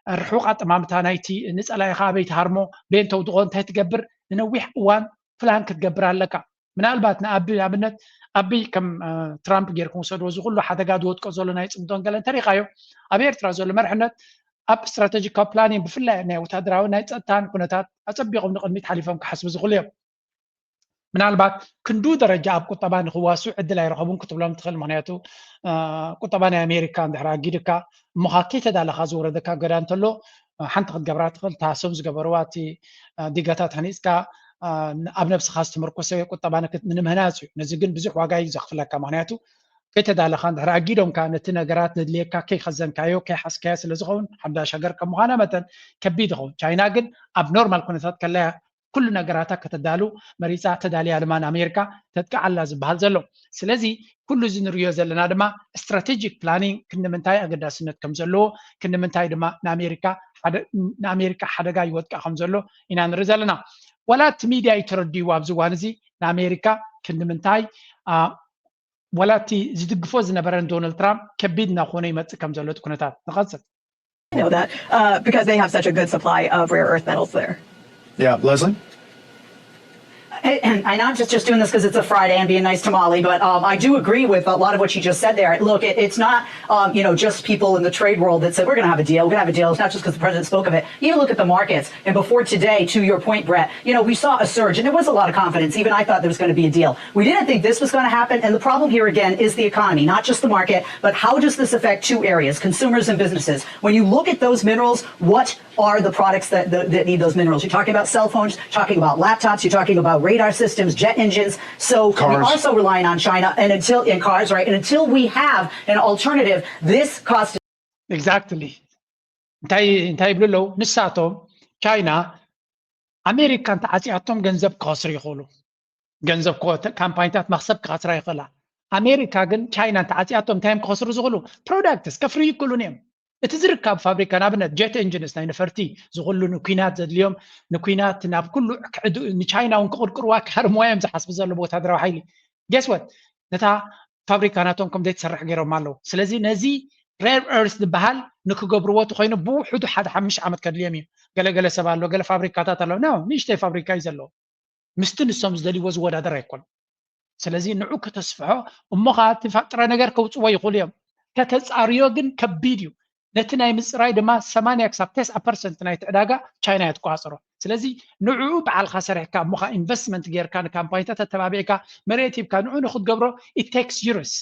الرحوقات أمام تانايتي نسأل يا خابي تهرمو بين توضغون تهتجبر ننوح وان فلان كتجبر لك من قلباتنا أبي عبنت أبي كم ترامب جيركم سودو زغلو حدا قاعد وتك زولنا يصمدون قال تاريخايو أبي إرترا زول مرحنة أب استراتيجيك بلانين بفلا يعني وتهدرا ونايتان كنتات أتبيعهم نقد ميت حليفهم كحسب زغليهم من قلبات كندو درجة أب كتبان خواسو عدل يرغبون كتب لهم تخل مهنياتو كتبان أمريكا دحرا جيركا محاكية دالة خازورة دكا قران تلو حنت قد قبرات خل تاسومز قبرواتي ديقاتات هنيسكا أب نفس خاص تمركوسي كتبان كت من مهناتو نزجن بزح واقعي زخف لك مهنياتو كيت دالة خان دحرا جيرهم كانت نجارات ندليكا كي خزن كايو كي حس كاس لزغون حدا شجر كمهانة كبيدهم شايناجن أب نورمال كنتات كلها كل نجاراتها كتدالو مريسا تدالي علمان أمريكا تتكعل لازم بهالزلو سلازي كل زنريو زلنا دما استراتيجيك بلانينج كنا منتاي أقدر سنة كم زلو كنا منتاي دما نأمريكا حدا جاي وتك خم زلو إن نرزلنا ولا تميديا يتردي وابزوانزي نأمريكا كنا منتاي ولا تي زيد قفوز نبرن دونالد ترامب كبيدنا خوني مت كم زلو تكونتات نقصد. I know that because they have such a good supply of rare earth metals there. Yeah, Leslie? And I'm not just doing this because it's a Friday and being nice to Molly, but I do agree with a lot of what she just said there. Look, it's not, just people in the trade world that said, we're going to have a deal. We're going to have a deal. It's not just because the president spoke of it. You look at the markets. And before today, to your point, Brett, we saw a surge and there was a lot of confidence. Even I thought there was going to be a deal. We didn't think this was going to happen. And the problem here again is the economy, not just the market, but how does this affect two areas, consumers and businesses? When you look at those minerals, what are the products that need those minerals? You're talking about cell phones, talking about laptops, you're talking about radar systems, jet engines. So we are so relying on China and in cars, right? And until we have an alternative, this cost. Exactly. እንታይ ይብሉ ለው ንሳቶም ቻይና ኣሜሪካን ተዓፂኣቶም ገንዘብ ክኸስሩ ይኽእሉ ገንዘብ ካምፓኒታት መክሰብ ክኸስራ ይኽእላ ኣሜሪካ ግን ቻይናን ተዓፂኣቶም እንታይም ክኸስሩ ዝኽእሉ ፕሮዳክትስ ከፍርዩ ይክእሉን እዮም እቲ ዝርከብ ፋብሪካ ንኣብነት ጀት ኤንጂንስ ናይ ነፈርቲ ዝኽእሉ ንኩናት ዘድልዮም ንኩናት ናብ ኩሉ ንቻይና እውን ክቕርቅርዋ ክሃርምዋ እዮም ዝሓስቡ ዘሎ ወታደራዊ ሓይሊ ገስወት ነታ ፋብሪካ ናቶም ከምዘይ ትሰርሕ ገይሮም ኣለዉ ስለዚ ነዚ rare earth ዝበሃል ንክገብርዎ ተኮይኑ ብውሕዱ ሓደ 5 ዓመት ከድልዮም እዩ ገለገለ ሰብ ኣሎ ገለ ፋብሪካታት ኣሎ ነው ንሽተይ ፋብሪካ እዩ ዘሎ ምስቲ ንሶም ዝደልይዎ ዝወዳደር ኣይኮን ስለዚ ንዑ ከተስፍሖ እሞኻ ትፈጥረ ነገር ከውፅዎ ይኽእሉ እዮም ከተፃርዮ ግን ከቢድ እዩ ነቲ ናይ ምፅራይ ድማ 80-90% ናይ ዕዳጋ ቻይና ይትቋፅሮ ስለዚ ንዑ በዓልካ ሰሪሕካ እሞኻ ኢንቨስትመንት ጌርካ ንካምፓኒታት ተባቢዕካ መሬት ሂብካ ንዑ ንክትገብሮ it takes years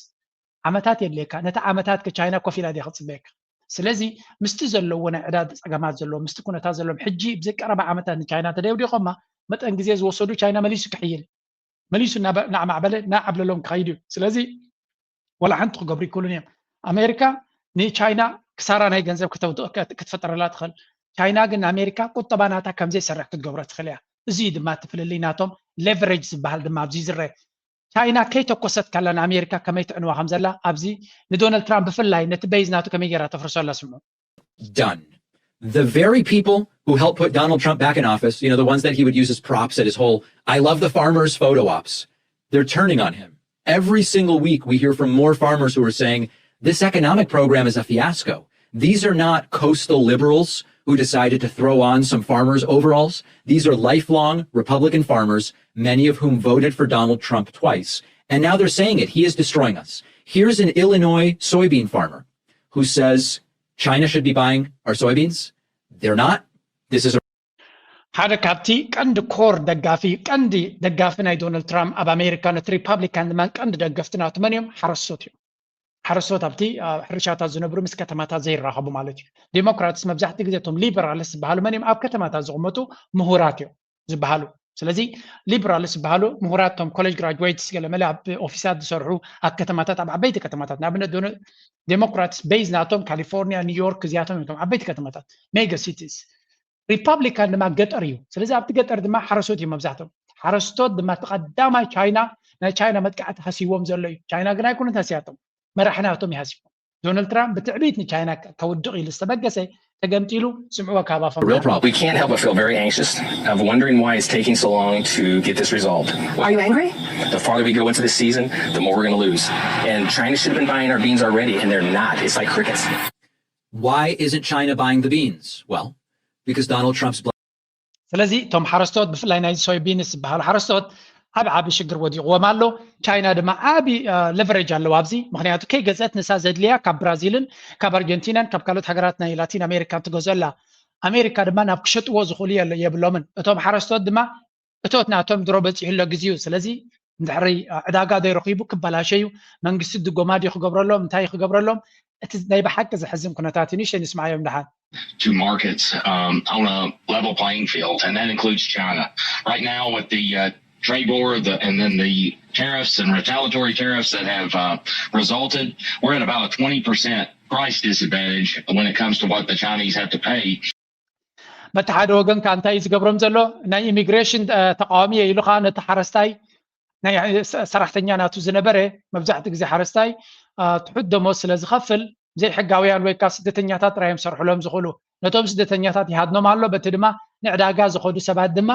ዓመታት የድልየካ ነታ ዓመታት ከቻይና ኮፍ ኢላ ዲኻ ፅበየካ ስለዚ ምስቲ ዘለዎ ናይ ዕዳድ ፀገማት ዘለዎ ምስቲ ኩነታት ዘለዎም ሕጂ ብዝቀረበ ዓመታት ንቻይና ተደውዲቖማ መጠን ግዜ ዝወሰዱ ቻይና መሊሱ ክሕይል መሊሱ ናዕማዕበለ ናዓብለሎም ክኸይድ እዩ ስለዚ ወላ ሓንቲ ክገብሩ ይክእሉን እዮም ኣሜሪካ ንቻይና ክሳራ ናይ ገንዘብ ክትፈጠረላ ትኽእል ቻይና ግን ኣሜሪካ ቁጠባ ናታ ከምዘይ ሰራሕ ክትገብሮ ትኽእል እያ እዚ ድማ ትፍልልይ ናቶም ሌቨሬጅ ዝበሃል ድማ ኣብዚ ዝረአ ቻይና ከይተኮሰት ካለና ኣሜሪካ ከመይ ትዕንዋ ከም ዘላ ኣብዚ ንዶናልድ ትራምፕ ብፍላይ ነቲ ቤዝ ናቱ ከመይ ጌራ ተፍርሶላ ስምዑ done. The very people who helped put Donald Trump back in office, the ones that he would use as props at his whole I love the farmers photo ops, they're turning on him. Every single week we hear from more farmers who are saying this economic program is a fiasco. These are not coastal liberals who decided to throw on some farmers' overalls. These are lifelong Republican farmers, many of whom voted for Donald Trump twice. And now they're saying it. He is destroying us. Here's an Illinois soybean farmer who says China should be buying our soybeans. They're not. This is a ሓደ ካብቲ ቀንዲ ኮር ቀንዲ ደጋፊ ናይ ዶናልድ ትራምፕ ኣብ ኣሜሪካ ነት ሪፐብሊካን ድማ ቀንዲ ደገፍቲ ናቱ መን እዮም ሓረስቶት እዮም ሓረስቶት ኣብቲ ሕርሻታት ዝነብሩ ምስ ከተማታት ዘይራኸቡ ማለት እዩ ዴሞክራትስ መብዛሕትኡ ግዜ እቶም ሊበራልስ ዝበሃሉ መን እዮም ኣብ ከተማታት ዝቕመጡ ምሁራት እዮም ዝበሃሉ ስለዚ ሊበራልስ ዝበሃሉ ምሁራቶም ኮሌጅ ግራጁዌትስ ገለመለ ኣብ ኦፊሳት ዝሰርሑ ኣብ ከተማታት ኣብ ዓበይቲ ከተማታት ንኣብነት ዴሞክራትስ ቤዝ ናቶም ካሊፎርኒያ ኒውዮርክ እዚኣቶም እዮም ዓበይቲ ከተማታት ሜጋ ሲቲስ ሪፐብሊካን ድማ ገጠር እዩ ስለዚ ኣብቲ ገጠር ድማ ሓረስቶት እዮም መብዛሕትኦም ሓረስቶት ድማ ተቐዳማይ ቻይና ናይ ቻይና መጥቃዕቲ ሃሲቦም ዘሎ እዩ ቻይና ግን ኣይኮነት ሃሲያቶም መራሕናቶም ይሃሲቦም ዶናልድ ትራምፕ ብትዕቢት ንቻይና ከውድቕ ኢሉ ዝተበገሰ ተገምጢሉ ስምዕዎ ካባፈም real problem. We can't help but feel very anxious of wondering why it's taking so long to get this resolved. Are you angry? The farther we go into this season, the more we're going to lose. And China should have been buying our beans already, and they're not. It's like crickets. Why isn't China buying the beans? Well, because Donald Trump's ስለዚ ቶም ሓረስቶት ብፍላይ ናይ ሶይቢንስ ዝበሃሉ ሓረስቶት ኣብ ዓቢ ሽግር ወዲቑዎም ኣሎ ቻይና ድማ ዓቢ ሌቨሬጅ ኣለዋ ኣብዚ ምክንያቱ ከይገዝአት ንሳ ዘድልያ ካብ ብራዚልን ካብ ኣርጀንቲናን ካብ ካልኦት ሃገራት ናይ ላቲን ኣሜሪካን ትገዝአላ ኣሜሪካ ድማ ናብ ክሸጥዎ ዝኽእሉ የብሎምን እቶም ሓረስቶት ድማ እቶት ናቶም ድሮ በፂሑሎ ግዜ እዩ ስለዚ እንድሕሪ ዕዳጋ ዘይረኺቡ ክበላሸዩ መንግስቲ ድጎማ ድዩ ክገብረሎም እንታይ ክገብረሎም እቲ ናይ ብሓቂ ዝሕዝን ኩነታት እዩ ንሽተይ ንስማዓዮም ድሓን to markets on a level playing field, and that includes China. Right now, with the trade war and then the tariffs and retaliatory tariffs that have resulted, we're at about a 20% price disadvantage when it comes to what the Chinese have to pay. በቲ ሓደ ወገን ካ እንታይ ዝገብሮም ዘሎ ናይ ኢሚግሬሽን ተቃዋሚ ኢሉ ካ ነቲ ሓረስታይ ናይ ሰራሕተኛ ናቱ ዝነበረ መብዛሕትኡ ግዜ ሓረስታይ ትሑት ደሞዝ ስለ ዝኸፍል ዘይሕጋውያን ወይ ካብ ስደተኛታት ጥራዮም ሰርሕሎም ዝኽእሉ ነቶም ስደተኛታት ይሃድኖም ኣሎ በቲ ድማ ንዕዳጋ ዝኸዱ ሰባት ድማ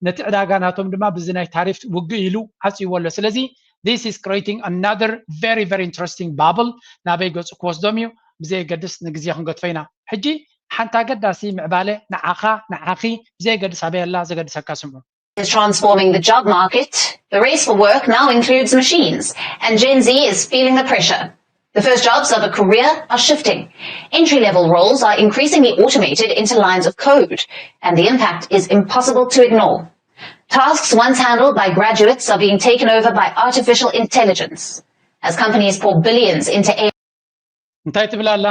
ነቲ ዕዳጋ ናቶም ድማ ብዚ ናይ ታሪፍ ውግእ ኢሉ ዓፅይዎ ኣሎ ስለዚ this is creating another very very interesting bubble ናበይ ገፁ ክወስዶም እዩ ብዘይገድስ ንግዜ ክንገድፎ ኢና ሕጂ ሓንቲ ኣገዳሲ ምዕባለ ንዓኻ ንዓኺ ብዘይገድስ ኣበየላ ዘገድሰካ ስምዑ is transforming the job market. The race for work now includes machines, and Gen Z is feeling the pressure. The first jobs of a career are shifting. Entry-level roles are increasingly automated into lines of code, and the impact is impossible to ignore. Tasks once handled by graduates are being taken over by artificial intelligence. As companies pour billions into AI. እንታይ ትብል ኣላ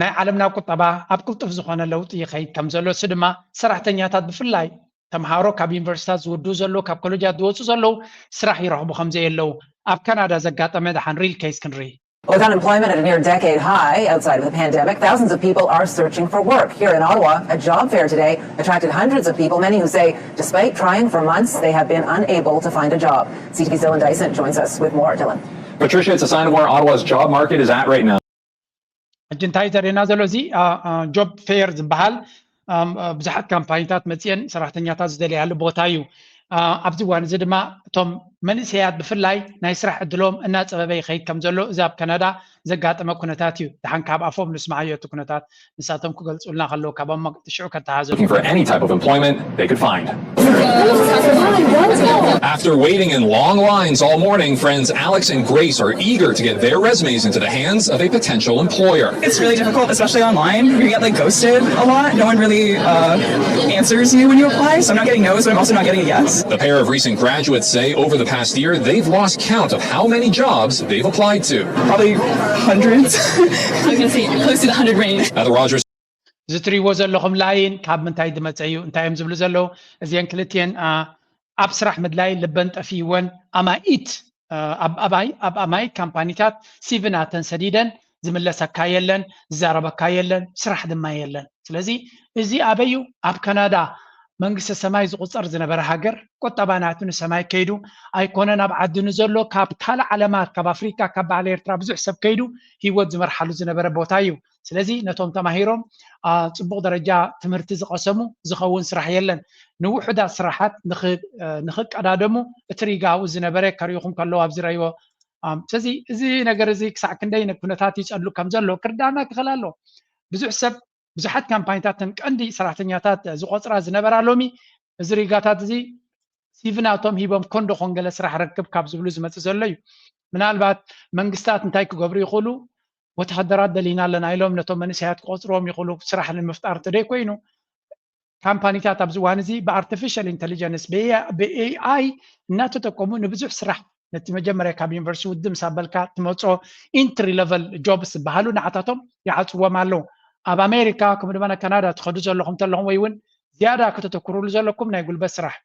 ናይ ዓለምና ቁጠባ ኣብ ቅልጡፍ ዝኾነ ለውጢ ይኸይድ ከም ዘሎ እሱ ድማ ሰራሕተኛታት ብፍላይ ተምሃሮ ካብ ዩኒቨርሲቲታት ዝውድኡ ዘለዉ ካብ ኮሌጃት ዝወፁ ዘለዉ ስራሕ ይረኽቡ ከም ዘየለዉ ኣብ ካናዳ ዘጋጠመ ድሓን ሪል ኬስ ክንርኢ With unemployment at a near decade high outside of the pandemic, thousands of people are searching for work. Here in Ottawa, a job fair today attracted hundreds of people, many who say despite trying for months, they have been unable to find a job. CTV's Dylan Dyson joins us with more. Dylan. Patricia, it's a sign of where Ottawa's job market is at right now. እንታይ ዘርእየና ዘሎ እዚ ጆብ ፌር ዝበሃል ብዙሓት ካምፓኒታት መፅአን ሰራሕተኛታት ዝደልያሉ ቦታ እዩ ኣብዚ እዋን እዚ ድማ እቶም መንእሰያት ብፍላይ ናይ ስራሕ ዕድሎም እናፀበበ ይኸይድ ከም ዘሎ እዚ ኣብ ካናዳ ዘጋጠመ ኩነታት እዩ ድሓን ካብ ኣፎም ንስማዓዮ እቲ ኩነታት ንሳቶም ክገልፁልና ከለዉ ካብኦም ሽዑ ከተሓዘሉ Looking for any type of employment they could find. After waiting in long lines all morning, friends Alex and Grace are eager to get their resumes into the hands of a potential employer. It's really difficult, especially online. You get ghosted a lot. No one really answers you when you apply. So I'm not getting no's, but I'm also not getting a yes. The pair of recent graduates say over the past year, they've lost count of how many jobs they've applied to. Probably hundreds. I was going to say close to the 100 range. At the Rogers ዝትሪዎ ዘለኹም ላይን ካብ ምንታይ ዝመፀ እዩ እንታይ እዮም ዝብሉ ዘለዉ እዚአን ክልትየን ኣብ ስራሕ ምድላይ ልበን ጠፊወን ኣማኢት ኣብ ኣማኢት ካምፓኒታት ሲቪናተን ሰዲደን ዝምለሰካ የለን ዝዛረበካ የለን ስራሕ ድማ የለን ስለዚ እዚ ኣበዩ ኣብ ካናዳ መንግስቲ ሰማይ ዝቁፀር ዝነበረ ሃገር ቆጠባ ናቱ ንሰማይ ከይዱ ኣይኮነን ኣብ ዓድኑ ዘሎ ካብ ካልእ ዓለማት ካብ ኣፍሪካ ካብ በዓል ኤርትራ ብዙሕ ሰብ ከይዱ ሂወት ዝመርሓሉ ዝነበረ ቦታ እዩ ስለዚ ነቶም ተማሂሮም ፅቡቅ ደረጃ ትምህርቲ ዝቀሰሙ ዝኸውን ስራሕ የለን ንውሕዳት ስራሓት ንኽቀዳደሙ እቲ ሪጋኡ ዝነበረ ከሪኹም ከለዉ ኣብዚ ረእይዎ ስለዚ እዚ ነገር እዚ ክሳዕ ክንደይ ኩነታት ይፀሉ ከም ዘሎ ክርዳእና ክኽእል ኣሎ ብዙሕ ሰብ ብዙሓት ካምፓኒታትን ቀንዲ ሰራሕተኛታት ዝቆፅራ ዝነበራ ሎሚ እዚ ሪጋታት እዚ ሲቪናቶም ሂቦም ኮንዶኾን ገለ ስራሕ ረክብ ካብ ዝብሉ ዝመፅእ ዘሎ እዩ ምናልባት መንግስታት እንታይ ክገብሩ ይኽእሉ ወተሃደራት ደሊና ኣለና ኢሎም ነቶም መንእሰያት ክቆፅሮም ይኽእሉ ስራሕ ንምፍጣር ተደይ ኮይኑ ካምፓኒታት ኣብዚ እዋን እዚ ብኣርቲፊሻል ኢንተሊጀንስ ብኤአይ እናተጠቀሙ ንብዙሕ ስራሕ ነቲ መጀመርያ ካብ ዩኒቨርሲቲ ውድብ ምስ ኣበልካ ትመፆ ኢንትሪ ሌቨል ጆብስ ዝበሃሉ ንዓታቶም ይዓፅዎም ኣለዉ ኣብ ኣሜሪካ ከምኡ ድማ ካናዳ ትኸዱ ዘለኹም ተለኹም ወይ እውን ዝያዳ ከተተክሩሉ ዘለኩም ናይ ጉልበት ስራሕ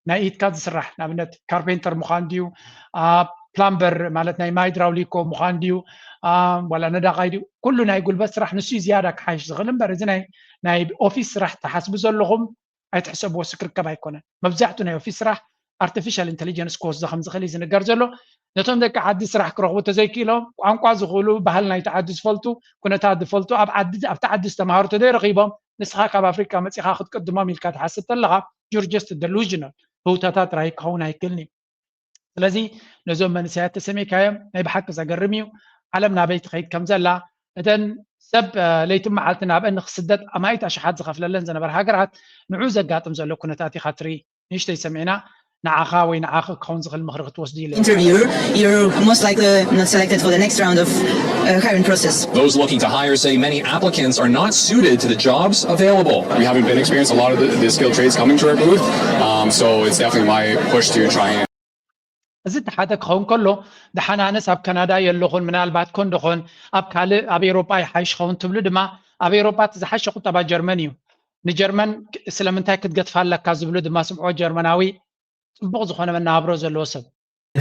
ናይ ኢድካ ዝስራሕ ንኣብነት ካርፔንተር ምዃን ድዩ ፕላምበር ማለት ናይ ሃይድራውሊኮ ምዃን ድዩ ዋላ ነዳቃይ ድዩ ኩሉ ናይ ጉልበት ስራሕ ንሱ ዝያዳ ክሓይሽ ዝኽእል እምበር እዚ ናይ ኦፊስ ስራሕ ተሓስቡ ዘለኹም ኣይትሕሰብዎ ክርከብ ኣይኮነን መብዛሕትኡ ናይ ኦፊስ ስራሕ artificial intelligence ኮርስ ከም ዝኽእል ዝንገር ዘሎ ነቶም ደቂ ዓዲ ስራሕ ክረኽቡ ተዘይኪሎም ቋንቋ ዝኽእሉ ባህል ናይቲ ዓዲ ዝፈልጡ ኩነታት ዝፈልጡ ኣብቲ ዓዲ ዝተምሃሩ ተደይረኺቦም ንስኻ ካብ ኣፍሪካ መፂኻ ክትቅድሞም ኢልካ ትሓስብ ተለኻ you're just delusional ህውታታት ራእይ ክኸውን ኣይክእልኒ ስለዚ ነዞም መንእሰያት ተሰሚካዮም ናይ ብሓቂ ዘገርም እዩ ዓለም ናበይ ትኸይድ ከም ዘላ እተን ሰብ ለይቲ መዓልቲ ናብአን ክስደት ኣማይት ኣሽሓት ዝኸፍለለን ዝነበረ ሃገራት ንዑ ዘጋጥም ዘሎ ኩነታት ኢኻ ትርኢ ንእሽተይ ሰሚዕና ንዓኻ ወይ ንዓኺ ክኸውን ዝኽእል ምኽሪ ክትወስዱ ኢለ interviewer, you're most likely not selected for the next round of hiring process. Those looking to hire say many applicants are not suited to the jobs available. We haven't been experienced a lot of the skilled trades coming to our booth, so it's definitely my push to try and እዚ ሓደ ክኸውን ከሎ ድሓናንስ ኣብ ካናዳ የለኹን ምናልባት ኮንዶኾን ኣብ ካልእ ኣብ ኤሮጳ ይሓይሽ ኸውን ትብሉ ድማ ኣብ ኤሮጳ ዝሓሸ ቁጠባ ጀርመን እዩ ንጀርመን ስለምንታይ ክትገጥፋ ኣለካ ዝብሉ ድማ ስምዖ ጀርመናዊ ጽቡቕ ዝኾነ መናብሮ ዘለዎ ሰብ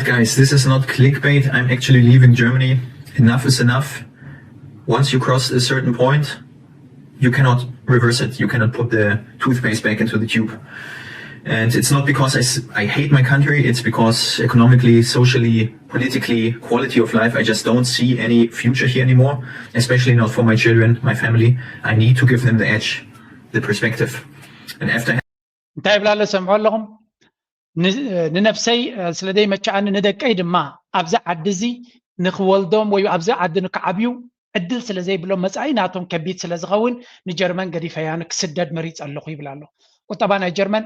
Guys, this is not clickbait. I'm actually leaving Germany. Enough is enough. Once you cross a certain point, you cannot reverse it. You cannot put the toothpaste back into the tube. And it's not because I hate my country. It's because economically, socially, politically, quality of life, I just don't see any future here anymore, especially not for my children, my family. I need to give them the edge, the perspective. And after... ንነፍሰይ ስለደይ መጫዓኒ ንደቀይ ድማ ኣብዛ ዓዲ እዚ ንኽወልዶም ወይ ኣብዛ ዓዲ ንክዓብዩ ዕድል ስለዘይብሎም መጻኢ ናቶም ከቢድ ስለዝኸውን ንጀርመን ገዲፈያ ንክስደድ መሪፅ ኣለኹ ይብላ ኣሎ ቁጠባ ናይ ጀርመን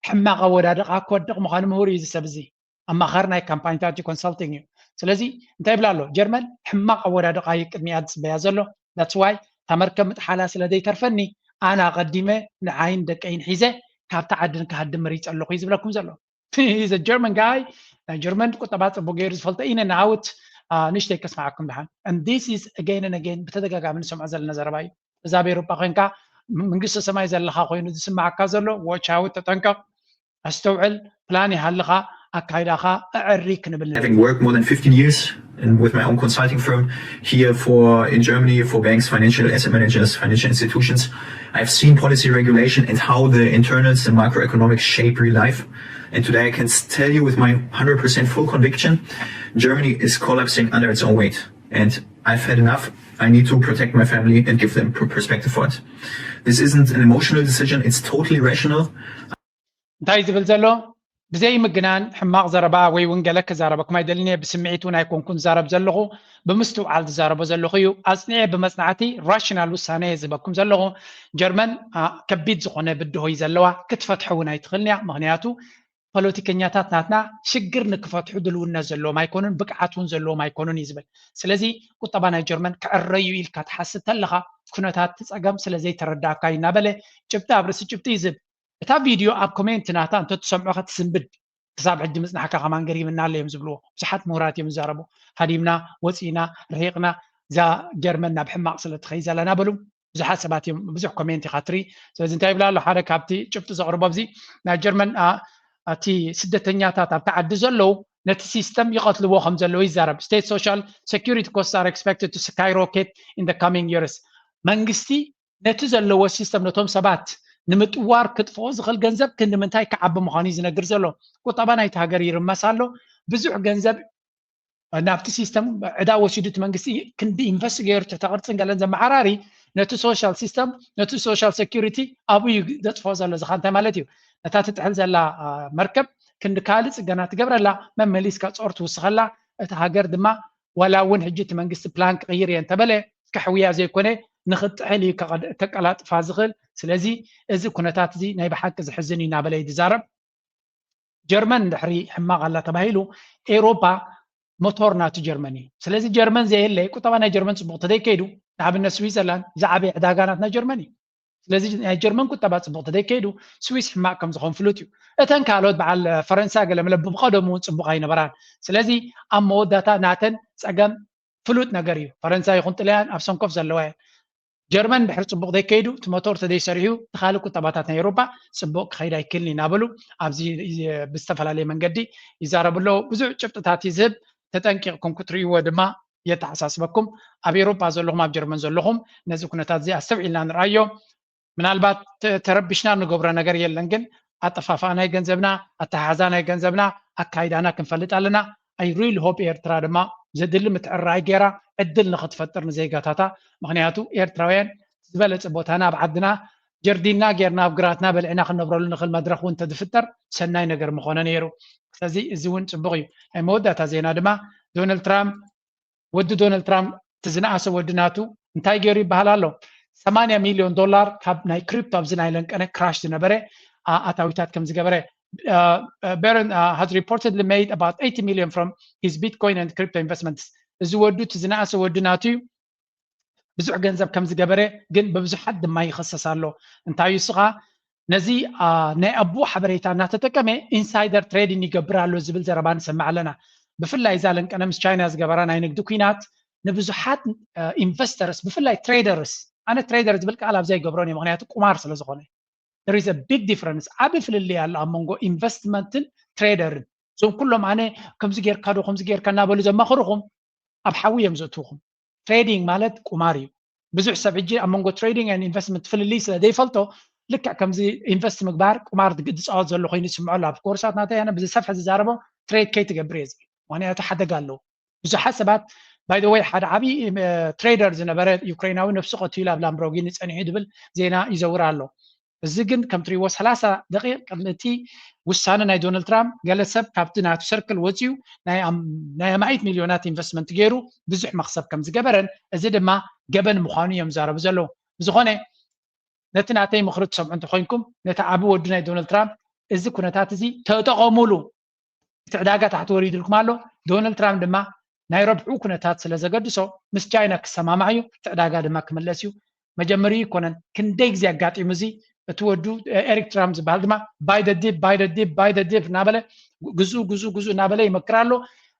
حماق ودادق أكودق مخان مهوري سبزي أما خرنا كامباني تاجي كونسلتينج سلازي أنت يبلالو جرمن حماق ودادق أي كميات بيازلو that's why تمركب حالا سلدي ترفني أنا قديمة نعين دكين حيزة كابت عدن كهدم مريض الله يزب لكم زلو he's a German guy German كنت بعت بوجيرز فلت إن and out نشتي كسمعكم بحال and this is again and again بتدقق من سمع زل نظر باي إذا بيروبا خنكا من قصة سماي زل لخا خوينو تسمع كازلو watch out تتنكا استوعل بلاني هاللخا أكايداخا أعريك نبل Having worked more than 15 years and with my own consulting firm here in Germany for banks, financial asset managers, financial institutions, I've seen policy regulation and how the internals and macroeconomics shape real life. And today I can tell you with my 100% full conviction, Germany is collapsing under its own weight. And I've had enough. I need to protect my family and give them perspective for it. This isn't an emotional decision. It's totally rational. بزي مجنان حماق زربا وي ونجلك زربك ما يدلني بسمعيت ونا يكون كن زرب زلغو بمستو على زرب زلغيو أصنع بمصنعتي راشنال وسانة زبكم زلغو جرمن كبيت زخونة بده يزلوا كتفتحونا يدخلني مغنياتو بوليتيكنياتات ناتنا شجر نكفتحو دلونا زلوا ما يكونون بقعتون زلوا ما يكونون يزبل سلازي كطبعا جرمن كعريو إلك تحسد تلغا كنتات تسأقام سلازي ترداكا ينابله جبتا برس جبتا يزب تا فيديو اب كومنت ناتا انت تسمعوا ختصنبد حساب عد مصنع كمان قريب منا اللي يمزبلو صحات مورات يمزاربو هديمنا وصينا رهيقنا ذا جرمنا بحماق صله تخيزه لنا بلو بزحات سبات بزح كومنت خاطري سلازي انت يبلا له حدا كابتي شفت زغرب بزي نا جرمن تي سدتنياتا تعد زلو نت سيستم يقتلوا خم زلو يزارب state social security costs are expected to skyrocket in the coming years منغستي نت زلو سيستم نتوم سبات نمتوار كتفو زغل ገንዘብ كن منتاي كعب مخاني زنقر زلو وطبعا ايت هاجر يرمسالو بزح ገንዘብ نابت سيستم عدا وسيدت منغسي كن دي انفستيجير تتقرصن قالن زم حراري نتو سوشيال سيستم نتو سوشيال سيكوريتي ابو دطفو زله زخانتا مالتيو نتا تتحل زلا مركب كن كالي صغنا تجبرلا ممليس كصورت وسخلا ات هاجر دما ولا ون حجت منغست بلان قير ينتبله كحويا زي كونه نخط علي تقلات فازغل سلازي እዚ ኩነታት እዚ ናይ በሓቂ ዝሕዝን ኢና በለ ይዛረብ ጀርመን ድሕሪ ሕማቕ ኣላ ተባሂሉ ኤውሮፓ ሞቶር ናቱ ጀርመኒ ስለዚ ጀርመን ዘየለ ቁጠባ ናይ ጀርመን ጽቡቕ ተደይከይዱ ንኣብነት ስዊዘርላንድ ዝዓበየ ዕዳጋ ናትና ጀርመኒ ስለዚ ናይ ጀርመን ቁጠባ ጽቡቕ ተደይከይዱ ስዊስ ሕማቕ ከም ዝኾን ፍሉጥ እዩ እተን ካልኦት በዓል ፈረንሳ ገለ መለብ ብቀደሙ ጽቡቕ ኣይነበራን ስለዚ ኣብ መወዳእታ ናተን ፀገም ፍሉጥ ነገር እዩ ፈረንሳ ይኹን ጣልያን ኣብ ሰንኮፍ ዘለዋ جرمن بحر صبوق ذي كيدو تموتور تدي سريعو تخالكو تباتات أوروبا صبوق خيدا يكلني نابلو أبزي بستفعل عليه من قدي يزاربلو بزوج شفت تاتي زب تتنكر كونكتري ودما يتحساس بكم أبي أوروبا زلهم أب جرمن زلهم نزو كنا تاتزي أستوعي لان رأيو من البات تربشنا نقبر نجار يلنجن أتفافانا يجنزبنا أتحزانا يجنزبنا أكايدانا كنفلت علينا I really hope إيرترا زدل متعرّي جرا الدل نخد فتر نزيجاتها مغنياتو إيرتراوين زبالة بوتانا بعدنا جردينا جرنا بقراتنا بالعنا خلنا نبرل نخل مدرخ وانت دفتر سناي نجر مخونا نيرو فزي زون تبغي هاي مودة تزينا دما دونالد ترامب دونالد ترامب تزنا أسو ودناتو انتاي جري بحلالو 8 مليون دولار كاب ناي كريبتو بزنا يلنك أنا كراش دنبرة أتاويتات كم زجبرة Barron has reportedly made about 80 million from his Bitcoin and crypto investments. زودوا تزنا سودناتو بزح جنزب كم زجبرة جن ببزح حد ما يخصص له أنت يسقى نزي نا أبو حبريتا ناتتكمه insider trading يجبر له زبل زربان سمع لنا بفلا يزالن أنا مش China زجبران هينك دوكينات نبزح حد investors بفلا traders أنا traders بالك على زي جبراني مغنياتك قمار سلزقوني there is a big difference عبي في اللي على أمونجو investment trader زوم كلهم عنه كم زجير كادو كم زجير كنا بقول زم خروجهم أبحوي يمزتوهم trading مالت قماري بزح سبعجي أمونجو trading and investment في اللي سلا ديفلتو لك كم زي investment كبار قمار تقدس أوز اللي خيني سمعوا له بكورسات ناتي أنا بزي صفحة زاربه trade كي تجبريز وأنا أتحدى قال له بزح حسبات by the way حد عبي traders إن برا يوكريناوي نفسه قتيلا بلامبروجين أنا يدبل زينا يزور له الزجن كم تري وصل 3 دقيقة التي وسانا ناي دونالد ترامب قال سب كابتن سيركل وزيو ناي 100 مليونات انفستمنت غيرو بزح مخسب كم زجبرن ازيد ما جبن مخاني يمزارب زلو بزخونه نتناتي مخرج سب انت خوينكم نتعبوا ودنا دونالد ترامب እዚ ኩነታት እዚ ተጠቀሙሉ ትዕዳጋ ታሕቲ ወሪድልኩም ኣሎ ዶናልድ ትራምፕ ድማ ናይ ረብሑ ኩነታት ስለ ዘገድሶ ምስ ቻይና ክሰማማዕ እዩ ትዕዳጋ ድማ ክመለስ እዩ መጀመሪኡ ይኮነን ክንደይ ግዜ ኣጋጢሙ እዚ እቲ ወዱ ኤሪክ ትራምፕ ዝበሃል ድማ ባይ ደ ዲፕ እናበለ ግዙ እናበለ ይመክር ኣሎ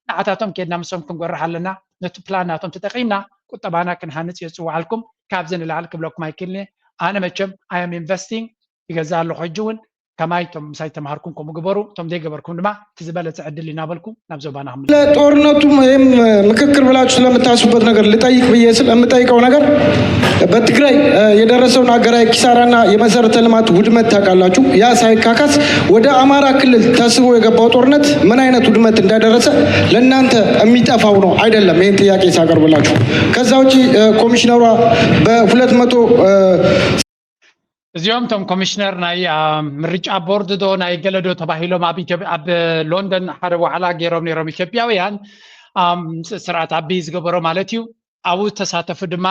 ንዓታቶም ከድና ምሶም ክንጎርሕ ኣለና ነቲ ፕላን ናቶም ተጠቂምና ቁጠባና ክንሃንፅ የፅዋዓልኩም ካብዚ ንላዕሊ ክብለኩም ኣይክልኒ ኣነ መቸም ኣይ ኣም ኢንቨስቲንግ ይገዛ ኣለኹ ሕጂ እውን ከማይ ቶም ምሳይ ተማሃርኩም ከምኡ ግበሩ ቶም ዘይገበርኩም ድማ ትዝበለፀ ዕድል ይናበልኩ ናብ ዞባና ክምል ለጦርነቱ ወይም ምክክር ብላችሁ ስለምታስቡበት ነገር ልጠይቅ ብዬ ስለምጠይቀው ነገር በትግራይ የደረሰውን አገራዊ ኪሳራና የመሰረተ ልማት ውድመት ታውቃላችሁ። ያ ሳይካካስ ወደ አማራ ክልል ተስቦ የገባው ጦርነት ምን አይነት ውድመት እንዳደረሰ ለእናንተ የሚጠፋው ነው አይደለም። ይህን ጥያቄ ሳቀርብላችሁ ከዛ ውጪ ኮሚሽነሯ በ200 እዚኦም ቶም ኮሚሽነር ናይ ምርጫ ቦርድ ዶ ናይ ገለዶ ተባሂሎም ኣብ ኢትዮጵያ ኣብ ሎንደን ሓደ ዋዕላ ገይሮም ነይሮም ኢትዮጵያውያን ስርዓት ኣቢ ዝገበሮ ማለት እዩ ኣብኡ ተሳተፉ ድማ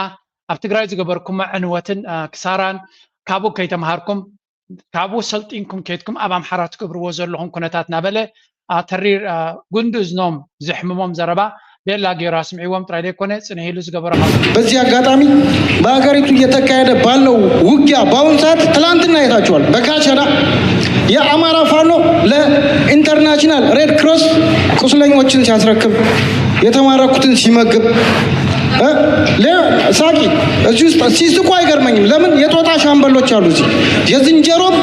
ኣብ ትግራይ ዝገበርኩም ዕንወትን ክሳራን ካብኡ ከይተማሃርኩም ካብኡ ሰልጢንኩም ከይድኩም ኣብ ኣምሓራ ትገብርዎ ዘለኹም ኩነታት ናበለ ተሪር ጉንዱ እዝኖም ዝሕምሞም ዘረባ ቤላ ጌራ ስምዒዎም ጥራይ ደይኮነ ጽንዕ ኢሉ ዝገበረ በዚህ አጋጣሚ በሀገሪቱ እየተካሄደ ባለው ውጊያ በአሁኑ ሰዓት ትላንትና አይታችኋል። በጋሸና የአማራ ፋኖ ለኢንተርናሽናል ሬድ ክሮስ ቁስለኞችን ሲያስረክብ የተማረኩትን ሲመግብ ሳቂ እዚህ ውስጥ ሲስቁ አይገርመኝም። ለምን የጦጣ ሻምበሎች አሉ፣ እዚህ የዝንጀሮም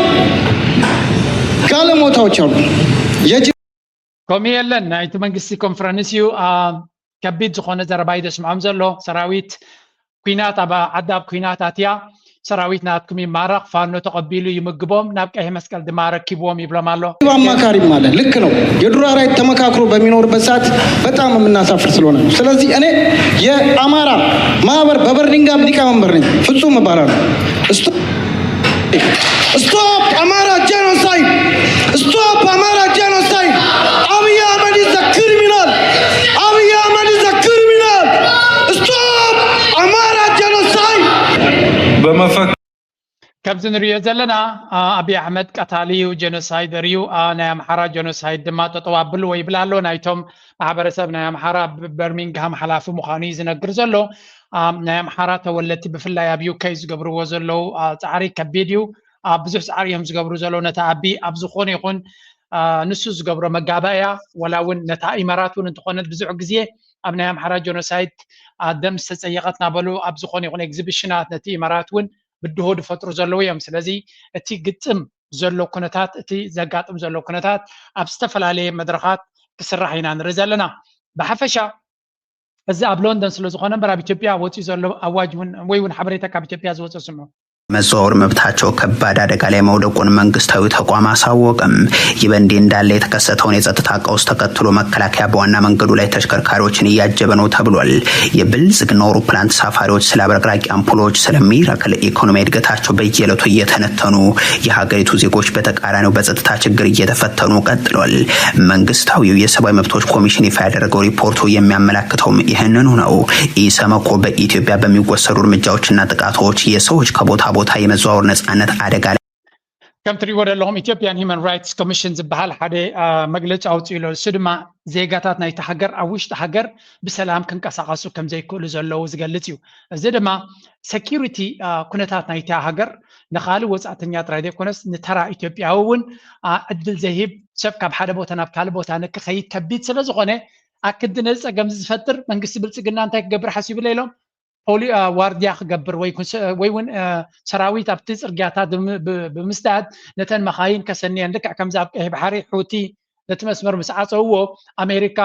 ጋለሞታዎች አሉ። ከምኡ የለን ናይቲ መንግስቲ ኮንፈረንስ እዩ ከቢድ ዝኾነ ዘረባ ይደስምዖም ዘሎ ሰራዊት ኩናት ኣብ ዓዲ ኣብ ኩናት ኣትያ ሰራዊት ናትኩም ይማረኽ ፋኖ ተቀቢሉ ይምግቦም ናብ ቀይ መስቀል ድማ ረኪብዎም ይብሎም ኣሎ። አማካሪም አለ። ልክ ነው። የዱር አራዊት ተመካክሮ በሚኖርበት ሰዓት በጣም የምናሳፍር ስለሆነ ነው። ስለዚህ እኔ የአማራ ማህበር በበርሚንግሃም ሊቀመንበር ነኝ። ፍጹም እባላለሁ። ስቶፕ አማራ ጄኖሳይድ! ስቶፕ አማራ ጄኖሳይድ! አብይ አህመድ ኢዝ ዘ ክሪሚናል! አብይ አህመድ ኢዝ ዘ ክሪሚናል! ስቶፕ አማራ ጄኖሳይድ! ከምዚ ንሪኦ ዘለና ኣብይ ኣሕመድ ቀታሊ እዩ ጀኖሳይደር እዩ ናይ ኣምሓራ ጀኖሳይድ ድማ ጠጠው ኣብልዎ ይብል ኣሎ ናይቶም ማሕበረሰብ ናይ ኣምሓራ በርሚንግሃም ሓላፊ ምዃኑ እዩ ዝነግር ዘሎ ናይ ኣምሓራ ተወለድቲ ብፍላይ ኣብ ዩኬ ዝገብርዎ ዘለው ፃዕሪ ከቢድ እዩ ብዙሕ ፃዕሪ እዮም ዝገብሩ ዘለው ነታ ኣቢ ኣብ ዝኾነ ይኹን ንሱ ዝገብሮ መጋባእያ ወላ እውን ነታ ኢማራት እውን እንትኾነት ብዙሕ ግዜ ኣብ ናይ ኣምሓራ ጀኖሳይድ ደም ዝተፀየቐት ናበሉ ኣብ ዝኾነ ይኹን ኤግዚቢሽናት ነቲ ኢማራት እውን ብድሆ ድፈጥሩ ዘለዉ እዮም። ስለዚ እቲ ግጥም ዘሎ ኩነታት እቲ ዘጋጥም ዘሎ ኩነታት ኣብ ዝተፈላለየ መድረኻት ክስራሕ ኢና ንርኢ ዘለና። ብሓፈሻ እዚ ኣብ ሎንደን ስለ ዝኾነ እምበር ኣብ ኢትዮጵያ ወፂኡ ዘሎ ኣዋጅ ወይ እውን ሓበሬታ ካብ ኢትዮጵያ ዝወፀ ስምዑ መዘዋወር መብታቸው ከባድ አደጋ ላይ መውደቁን መንግስታዊ ተቋም አሳወቀም። ይህ በእንዲህ እንዳለ የተከሰተውን የጸጥታ ቀውስ ተከትሎ መከላከያ በዋና መንገዱ ላይ ተሽከርካሪዎችን እያጀበ ነው ተብሏል። የብልጽግና አውሮፕላን ተሳፋሪዎች ስለ አብረቅራቂ አምፑሎች፣ ስለሚራክል ኢኮኖሚ እድገታቸው በየዕለቱ እየተነተኑ የሀገሪቱ ዜጎች በተቃራኒው በጸጥታ ችግር እየተፈተኑ ቀጥሏል። መንግስታዊው የሰብአዊ መብቶች ኮሚሽን ይፋ ያደረገው ሪፖርቱ የሚያመላክተውም ይህንኑ ነው። ኢሰመኮ በኢትዮጵያ በሚወሰዱ እርምጃዎችና ጥቃቶች የሰዎች ከቦታ ቦታ የመዘዋወር ነጻነት አደጋ ላይ ከም ትሪእዎ ዘለኹም ኢትዮጵያን ሂውማን ራይትስ ኮሚሽን ዝበሃል ሓደ መግለጫ ኣውፅኡ ኣሎ። እሱ ድማ ዜጋታት ናይቲ ሃገር ኣብ ውሽጢ ሃገር ብሰላም ክንቀሳቀሱ ከም ዘይክእሉ ዘለዉ ዝገልጽ እዩ። እዚ ድማ ሴኪሪቲ ኩነታት ናይቲ ሃገር ንኻልእ ወፃእተኛ ጥራይ ዘይኮነስ ንተራ ኢትዮጵያዊ እውን ዕድል ዘይሂብ ሰብ ካብ ሓደ ቦታ ናብ ካልእ ቦታ ንክኸይድ ከቢድ ስለ ዝኾነ ኣክዲ ነዚ ፀገም ዝፈጥር መንግስቲ ብልፅግና እንታይ ክገብር ሓሲቡ ኢሎም ዋርድያ ክገብር ወይ እውን ሰራዊት ኣብቲ ፅርግያታት ብምስዳድ ነተን መኻይን ከሰኒየን ልክዕ ከምዚ ኣብ ቀይሕ ባሕሪ ሑቲ ነቲ መስመር ምስ ዓፀውዎ ኣሜሪካ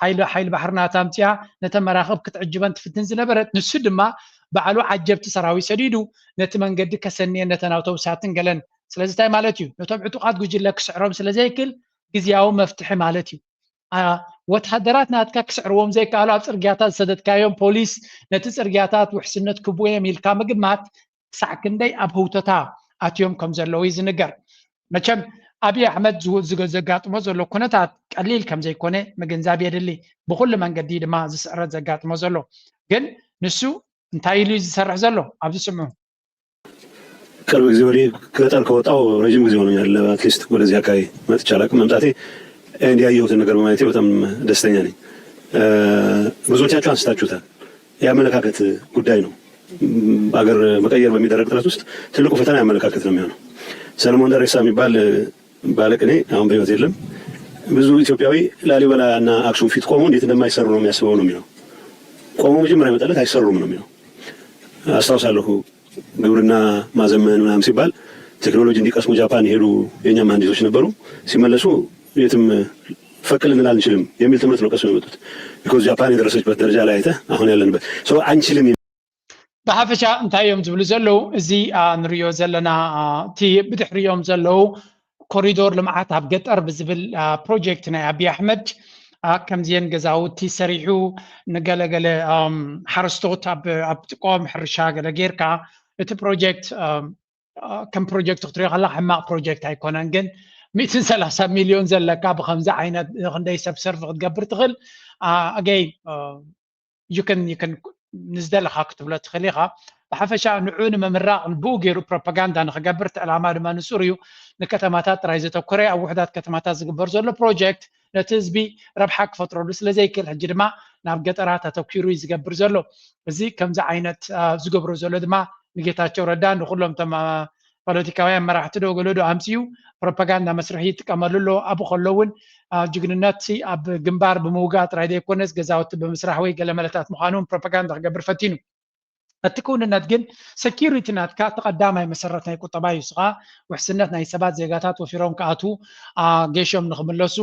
ሓይሊ ባሕርናታ ኣምፅያ ነተን መራኽብ ክትዕጅበን ትፍትን ዝነበረት ንሱ ድማ ባዕሉ ዓጀብቲ ሰራዊት ሰዲዱ ነቲ መንገዲ ከሰኒየን ነተን ኣውቶቡሳትን ገለን። ስለዚ እንታይ ማለት እዩ ነቶም ዕጡቃት ጉጅለ ክስዕሮም ስለዘይክል ግዝያዊ መፍትሒ ማለት እዩ። ወታደራት ናትካ ክስዕርዎም ዘይከኣሉ ኣብ ፅርግያታት ዝሰደድካዮም ፖሊስ ነቲ ፅርግያታት ውሕስነት ክብዮም ኢልካ ምግማት ክሳዕ ክንደይ ኣብ ህውተታ ኣትዮም ከም ዘለዉ እዩ ዝንገር። መቸም ኣብይ ኣሕመድ ዘጋጥሞ ዘሎ ኩነታት ቀሊል ከም ዘይኮነ ምግንዛብ የድሊ። ብኩሉ መንገዲ ድማ ዝስዕረት ዘጋጥሞ ዘሎ ግን ንሱ እንታይ ኢሉ ዝሰርሕ ዘሎ ኣብዚ ስምዑ ቅርብ ጊዜ ወዲህ ገጠር ከወጣው ረጅም ጊዜ ሆኖኛል። አትሊስት ወደዚህ አካባቢ መጥቼ አላውቅም። መምጣቴ እንዲያየሁትን ነገር በማየቴ በጣም ደስተኛ ነኝ። ብዙዎቻችሁ አንስታችሁታል። የአመለካከት ጉዳይ ነው። አገር መቀየር በሚደረግ ጥረት ውስጥ ትልቁ ፈተና የአመለካከት ነው የሚሆነው። ሰለሞን ደሬሳ የሚባል ባለቅኔ አሁን በሕይወት የለም። ብዙ ኢትዮጵያዊ ላሊበላ እና አክሱም ፊት ቆሞ እንዴት እንደማይሰሩ ነው የሚያስበው ነው የሚለው። ቆሞ መጀመሪያ ይመጣለት አይሰሩም ነው የሚለው። አስታውሳለሁ ግብርና ማዘመን ምናምን ሲባል ቴክኖሎጂ እንዲቀስሙ ጃፓን የሄዱ የእኛ መሀንዲሶች ነበሩ። ሲመለሱ የትም ፈቅ ልንል አንችልም የሚል ትምህርት ነው ቀስሞ የመጡት። ቢኮዝ ጃፓን የደረሰችበት ደረጃ ላይ አይተህ አሁን ያለንበት ሰው አንችልም። ብሓፈሻ እንታይ እዮም ዝብሉ ዘለው እዚ ንሪኦ ዘለና እቲ ብድሕሪኦም ዘለው ኮሪዶር ልምዓት ኣብ ገጠር ብዝብል ፕሮጀክት ናይ ኣብይ ኣሕመድ ከምዚአን ገዛውቲ ሰሪሑ ንገለገለ ሓረስቶት ኣብ ጥቆም ሕርሻ ገለ ጌርካ እቲ ፕሮጀክት ከም ፕሮጀክት ክትሪኦ ከለካ ሕማቅ ፕሮጀክት ኣይኮነን። ግን 130 ሚልዮን ዘለካ ብከምዚ ዓይነት ክንደይ ሰብ ሰርቪ ክትገብር ትኽእል ኣገይ ይክን ንዝደለካ ክትብሎ ትኽእል ኢኻ። ብሓፈሻ ንዑ ንምምራቕ ንብኡ ገይሩ ፕሮፓጋንዳ ንክገብር እቲ ዕላማ ድማ ንሱር እዩ። ንከተማታት ጥራይ ዘተኮረ ኣብ ውሕዳት ከተማታት ዝግበር ዘሎ ፕሮጀክት ነቲ ህዝቢ ረብሓ ክፈጥረሉ ስለዘይክእል ሕጂ ድማ ናብ ገጠራት ኣተኪሩ እዩ ዝገብር ዘሎ። እዚ ከምዚ ዓይነት ዝገብሮ ዘሎ ድማ ንጌታቸው ረዳ ንኩሎም ቶም ፖለቲካውያን መራሕቲ ዶ ገሎ ዶ ኣምፅኡ ፕሮፓጋንዳ መስርሒ ይጥቀመሉ ኣሎ። ኣብኡ ከሎ እውን ጅግንነት ኣብ ግንባር ብምውጋእ ጥራይ ዘይኮነስ ገዛውቲ ብምስራሕ ወይ ገለ መለታት ምዃኑ ፕሮፓጋንዳ ክገብር ፈቲኑ። እቲ ክውንነት ግን ሴኪሪቲ ናትካ ተቐዳማይ መሰረት ናይ ቁጠባ እዩ። ስኻ ውሕስነት ናይ ሰባት ዜጋታት ወፊሮም ክኣቱ ጌሾም ንክምለሱ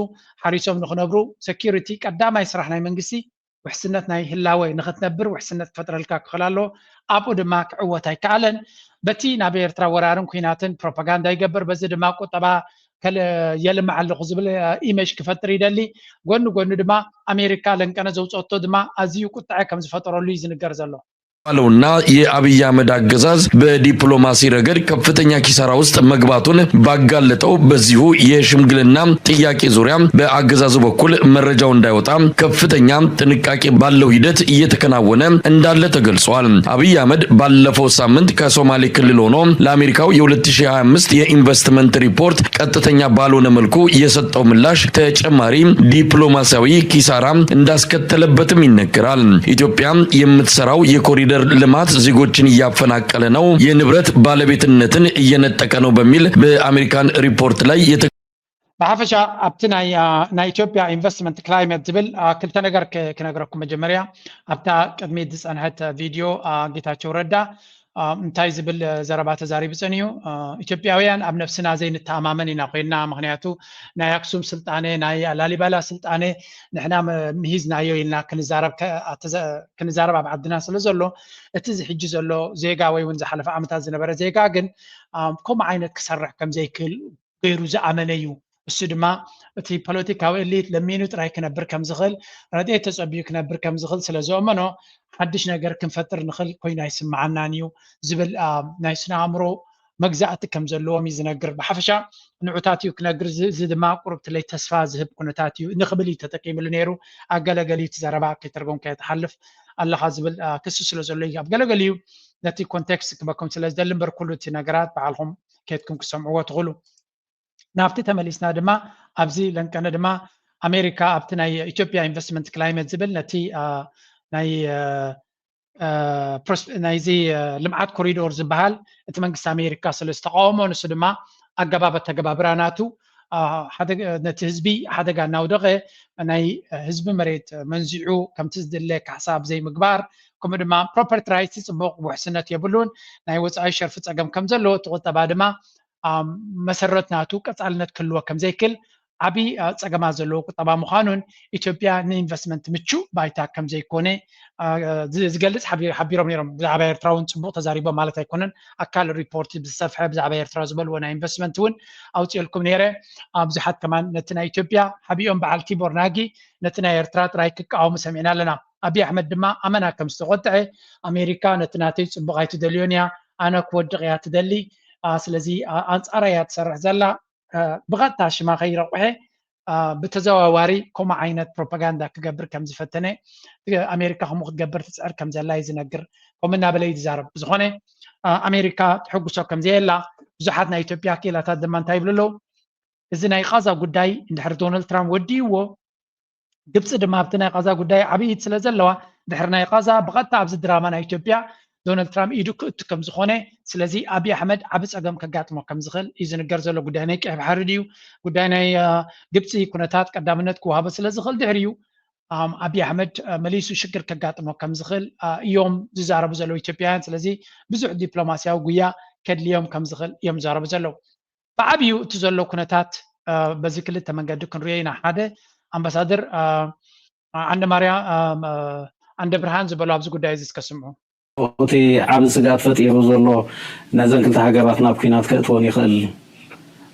ሓሪሶም ንክነብሩ ሴኪሪቲ ቀዳማይ ስራሕ ናይ መንግስቲ ውሕስነት ናይ ህላወ ንክትነብር ውሕስነት ክፈጥረልካ ክኽእል ኣሎ። ኣብኡ ድማ ክዕወት ኣይከኣለን። በቲ ናብ ኤርትራ ወራርን ኩናትን ፕሮፓጋንዳ ይገብር። በዚ ድማ ቁጠባ የልምዕ ኣለኹ ዝብል ኢሜጅ ክፈጥር ይደሊ። ጎኑ ጎኑ ድማ አሜሪካ ለንቀነ ዘውፀቶ ድማ ኣዝዩ ቁጣዐ ከም ዝፈጠረሉ እዩ ዝንገር ዘሎ ባለውና የአብይ አህመድ አገዛዝ በዲፕሎማሲ ረገድ ከፍተኛ ኪሳራ ውስጥ መግባቱን ባጋለጠው በዚሁ የሽምግልና ጥያቄ ዙሪያ በአገዛዙ በኩል መረጃው እንዳይወጣ ከፍተኛ ጥንቃቄ ባለው ሂደት እየተከናወነ እንዳለ ተገልጿል። አብይ አህመድ ባለፈው ሳምንት ከሶማሌ ክልል ሆኖ ለአሜሪካው የ2025 የኢንቨስትመንት ሪፖርት ቀጥተኛ ባልሆነ መልኩ የሰጠው ምላሽ ተጨማሪ ዲፕሎማሲያዊ ኪሳራ እንዳስከተለበትም ይነገራል። ኢትዮጵያ የምትሰራው የኮሪደር ልማት ዜጎችን እያፈናቀለ ነው፣ የንብረት ባለቤትነትን እየነጠቀ ነው በሚል በአሜሪካን ሪፖርት ላይ ብሓፈሻ ኣብቲ ናይ ኢትዮጵያ ኢንቨስትመንት ክላይሜት ዝብል ክልተ ነገር ክነግረኩም። መጀመርያ ኣብታ ቅድሚት ዝፀንሐት ቪድዮ ጌታቸው ረዳ እንታይ ዝብል ዘረባ ተዛሪቡ ፀኒዩ። ኢትዮጵያውያን ኣብ ነፍስና ዘይንተኣማመን ኢና ኮይና፣ ምክንያቱ ናይ ኣክሱም ስልጣኔ ናይ ላሊበላ ስልጣኔ ንሕና ምሂዝናዮ ኢልና ክንዛረብ ኣብ ዓድና ስለ ዘሎ እቲ ዝሕጂ ዘሎ ዜጋ ወይ እውን ዝሓለፈ ዓመታት ዝነበረ ዜጋ ግን ከምኡ ዓይነት ክሰርሕ ከም ዘይክእል ገይሩ ዝኣመነ እዩ። እሱ ድማ እቲ ፖለቲካዊ ኤሊት ለሚኑ ጥራይ ክነብር ከም ዝኽእል ረድኤት ተፀቢዩ ክነብር ከም ዝኽእል ስለ ዝኣመኖ ሓድሽ ነገር ክንፈጥር ንኽእል ኮይኑ ኣይስማዓናን እዩ ዝብል ናይ ስነ ኣእምሮ መግዛእቲ ከም ዘለዎም እዩ ዝነግር። ብሓፈሻ ንዑታት እዩ ክነግር። እዚ ድማ ቁርብትለይ ተስፋ ዝህብ ኩነታት እዩ ንኽብል እዩ ተጠቂሙሉ ነይሩ። ኣብ ገለገሊኡ እቲ ዘረባ ከይተርጎምካ የተሓልፍ ኣለካ ዝብል ክሱ ስለ ዘሎ እዩ። ኣብ ገለገሊኡ ነቲ ኮንቴክስት ክበኩም ስለ ዝደሊ እምበር ኩሉ እቲ ነገራት በዓልኩም ከድኩም ክሰምዕዎ ትኽእሉ። ናብቲ ተመሊስና ድማ ኣብዚ ለንቀነ ድማ ኣሜሪካ ኣብቲ ናይ ኢትዮጵያ ኢንቨስትመንት ክላይሜት ዝብል ነቲ ናይዚ ልምዓት ኮሪዶር ዝበሃል እቲ መንግስቲ ኣሜሪካ ስለ ዝተቃወሞ ንሱ ድማ ኣገባብ ኣተገባብራ ናቱ ነቲ ህዝቢ ሓደጋ እናውደቐ ናይ ህዝቢ መሬት መንዚዑ ከምቲ ዝድለ ካሕሳብ ዘይምግባር ከምኡ ድማ ፕሮፐርቲ ራይትስ ፅቡቅ ውሕስነት የብሉን ናይ ወፃኢ ሸርፊ ፀገም ከም ዘለዎ እቲ ቁጠባ ድማ መሰረት ናቱ ቀፃልነት ክህልዎ ከም ዘይክእል ዓብይ ፀገማት ዘለዎ ቁጠባ ምዃኑን ኢትዮጵያ ንኢንቨስትመንት ምቹእ ባይታ ከም ዘይኮነ ዝገልፅ ሓቢሮም ነይሮም። ብዛዕባ ኤርትራ እውን ፅቡቅ ተዛሪቦም ማለት ኣይኮነን። ኣካል ሪፖርት ብዝሰፍሐ ብዛዕባ ኤርትራ ዝበልዎ ናይ ኢንቨስትመንት እውን ኣውፅልኩም ነይረ። ብዙሓት ከማን ነቲ ናይ ኢትዮጵያ ሓቢኦም በዓል ቲቦር ናጊ ነቲ ናይ ኤርትራ ጥራይ ክቃወሙ ሰሚዕና ኣለና። ኣብይ ኣሕመድ ድማ ኣመና ከም ዝተቆጥዐ ኣሜሪካ ነቲ ናተይ ፅቡቅ ኣይትደልዮን እያ፣ ኣነ ክወድቕ እያ ትደሊ፣ ስለዚ ኣንፃራ እያ ትሰርሕ ዘላ ብቐጥታ ሽማ ከይረቑሐ بتزاواري كما عينت بروباغندا كجبر كم زفتنة أمريكا هم كجبر تسعر كم زي الله يزنقر ومنها بلي يزارب زخنة أمريكا تحب سو كم زي الله زحتنا إثيوبيا كي لا تدمن تايب له إذا نايقازا قداي دحر دونالد ترامب ودي و جبت دم هبتنا قازا قداي عبيد سلازلوا دحر نايقازا بقت تعبز دراما إثيوبيا دونالد ترامب يدك كم زخنة سلازي أبي أحمد عبس أقام كجات ما كم زخل إذا نجرز له قداي كيف حرديو قداي جبتي كنتات قدامنت كوها بس لازخل دحريو أبي أحمد مليسو شكر كجات ما كم زخل يوم زارب زلوا إثيوبيان سلازي بزح دبلوماسيا وقويا كد اليوم كم زخل يوم زارب زلوا بعبيو تزلوا كنتات بذكر التمنجد كن رينا حدا أمباسادر عند ماريا عند برهان زبالو أبز قداي زكسمه وتي عبد سجاد فتي روزلو نزل كنت حاجباتنا بكينات كتوني خل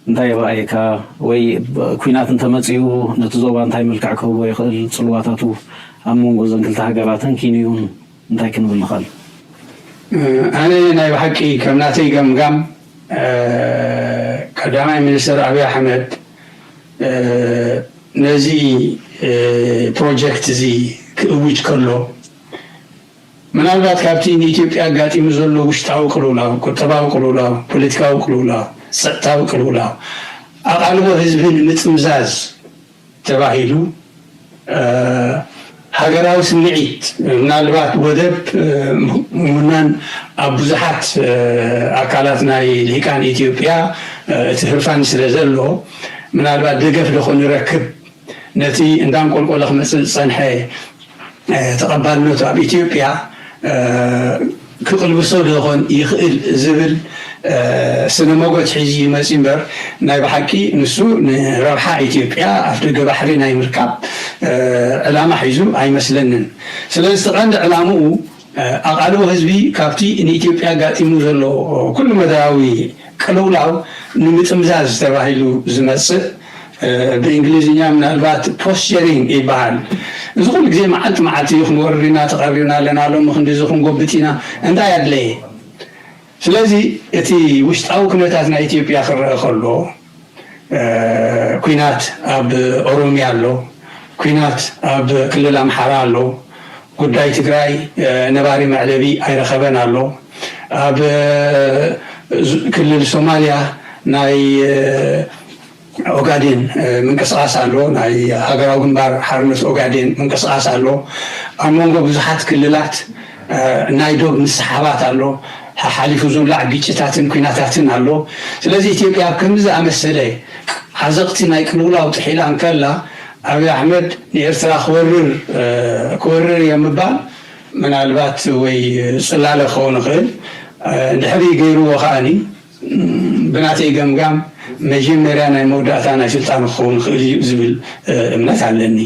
انتي رأيكا وي كوينات انت متسيو نتزوبان تاي ملكعكو وي خل صلواتاتو أمون قوزن كنت حاجباتن كينيون انتي كنو بالمخل أنا ناي بحكي كمناتي قم قدامي منستر أبي أحمد نزي بروجكت زي كويج كله ምናልባት ካብቲን ኢትዮጵያ ጋጢም ዘሎ ውሽጣው ቅሉላ ቁጠባው ቅሉላ ፖለቲካው ቅሉላ ጸጥታው ቅሉላ አቃልቦ ህዝብን ምጥምዛዝ ተባሂሉ ሀገራዊ ስምዒት ምናልባት ወደብ ሙናን አብዛሓት አካላት ናይ ልሂቃን ኢትዮጵያ ትህርፋን ስለዘሎ ምናልባት ደገፍ ለኾን ይረክብ ነቲ እንዳንቆልቆለ ክመፅእ ዝፀንሐ ተቐባልነቱ ኣብ ኢትዮጵያ ክቅልብሶ ለኾን ይኽእል ዝብል ስነ ሞገድ ሒዚ መፂ እምበር ናይ ብሓቂ ንሱ ንረብሓ ኢትዮጵያ ኣፍ ደገ ባሕሪ ናይ ምርካብ ዕላማ ሒዙ ኣይመስለንን ስለዚ ተቐንዲ ዕላምኡ ኣቓልቦ ህዝቢ ካብቲ ንኢትዮጵያ ጋጢሙ ዘሎ ኩሉ መዳያዊ ቅልውላው ንምጥምዛዝ ተባሂሉ ዝመፅእ በእንግሊዝኛ ምናልባት ፖስቸሪንግ ይበሃል እዚ ኩሉ ግዜ መዓልቲ መዓልቲ ክንወርድና ተቐሪብና ኣለና ሎም ክንዲዚ ክንጎብጥ ኢና እንታይ ኣድለየ ስለዚ እቲ ውሽጣዊ ኩነታት ናይ ኢትዮጵያ ክረአ ከሎ ኩናት ኣብ ኦሮሚያ ኣሎ ኩናት ኣብ ክልል ኣምሓራ ኣሎ ጉዳይ ትግራይ ነባሪ መዕለቢ ኣይረኸበን ኣሎ ኣብ ክልል ሶማልያ ናይ ኦጋዴን ምንቅስቃስ ኣሎ ናይ ሃገራዊ ግንባር ሓርነት ኦጋዴን ምንቅስቃስ ኣሎ ኣብ መንጎ ብዙሓት ክልላት ናይ ዶብ ምስሓባት ኣሎ ሓሊፉ ዝብላዕ ግጭታትን ኩናታትን ኣሎ ስለዚ ኢትዮጵያ ከምዚ ኣመሰለ ሓዘቕቲ ናይ ቅልውላው ጥሒላ እንከላ ኣብይ ኣሕመድ ንኤርትራ ክወርር የምባል ምናልባት ወይ ፅላለ ክኸውን ይኽእል ድሕሪ ገይርዎ ከዓኒ ብናተይ ገምጋም መጀመርያ ናይ መወዳእታ ናይ ስልጣን ክኸውን ይኽእል እዩ ዝብል እምነት ኣለኒ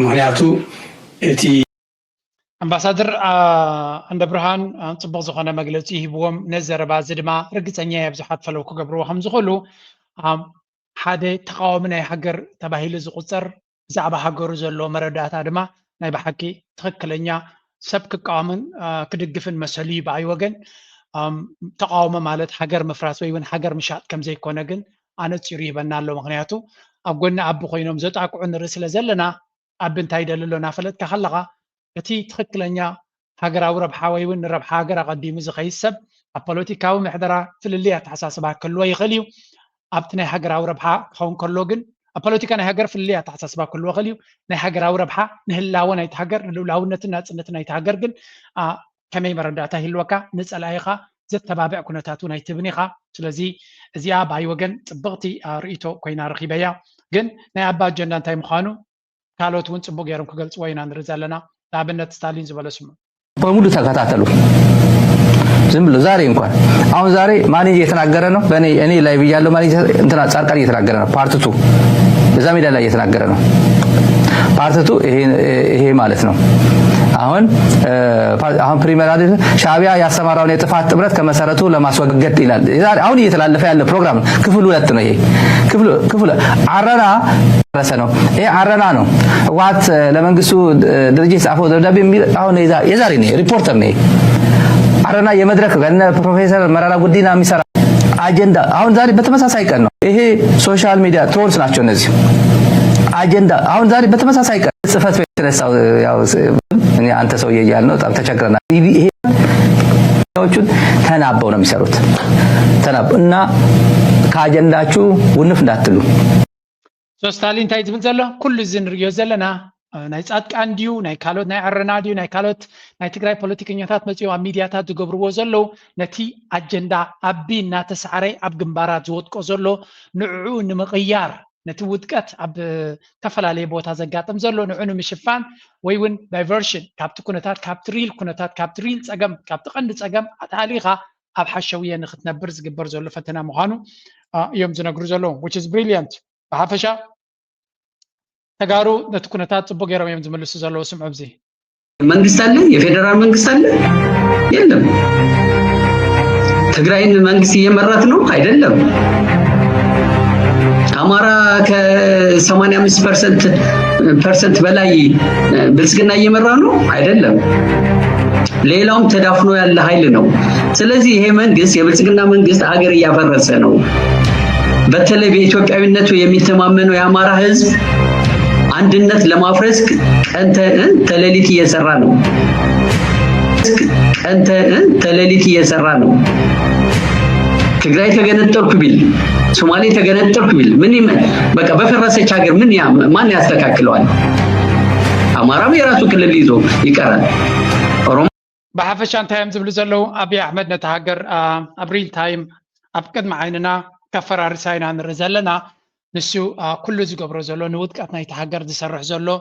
ምክንያቱ እቲ ኣምባሳደር እንደ ብርሃን ፅቡቅ ዝኾነ መግለፂ ሂብዎም ነዘረባ እዚ ድማ ርግፀኛ ብዙሓት ፈለው ክገብርዎ ከም ዝኽእሉ ሓደ ተቃዋሚ ናይ ሃገር ተባሂሉ ዝቁፀር ብዛዕባ ሃገሩ ዘሎ መረዳእታ ድማ ናይ ብሓቂ ትክክለኛ ሰብ ክቃወምን ክድግፍን መሰሉ እዩ ብኣይ ወገን ተቃውሞ ማለት ሃገር ምፍራስ ወይ እውን ሃገር ምሻጥ ከም ዘይኮነ ግን ኣነፂሩ ይበና ኣሎ ምክንያቱ ኣብ ጎኒ ኣቦ ኮይኖም ዘጣቅዑ ንርኢ ስለ ዘለና ኣብ እንታይ ደልሎ ናፈለጥካ ከለካ እቲ ትክክለኛ ሃገራዊ ረብሓ ወይ እውን ንረብሓ ሃገር ኣቐዲሙ ዝኸይድ ሰብ ኣብ ፖለቲካዊ ምሕደራ ፍልልይ ኣተሓሳስባ ክህልዎ ይኽእል እዩ ኣብቲ ናይ ሃገራዊ ረብሓ ክኸውን ከሎ ግን ኣብ ፖለቲካ ናይ ሃገር ፍልልይ ኣተሓሳስባ ክህልዎ ይኽእል እዩ ናይ ሃገራዊ ረብሓ ንህላወ ናይቲ ሃገር ንልኡላውነትን ናፅነትን ናይቲ ሃገር ግን ከመይ መረዳእታ ይህልወካ ንፀላኢኻ ዘተባብዕ ኩነታት እውን ኣይትብን ኢኻ ስለዚ እዚኣ ብኣይ ወገን ፅብቕቲ ርእቶ ኮይና ረኺበ እያ ግን ናይ ኣባ ኣጀንዳ እንታይ ምዃኑ ካልኦት እውን ፅቡቅ ገይሮም ክገልፅዎ ኢና ንርኢ ዘለና ለኣብነት ስታሊን ዝበለ ስሙ በሙሉ ተከታተሉ ዝም ብሎ ዛሬ እንኳን አሁን ዛሬ ማን እየተናገረ ነው እኔ ላይ ብያለሁ ማን እንትና ጻርቃን እየተናገረ ነው ፓርት 2 እዛ ሜዳ ላይ እየተናገረ ነው ፓርት 2 ይሄ ማለት ነው አሁን ፕሪሚየር አይደል ሻዕቢያ ያሰማራውን የጥፋት ጥምረት ከመሰረቱ ለማስወገድ ይላል አሁን እየተላለፈ ያለ ፕሮግራም ክፍል 2 ነው ይሄ ክፍል አረና ረሰ ነው ይሄ አረና ነው ዋት ለመንግስቱ ድርጅት ጻፈው ደብዳቤ አሁን የዛሬ ነው ሪፖርተር ነው አረና የመድረክ ከነ ፕሮፌሰር መራራ ጉዲና የሚሰራ አጀንዳ አሁን ዛሬ በተመሳሳይ ቀን ነው ይሄ ሶሻል ሚዲያ ትሮልስ ናቸው እነዚህ አጀንዳ አሁን ዛሬ በተመሳሳይ ቀን ጽፈት ቤት ተነሳው ያው እኔ አንተ ሰውዬ እያልን ነው በጣም ተቸግረናል ይሄ ዎቹን ተናበው ነው የሚሰሩት ተናበው እና ከአጀንዳችሁ ውንፍ እንዳትሉ ሶስታሊን ታይ ዝብል ዘሎ ኩሉ ዝንሪዮ ዘለና ናይ ጻድቃን ዲዩ ናይ ካልኦት ናይ አረና ዲዩ ናይ ካልኦት ናይ ትግራይ ፖለቲከኛታት መጽዮ ኣብ ሚድያታት ዝገብርዎ ዘሎ ነቲ አጀንዳ አቢ እናተሳዕረ ኣብ ግንባራት ዝወጥቆ ዘሎ ንዕኡ ንምቕያር ነቲ ውድቀት ኣብ ተፈላለየ ቦታ ዘጋጥም ዘሎ ንዑ ንምሽፋን ወይ ውን ዳይቨርሽን ካብቲ ኩነታት ካብቲ ሪል ኩነታት ካብቲ ሪል ጸገም ካብቲ ቀንዲ ጸገም ኣታሊኻ ኣብ ሓሸውየ ንኽትነብር ዝግበር ዘሎ ፈተና ምዃኑ እዮም ዝነግሩ ዘለዉ which is brilliant ብሓፈሻ ተጋሩ ነቲ ኩነታት ጽቡቅ ገይሮም እዮም ዝመልሱ ዘለዉ ስምዑ ብዚ መንግስት አለ የፌደራል መንግስት አለ የለም ትግራይን መንግስት እየመራት ነው አይደለም አማራ ከ85% በላይ ብልጽግና እየመራ ነው አይደለም ሌላውም ተዳፍኖ ያለ ኃይል ነው ስለዚህ ይሄ መንግስት የብልጽግና መንግስት አገር እያፈረሰ ነው በተለይ በኢትዮጵያዊነቱ የሚተማመነው የአማራ ህዝብ አንድነት ለማፍረስ ቀን ተሌሊት እየሰራ ነው ቀን ተሌሊት እየሰራ ነው ትግራይ ተገነጠልኩ ቢል ሶማሌ ተገነጠልኩ ቢል ምን በቃ በፈረሰች ሀገር ምን ማን ያስተካክለዋል አማራም የራሱ ክልል ይዞ ይቀራል بحفش أنت هم زبل زلوا أبي أحمد نتهاجر أبريل تايم أبقد معيننا كفر رسائنا عن الرزالنا نسو كل زجبر زلوا نود كأتنا يتهاجر دسرح زلوا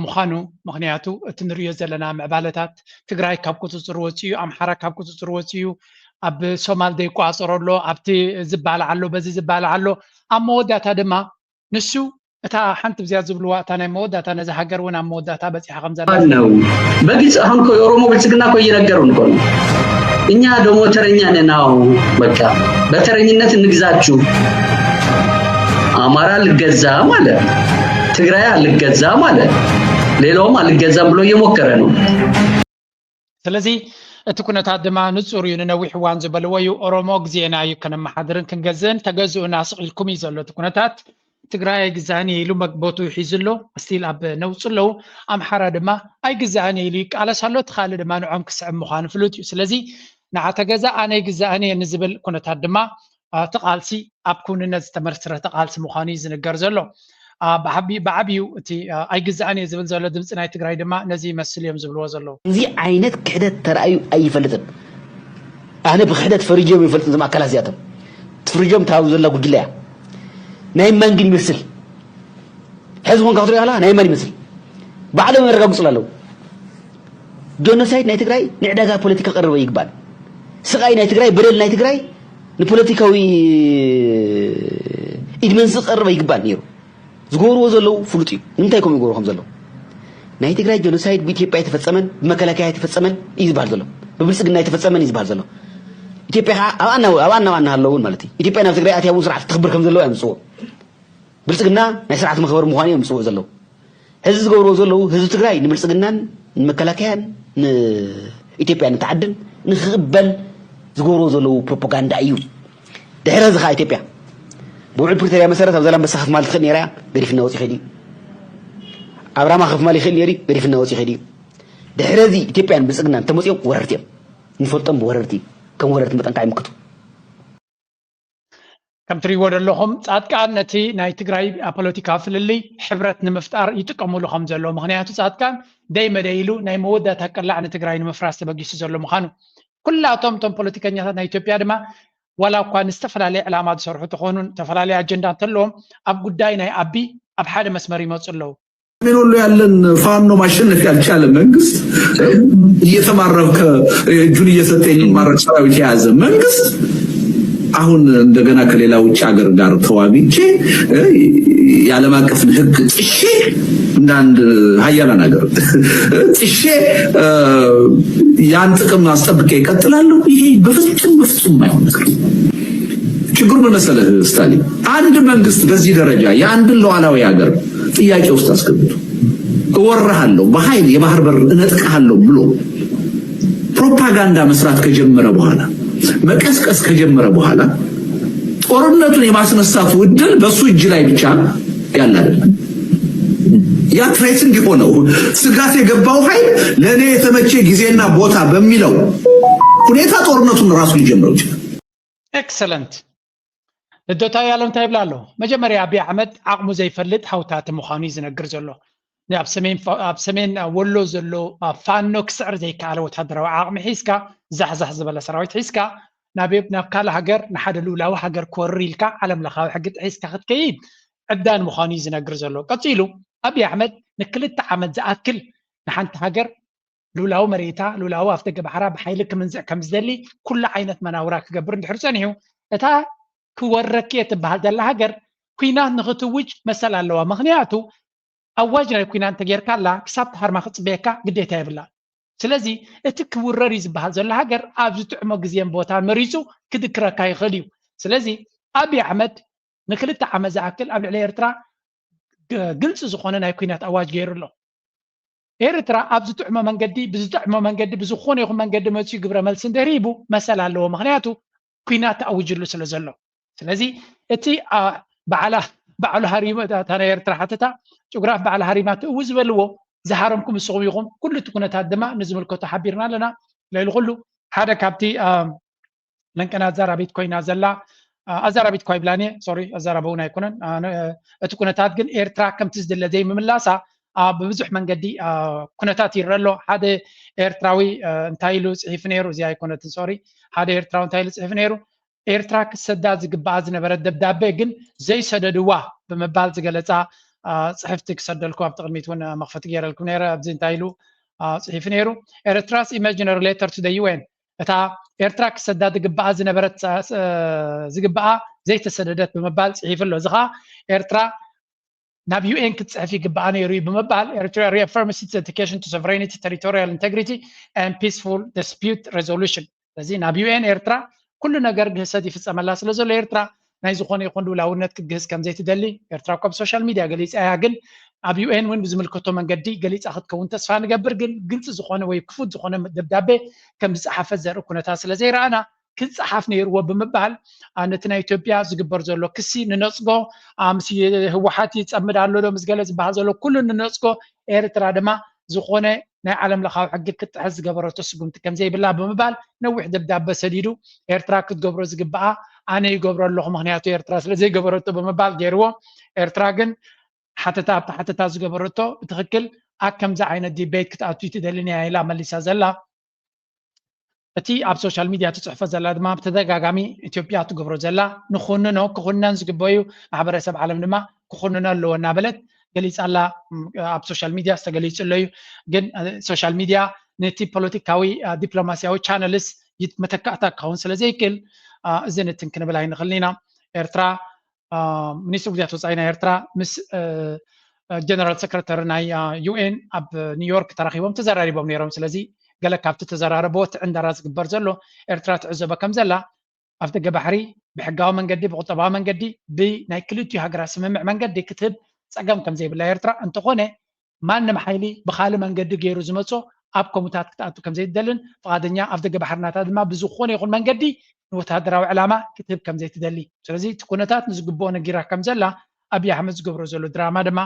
مخانو مغنياتو تنريو زلنا معبالتات تقرأي كابكو تزروتيو أم حرك كابكو تزروتيو أب سومال ديكو عصرولو أبتي زبال علو بزي زبال علو أم مودات هدما نسو تا حنت بزياد زبل وقتنا مودات أنا زهاجر ونا مودات بس حقم زلنا ነው በግልጽ አሁን ከኦሮሞ ብልጽግና እኮ እየነገሩን እኮ ነው እኛ ደግሞ ተረኛ ነን ነው በቃ በተረኝነት እንግዛችሁ አማራ ልገዛ ማለት ትግራይ አልገዛ ማለት ሌላውም አልገዛም ብሎ እየሞከረ ነው ስለዚህ እቲ ኩነታት ድማ ንጹር እዩ ንነዊሕ እዋን ዝበልዎ እዩ ኦሮሞ ግዜና እዩ ከነመሓድርን ክንገዝእን ተገዝኡና ስቕኢልኩም እዩ ዘሎ እቲ ኩነታት ትግራይ ግዛኒ ኢሉ መግቦቱ ይሒዝሎ ስቲል ኣብ ነውፅለው ኣምሓራ ድማ ኣይ ግዛኒ ኢሉ ይቃለሳሎ ትኻሊ ድማ ንዖም ክስዕብ ምዃኑ ፍሉጥ እዩ ስለዚ ንዓተ ገዛ ኣነ ግዛኒ ንዝብል ኩነታት ድማ ተቓልሲ ኣብ ኩንነት ዝተመስረተ ቃልሲ ምዃኑ እዩ ዝንገር ዘሎ ብዓብዩ እቲ ኣይ ግዛኒ ዝብል ዘሎ ድምፂ ናይ ትግራይ ድማ ነዚ ይመስል እዮም ዝብልዎ ዘለዉ እዚ ዓይነት ክሕደት ተረኣዩ ኣይፈልጥን ኣነ ብክሕደት ፈሪጆም ይፈልጥ ዝም ኣካላት እዚኣቶም ትፍርጆም ታው ዘላ ጉጅለ እያ ናይ ማን ግን ይመስል ሕዝቡን ካብትሪ ያላ ናይ ማን ይመስል ባዕሎም ያረጋግጹ ኣለዉ ጆኖሳይድ ናይ ትግራይ ንዕዳጋ ፖለቲካ ቀርበ ይግባል ስቃይ ናይ ትግራይ በደል ናይ ትግራይ ንፖለቲካዊ ኢድመንስ ቀርበ ይግባል ነይሩ ዝገብርዎ ዘለዉ ፍሉጥ እዩ ንምንታይ ከም ይገብሩ ከም ዘለዉ ናይ ትግራይ ጆኖሳይድ ብኢትዮጵያ የተፈጸመን ብመከላከያ የተፈጸመን እዩ ዝበሃል ዘሎ ብብልጽግና የተፈጸመን እዩ ዝበሃል ዘሎ ኢትዮጵያ ኣባና ኣለውን ማለት እዩ ኢትዮጵያ ናብ ትግራይ ኣትያውን ስርዓት ትኽብር ከም ዘለዋ የምፅዎ ብልጽግና ናይ ስርዓት መኽበር ምዃኑ የምፅዎ ዘለዉ ህዝቢ ዝገብርዎ ዘለዉ ህዝቢ ትግራይ ንብልጽግናን ንመከላከያን ንኢትዮጵያ ንተዓድን ንኽቕበል ዝገብርዎ ዘለዉ ፕሮፓጋንዳ እዩ ድሕሪ እዚ ከዓ ኢትዮጵያ ብውዕል ፕሪቶሪያ መሰረት ኣብ ዛላንበሳ ክፍማል ትኽእል ነይራ ገዲፍና ወፂ ኸይዲ ኣብ ራማ ክፍማል ይኽእል ነይሩ ገዲፍና ወፂ ኸይዲ ድሕሪ እዚ ኢትዮጵያን ብልጽግናን ተመፂኦም ወረርቲ እዮም ንፈልጦም ብወረርቲ ከም ወረርቲ መጠንካ ይምክቱ ከም ትሪእዎ ዘለኹም ጻድቃን ነቲ ናይ ትግራይ ፖለቲካ ፍልሊ ሕብረት ንምፍጣር ይጥቀምሉ ከም ዘሎ ምክንያቱ ጻድቃን ደይ መደይሉ ናይ መወዳእታ ቀላዕ ንትግራይ ንምፍራስ ተበጊሱ ዘሎ ምዃኑ ኩላቶም እቶም ፖለቲከኛታት ናይ ኢትዮጵያ ድማ ዋላ እኳ ንዝተፈላለየ ዕላማ ዝሰርሑ ተኾኑን ዝተፈላለየ አጀንዳ እንተለዎም ኣብ ጉዳይ ናይ አቢ ኣብ ሓደ መስመር ይመፁ ኣለዉ ሰሜን ወሎ ያለን ፋኖ ማሸነፍ ያልቻለ መንግስት እየተማረከ እጁን እየሰጠ የሚማረክ ሰራዊት የያዘ መንግስት አሁን እንደገና ከሌላ ውጭ ሀገር ጋር ተዋግቼ የዓለም አቀፍን ሕግ ጥሼ እንዳንድ ሀያላን ሀገር ጥሼ ያን ጥቅም አስጠብቄ ይቀጥላለሁ። ይሄ በፍጹም አይሆን ነገር። ችግሩ ምን መሰለህ ስታሊን፣ አንድ መንግስት በዚህ ደረጃ የአንድን ሉዓላዊ ሀገር ጥያቄ ውስጥ አስገብቶ እወርሃለሁ በኃይል የባህር በር እነጥቅሃለሁ ብሎ ፕሮፓጋንዳ መስራት ከጀመረ በኋላ መቀስቀስ ከጀመረ በኋላ ጦርነቱን የማስነሳቱ እድል በሱ እጅ ላይ ብቻ ያለ አይደለም። ያ ትሬትንግ የሆነው ስጋት የገባው ኃይል ለእኔ የተመቼ ጊዜና ቦታ በሚለው ሁኔታ ጦርነቱን ራሱ ሊጀምረው ይችላል። ኤክሰለንት ልደታ ያለም ታይብላሎ መጀመሪያ አብይ አሕመድ አቅሙ ዘይፈልጥ ሀውታት ምዃኑ ዝነግር ዘሎ ኣብ ሰሜን ወሎ ዘሎ ፋኖ ክስዕር ዘይከኣለ ወታደራዊ ዓቕሚ ሒዝካ ዛሕዛሕ ዝበለ ሰራዊት ሒዝካ ናብ ካልእ ሃገር ንሓደ ልኡላዊ ሃገር ክወርር ኢልካ ዓለም ለኻዊ ሕጊ ጥሒዝካ ክትከይድ ዕዳን ምዃኑ ዝነግር ዘሎ ቀፂሉ አብይ አሕመድ ንክልተ ዓመት ዝኣክል ንሓንቲ ሃገር ሉላዊ መሬታ ሉላዊ ኣፍ ደገ ባሕራ ብሓይሊ ክምንዝዕ ከም ዝደሊ ኩሉ ዓይነት መናውራ ክገብር እንድሕር ፀኒሑ እታ ክወረክ እትበሃል ዘላ ሃገር ኩናት ንኽትውጅ መሰል ኣለዋ። ምክንያቱ ኣዋጅ ናይ ኩናት እንተጌርካላ ክሳብ ተሃርማ ክፅበየካ ግዴታ የብላ። ስለዚ እቲ ክውረር እዩ ዝበሃል ዘሎ ሃገር ኣብ ዝጥዕሞ ግዜን ቦታን መሪፁ ክድክረካ ይኽእል እዩ። ስለዚ አብይ አሕመድ ንክልተ ዓመት ዝኣክል ኣብ ልዕሊ ኤርትራ ግልጽ ዝኾነ ናይ ኩናት ኣዋጅ ገይሩ ኣሎ። ኤርትራ ኣብ ዝጥዕሞ መንገዲ ብዝኾነ ይኹን መንገዲ መፅኡ ግብረ መልሲ እንደሪቡ መሰል ኣለዎ። ምክንያቱ ኩናት ተኣውጅሉ ስለ ዘሎ። ስለዚ እቲ ባዕሉ ሃሪሙ እታ ናይ ኤርትራ ሓተታ ጭጉራፍ ባዕሉ ሃሪማ ትእው ዝበልዎ ዝሃረምኩም ንስኹም ኢኹም ኩሉ እቲ ኩነታት ድማ ንዝምልከቶ ሓቢርና ኣለና። ለይሉ ኩሉ ሓደ ካብቲ ለንቀና ኣዛራቢት ኮይና ዘላ ኣዛራቢት ኳ ይብላኒ ሶሪ ኣዛራበው ኣይኮነን እቲ ኩነታት ግን ኤርትራ ከምቲ ዝደለ ዘይምምላሳ ብብዙሕ መንገዲ ኩነታት ይረአ ኣሎ። ሓደ ኤርትራዊ እንታይ ኢሉ ፅሒፍ ነይሩ እዚ ኣይኮነትን ሶሪ ሓደ ኤርትራዊ እንታይ ኢሉ ፅሒፍ ነይሩ ኤርትራ ክሰዳድ ዝግባኣ ዝነበረት ደብዳቤ ግን ዘይሰደድዋ ብምባል ዝገለፃ ፅሕፍቲ ክሰደልኩ ኣብ ቅድሚት እውን መኽፈቲ ገይረልኩም ነይረ። ኣብዚ እንታይ ኢሉ ፅሒፍ ነይሩ ኤርትራስ ኢማጂነሪ ሌተር ቱ ዘ ዩኤን እታ ኤርትራ ክሰዳድ ዝግባኣ ዝነበረት ዝግባኣ ዘይተሰደደት ብምባል ፅሒፍ ኣሎ። እዚ ከዓ ኤርትራ ናብ ዩኤን ክትፅሕፍ ይግባኣ ነይሩ ብምባል ኤርትራ reaffirms its dedication to sovereignty, territorial integrity and peaceful dispute resolution። ስለዚ ናብ ዩኤን ኤርትራ ኩሉ ነገር ግህሰት ይፍፀመላ ስለ ዘሎ ኤርትራ ናይ ዝኾነ ይኹን ሉላውነት ክግህስ ከም ዘይትደሊ ኤርትራ እኳ ብሶሻል ሚድያ ገሊፃ እያ። ግን ኣብ ዩኤን እውን ብዝምልከቶ መንገዲ ገሊፃ ክትከውን ተስፋ ንገብር ግን ግልፂ ዝኾነ ወይ ክፉት ዝኾነ ደብዳቤ ከም ዝፀሓፈት ዘርኢ ኩነታት ስለ ዘይረኣና ክፀሓፍ ነይርዎ ብምባል ነቲ ናይ ኢትዮጵያ ዝግበር ዘሎ ክሲ ንነፅጎ ምስ ህወሓት ይፀምድ ኣሎ ዶ ምስ ገለ ዝበሃል ዘሎ ኩሉ ንነፅጎ ኤርትራ ድማ ዝኾነ ናይ ዓለም ለኻዊ ሕጊ ክትጥሕስ ዝገበረቶ ስጉምቲ ከም ዘይብላ ብምባል ነዊሕ ደብዳቤ ሰዲዱ ኤርትራ ክትገብሮ ዝግባኣ ኣነ ይገብሮ ኣለኹ ምክንያቱ ኤርትራ ስለዘይገበረቶ ብምባል ገይርዎ። ኤርትራ ግን ሓተታ ኣብቲ ሓተታ ዝገበረቶ ብትክክል ኣብ ከምዚ ዓይነት ዲቤት ክትኣቱ ትደልኒ እያ ኢላ መሊሳ ዘላ። እቲ ኣብ ሶሻል ሚድያ ትፅሕፈ ዘላ ድማ ብተደጋጋሚ ኢትዮጵያ ትገብሮ ዘላ ንኹንኖ ክኹነን ዝግበዩ ማሕበረሰብ ዓለም ድማ ክኹንኖ ኣለዎ እናበለት ገሊፃላ ኣብ ሶሻል ሚድያ ዝተገሊፅሎ እዩ። ግን ሶሻል ሚድያ ነቲ ፖለቲካዊ ዲፕሎማስያዊ ቻነልስ መተካእታ ክኸውን ስለዘይክእል እዚ ንትን ክንብል ኣይንኽእልን ኢና። ኤርትራ ሚኒስትር ጉዳያት ወፃኢ ናይ ኤርትራ ምስ ጀነራል ሰክረተሪ ናይ ዩኤን ኣብ ኒውዮርክ ተራኺቦም ተዘራሪቦም ነይሮም። ስለዚ ገለ ካብቲ ተዘራረቦ ትዕንዳራ ዝግበር ዘሎ ኤርትራ ትዕዘቦ ከም ዘላ ኣብ ደገ ባሕሪ ብሕጋዊ መንገዲ ብቁጠባዊ መንገዲ ብናይ ክልቲኡ ሃገራት ስምምዕ መንገዲ ክትህብ ፀገም ከም ዘይብላ ኤርትራ እንተኾነ ማንም ሓይሊ ብካልእ መንገዲ ገይሩ ዝመፆ ኣብ ኮሙታት ክትኣቱ ከም ዘይትደልን ፈቃደኛ ኣብ ደገ ባሕርናታ ድማ ብዝኾነ ይኹን መንገዲ ንወታደራዊ ዕላማ ክትህብ ከም ዘይትደሊ ስለዚ እቲ ኩነታት ንዝግብኦ ነጊራ ከም ዘላ ኣብይ ኣሕመድ ዝገብሮ ዘሎ ድራማ ድማ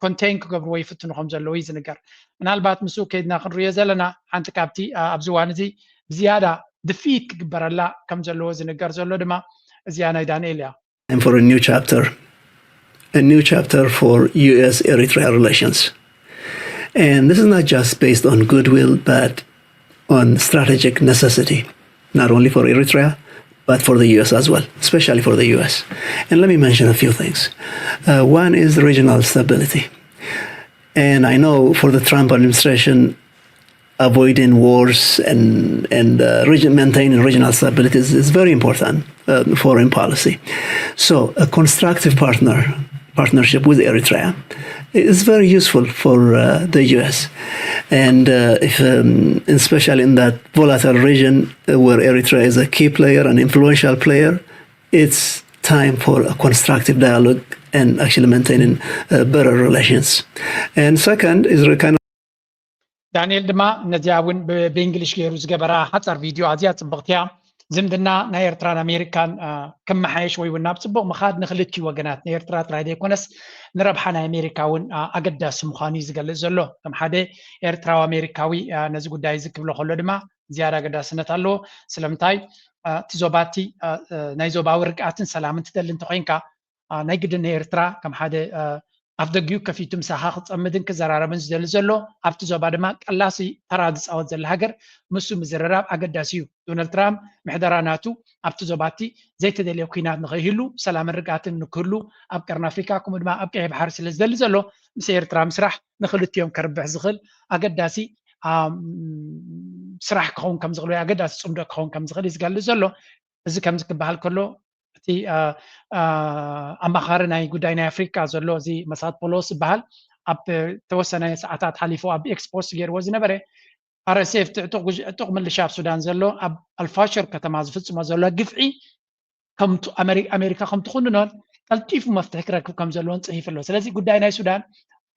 ኮንቴይን ክገብርዎ ይፍትኑ ከም ዘለዎ እዩ ዝንገር። ምናልባት ምስኡ ከይድና ክንሪኦ ዘለና ሓንቲ ካብቲ ኣብዚ እዋን እዚ ብዝያዳ ድፊት ክግበረላ ከም ዘለዎ ዝንገር ዘሎ ድማ እዚኣ ናይ ዳንኤል እያ። For a new chapter for US-Eritrea relations. And this is not just based on goodwill, but on strategic necessity, not only for Eritrea, but for the US as well, especially for the US. And let me mention a few things. One is regional stability. And I know for the Trump administration, avoiding wars and maintaining regional stability is very important foreign policy. So a constructive partnership with Eritrea is very useful for the US. And if, especially in that volatile region where Eritrea is a key player, an influential player, it's time for a constructive dialogue and actually maintaining better relations. And second is kind of ዳንኤል ድማ ነዚያ እውን ብእንግሊሽ ገይሩ ዝገበራ ሓፃር ቪድዮ ኣዝያ ፅብቕቲ እያ። ዝምድና ናይ ኤርትራን ኣሜሪካን ከመሓየሽ ወይ እውን ናብ ፅቡቅ ምኻድ ንክልቲኡ ወገናት ናይ ኤርትራ ጥራይ ዘይኮነስ ንረብሓ ናይ ኣሜሪካ እውን ኣገዳሲ ምዃኑ እዩ ዝገልጽ ዘሎ ከም ሓደ ኤርትራዊ ኣሜሪካዊ ነዚ ጉዳይ ዝክብሎ ከሎ ድማ ዝያዳ ኣገዳስነት ኣለዎ ስለምንታይ እቲ ዞባቲ ናይ ዞባዊ ርግኣትን ሰላምን ትደሊ እንተኮይንካ ናይ ግድን ናይ ኤርትራ ከም ሓደ ኣብ ደጊኡ ከፊቱ ምሳኻ ክፀምድን ክዘራረብን ዝደሊ ዘሎ ኣብቲ ዞባ ድማ ቀላሲ ተራ ዝፃወት ዘላ ሃገር ምሱ ምዝርራብ ኣገዳሲ እዩ ዶናልድ ትራምፕ ምሕደራናቱ ኣብቲ ዞባቲ ዘይተደልየ ኩናት ንኸይህሉ ሰላምን ርግኣትን ንክህሉ ኣብ ቀርኒ ኣፍሪካ ከምኡ ድማ ኣብ ቀይሕ ባሕሪ ስለ ዝደሊ ዘሎ ምስ ኤርትራ ምስራሕ ንክልቲኦም ከርብሕ ዝኽእል ኣገዳሲ ስራሕ ክኸውን ከም ዝኽእል ወይ ኣገዳሲ ፅምዶ ክኸውን ከም ዝኽእል እዩ ዝገልጽ ዘሎ እዚ ከምዚ ክበሃል ከሎ እቲ ኣማኻሪ ናይ ጉዳይ ናይ ኣፍሪካ ዘሎ እዚ መሳድ ፖሎስ ዝበሃል ኣብ ተወሰነ ሰዓታት ሓሊፉ ኣብ ኤክስፖስ ገይርዎ ዝነበረ RSF ዕጡቕ ምልሻ ኣብ ሱዳን ዘሎ ኣብ ኣልፋሸር ከተማ ዝፍፅሞ ዘሎ ግፍዒ ከምቲ ኣሜሪካ ከምቲ ኩንኖን ቀልጢፉ መፍትሒ ክረክብ ከም ዘለዎን ፅሒፍ ኣሎ ስለዚ ጉዳይ ናይ ሱዳን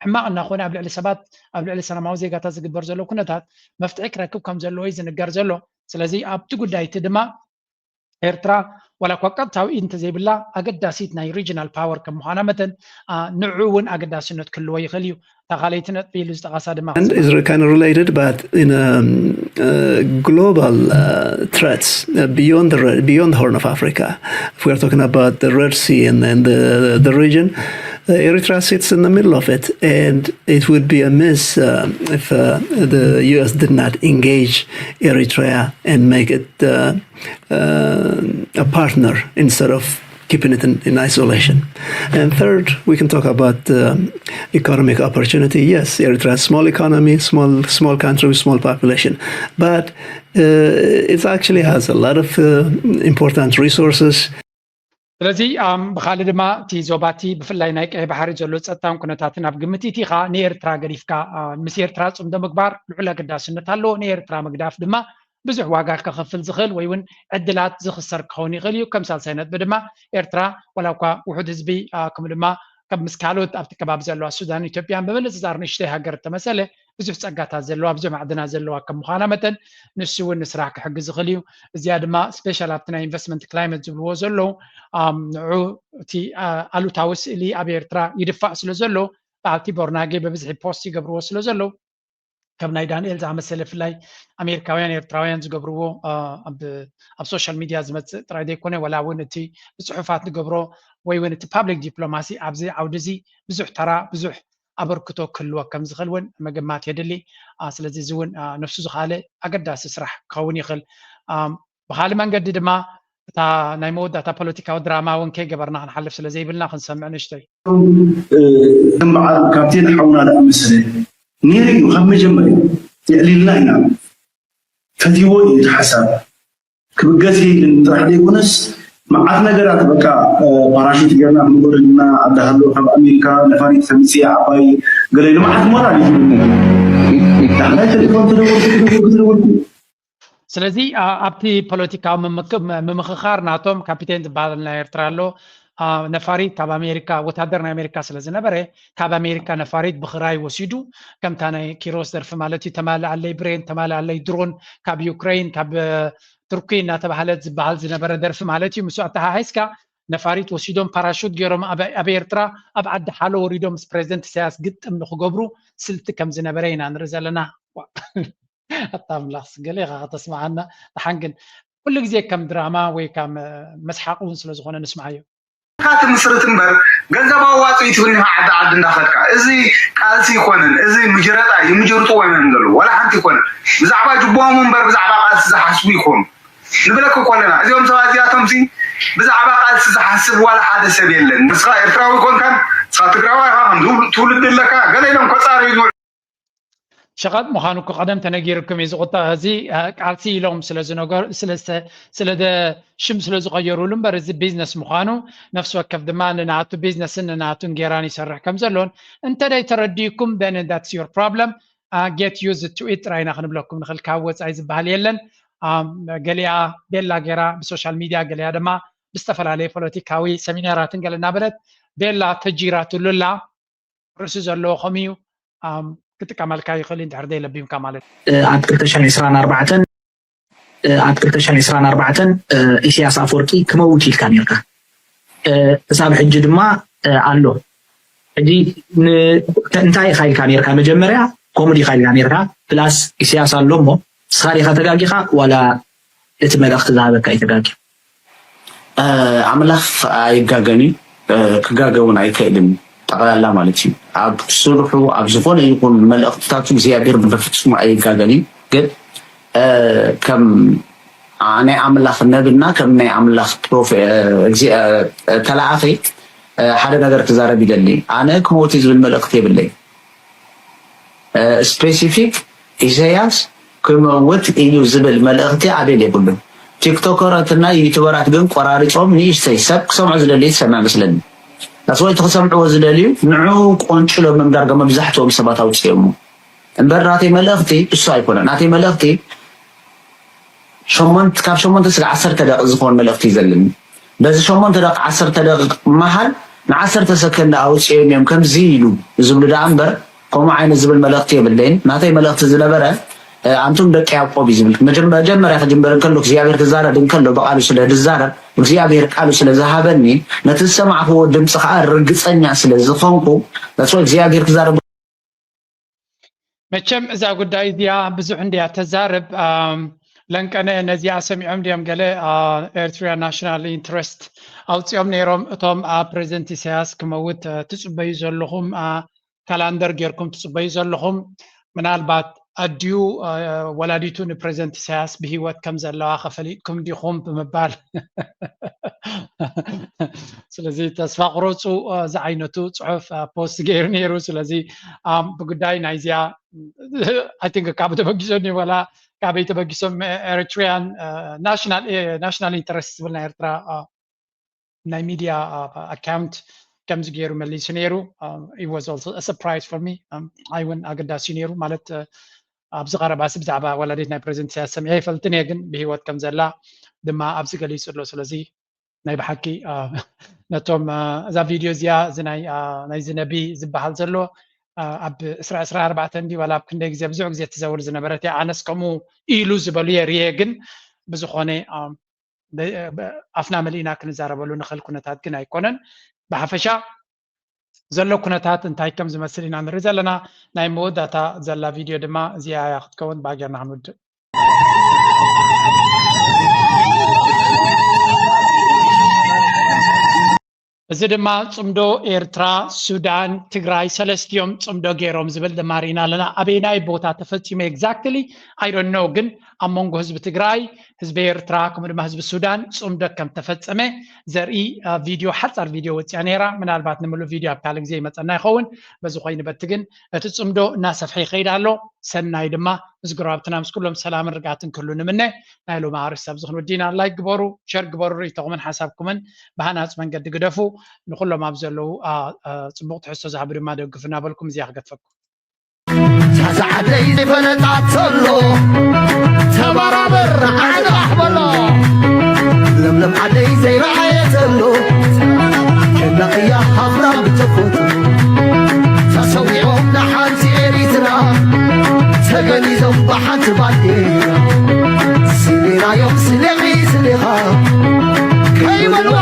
ሕማቅ እናኾነ ኣብ ልዕሊ ሰባት ኣብ ልዕሊ ሰላማዊ ዜጋታት ዝግበር ዘሎ ኩነታት መፍትሒ ክረክብ ከም ዘለዎ እዩ ዝንገር ዘሎ ስለዚ ኣብቲ ጉዳይ እቲ ድማ ኤርትራ ولا قطعت انت زي بالله اقداسيت ناي ريجنال باور كم مخانا متن نعون اقداسينت كل وي خليو تغاليتنا بيلز تقاسا دما and is kind of related but in global threats beyond the Horn of Africa if we are talking about the Red Sea and the region Eritrea sits in the middle of it and it would be amiss if the US did not engage Eritrea and make it a partner instead of keeping it in isolation. And third, we can talk about economic opportunity. Yes, Eritrea has small economy, small country with small population, but it actually has a lot of important resources. ስለዚ ብኻልእ ድማ እቲ ዞባቲ ብፍላይ ናይ ቀይ ባሕሪ ዘሎ ፀጥታን ኩነታትን ኣብ ግምት ኢኻ ንኤርትራ ገዲፍካ ምስ ኤርትራ ፅምዶ ምግባር ልዑል ኣገዳስነት ኣለዎ ንኤርትራ ምግዳፍ ድማ ብዙሕ ዋጋ ከኸፍል ዝኽእል ወይ እውን ዕድላት ዝኽሰር ክኸውን ይኽእል እዩ ከም ሳልሳይነት ድማ ኤርትራ ዋላ እኳ ውሑድ ህዝቢ ከምኡ ድማ ከም ምስ ካልኦት ኣብቲ ከባቢ ዘለዋ ሱዳን ኢትዮጵያን ብምንፅፃር ንእሽተይ ሃገር ተመሰለ ብዙሕ ፀጋታት ዘለዋ ብዙሕ ማዕድናት ዘለዋ ከም ምዃና መጠን ንሱ እውን ንስራሕ ክሕግዝ ዝኽእል እዩ እዚኣ ድማ ስፔሻል ኣብቲ ናይ ኢንቨስትመንት ክላይመት ዝብልዎ ዘለዉ ንዑ እቲ ኣሉታዊ ስእሊ ኣብ ኤርትራ ይድፋእ ስለ ዘሎ ብኣብቲ ቦርናጌ በብዝሒ ፖስት ይገብርዎ ስለ ዘለዉ ከም ናይ ዳንኤል ዝኣመሰለ ፍላይ ኣሜሪካውያን ኤርትራውያን ዝገብርዎ ኣብ ሶሻል ሚድያ ዝመፅእ ጥራይ ዘይኮነ ወላ እውን እቲ ብፅሑፋት ዝገብሮ ወይ እውን እቲ ፓብሊክ ዲፕሎማሲ ኣብዚ ዓውዲ እዚ ብዙሕ ተራ ብዙሕ ኣበርክቶ ክህልዎ ከም ዝኽእል እውን መገማት የድሊ ስለዚ እዚ እውን ነፍሱ ዝኻለ ኣገዳሲ ስራሕ ክኸውን ይኽእል ብካልእ መንገዲ ድማ እታ ናይ መወዳእታ ፖለቲካዊ ድራማ እውን ከይገበርና ክንሓልፍ ስለዘይብልና ክንሰምዕ ንእሽተይ ከም በዓል ካፕቴን ሓውና ዝኣመሰለ ነይሩ እዩ ካብ መጀመርያ የዕሊልና ኢና ፈትይዎ እዩ እቲ ሓሳብ ክብገስ የለን ጥራሕ ዘይኮነስ መዓት ነገራት በቃ ፓራሹት ጌርና ክንጎደልና ኣዳሃሎ ካብ ኣሜሪካ ነፋሪት ተምፅእ ዓባይ ገለ ልምዓት ሞራል እዩ ዳሕላይ ቴሌፎን ትደወልኩ ስለዚ ኣብቲ ፖለቲካዊ ምምክኻር ናቶም ካፒቴን ዝበሃል ናይ ኤርትራ ኣሎ ነፋሪት ካብ ኣሜሪካ ወታደር ናይ ኣሜሪካ ስለ ዝነበረ ካብ ኣሜሪካ ነፋሪት ብኽራይ ወሲዱ ከምታ ናይ ኪሮስ ደርፊ ማለት እዩ ተማልኣለይ ብሬን ተማልኣለይ ድሮን ካብ ዩክሬን ካብ ቱርኪ እናተባህለት ዝበሃል ዝነበረ ደርፊ ማለት እዩ ምስ ኣተሓሒዝካ ነፋሪት ወሲዶም ፓራሹት ገይሮም ኣብ ኤርትራ ኣብ ዓዲ ሓሎ ወሪዶም ምስ ፕሬዚደንት ኢሳያስ ግጥም ንክገብሩ ስልቲ ከም ዝነበረ ኢና ንርኢ ዘለና ኣታምላኽስ ገለ ኢኻ ከተስማዓና ተሓንግን ኩሉ ግዜ ከም ድራማ ወይ ከም መስሓቅ እውን ስለ ዝኾነ ንስማዕ እዩ ካት ምስርት እምበር ገንዘብ ኣዋፂኡ ትብኒ ዓዲ ዓዲ እንዳኸድካ እዚ ቃልሲ ይኮነን እዚ ምጅረጣ ይምጅርጡ ወይመን ዘሎ ወላ ሓንቲ ይኮነን ብዛዕባ ጅቦም እምበር ብዛዕባ ቃልሲ ዝሓስቡ ይኮኑ ንብለክ ኮለና እዚኦም ሰባት እዚኣቶምሲ ብዛዕባ ቃልሲ ዝሓስብ ዋላ ሓደ ሰብ የለን ንስኻ ኤርትራዊ ኮንካን ንስኻ ትግራዋይ ኢኻ ከም ትውልድ ኣለካ ገለ ኢሎም ከፃርዩ ሸቐጥ ምዃኑ እኮ ቀደም ተነጊርኩም እዩ ዝቁጠብ እዚ ቃልሲ ኢሎም ሽም ስለ ዝቐየሩሉ እምበር እዚ ቢዝነስ ምዃኑ ነፍሲ ወከፍ ድማ ንናቱ ቢዝነስን ንናቱን ጌራን ይሰርሕ ከም ዘሎን እንተደይ ተረዲእኩም then that's your problem get used to it ጥራይና ክንብለኩም ንኽእል ካብ ወፃኢ ዝበሃል የለን ገሊኣ ቤላ ጌራ ብሶሻል ሚድያ ገሊኣ ድማ ብዝተፈላለየ ፖለቲካዊ ሰሚናራትን ገለ እናበለት ቤላ ተጂራትሉላ ርእሲ ዘለዎ ከምኡ ክጥቀመልካ ይኽእል እንድሕር ዘይለቢምካ ማለት ኣብ 2024 ኣብ 2024 ኢሳያስ ኣፈወርቂ ክመውት ኢልካ ነርካ እሳብ ሕጂ ድማ ኣሎ ሕጂ እንታይ ኢልካ ነርካ መጀመርያ ኮሜዲ ኢልካ ነርካ ፕላስ ኢሳያስ ኣሎ እሞ ንስኻ ዲኻ ተጋጊኻ ዋላ እቲ መልእኽቲ ዝሃበካ ይተጋጊ ኣምላኽ ኣይጋገኒ ክጋገውን ኣይክእልን ጠቕላላ ማለት እዩ ኣብ ስርሑ ኣብ ዝኾነ ይኹን መልእኽትታቱ እግዚኣብሔር ብፍጹም ኣይጋገኒ ግን ከም ናይ ኣምላኽ ነብና ከም ናይ ኣምላኽ ተላኣኺ ሓደ ነገር ክዛረብ ይደሊ ኣነ ክሞት ዝብል መልእኽቲ የብለይ ስፔሲፊክ ኢሳያስ ክመውት እዩ ዝብል መልእኽቲ ኣደል የብሉን ቲክቶከራትና ዩቱበራት ግን ቆራሪፆም ንእሽተይ ሰብ ክሰምዑ ዝደሊ ሰማዕ መስለኒ ናስወይ ትኽሰምዕዎ ዝደልዩ ንዑ ቆንጭሎም ምምዳር መብዛሕትኦም ሰባት ኣውፅኦም እምበር ናተይ መልእኽቲ እሱ ኣይኮነን ናተይ መልእኽቲ ካብ 8 እስከ 10 ደቂቕ ዝኾን መልእኽቲ እዩ ዘለኒ በዚ 8 ደቂቕ 10 ደቂቕ መሃል ን10 ሰከንድ ኣውፅኦም እዮም ከምዚ ኢሉ ዝብሉ ዳ እምበር ከምኡ ዓይነት ዝብል መልእኽቲ የብለይን ናተይ መልእኽቲ ዝነበረ አንቱም ደቂ ያዕቆብ ይዝብል መጀመሪያ ከጅምበር እንከሎ እግዚአብሔር ተዛረብ እንከሎ በቃሉ ስለ ተዛረብ እግዚአብሔር ቃሉ ስለ ዘሃበኒ ነተሰማዕሁ ድምጽ ኸ ርግጸኛ ስለ ዝኾንኩ ለሶ እግዚአብሔር ተዛረብ መቸም እዛ ጉዳይ ዲያ ብዙሕ እንዲያ ተዛረብ ለንቀነ ነዚያ ሰሚዖም ዲያም ገለ ኤርትራ ናሽናል ኢንትረስት አውጽኦም ነይሮም እቶም ፕሬዚደንት ኢሳያስ ክመውት ትጽበዩ ዘለኹም ካላንደር ጌርኩም ትጽበዩ ዘለኹም ምናልባት ኣድዩ ወላዲቱ ንፕሬዚደንት ኢሳያስ ብሂወት ከም ዘለዋ ከፈሊጥኩም ዲኹም ብምባል ስለዚ ተስፋ ቁረፁ ዝዓይነቱ ጽሑፍ ፖስት ገይሩ ነይሩ ስለዚ ብጉዳይ ናይዚያ አይ ቲንክ ካብ ተበጊሶም ወላ ካበይ ተበጊሶም ኤሪትሪያን ናሽናል ኢንተረስት ዝብል ናይ ኤርትራ ናይ ሚዲያ አካውንት ከም ዝገይሩ መሊሱ ነይሩ it was also a surprise for me ኣይውን ኣገዳሲ ነይሩ ማለት ኣብዚ ቀረባሲ ብዛዕባ ወላዲት ናይ ፕሬዚደንት ኢሳያስ ሰሚዐ ይፈልጥን እየ ግን ብሂወት ከም ዘላ ድማ ኣብዚ ገሊፁ ኣሎ ስለዚ ናይ ብሓቂ ነቶም እዛ ቪድዮ እዚኣ ናይ ዝነቢ ዝበሃል ዘሎ ኣብ 24 እንዲ ወላ ኣብ ክንደይ ግዜ ብዙሕ ግዜ ትዘውር ዝነበረት እያ ኣነስ ከምኡ ኢሉ ዝበሉ የርየ ግን ብዝኾነ ኣፍና መሊእና ክንዛረበሉ ንኽእል ኩነታት ግን ኣይኮነን ብሓፈሻ ዘሎ ኩነታት እንታይ ከም ዝመስል ኢና ንርኢ ዘለና ናይ መወዳእታ ዘላ ቪድዮ ድማ እዚኣ እያ ክትከውን ባጌርና ክንውድእ እዚ ድማ ጽምዶ ኤርትራ ሱዳን ትግራይ ሰለስቲዮም ጽምዶ ገይሮም ዝብል ድማ ሪና ኣለና ኣበይናይ ቦታ ተፈጺመ ኤግዛክትሊ አይ ዶንት ኖ ግን ኣብ መንጎ ህዝቢ ትግራይ ህዝቢ ኤርትራ ከምኡ ድማ ህዝቢ ሱዳን ጽምዶ ከም ተፈጸመ ዘርኢ ቪድዮ ሓጻር ቪድዮ ወፅያ ነይራ ምናልባት ንምሉ ቪድዮ ኣብ ካልእ ግዜ ይመፀና ይኸውን በዚ ኮይኑ በቲ ግን እቲ ጽምዶ እናሰፍሐ ይኸይድ ኣሎ ሰናይ ድማ ምስ ጎረባብትና ምስ ኩሎም ሰላምን ርግኣትን ክህሉ ንምነ ናይ ሎማ ኣርእስቲ ኣብዚ ክንውዲና ላይክ ግበሩ ሸር ግበሩ ርእይቶኹምን ሓሳብኩምን ብሃናፅ መንገዲ ግደፉ ንኩሎም ኣብ ዘለው ጽቡቕ ትሕዝቶ ዝሃቡ ድማ ደግፉ እናበልኩም እዚኣ ክገድፈኩም ተዛዕደይ ዝፈለጣተሎ ተባራበር ዓደ ኣሕበሎ ለምለም ዓደይ ዘይረኣየተሎ ጀናቕያ ሃፍራ ብተፈቱ ተሰዊዖም ንሓንቲ ኤሪትራ ተገኒዞም ብሓንቲ ባንዴራ ስሌናዮም ስለኺ ስሌኻ ከይበልዎ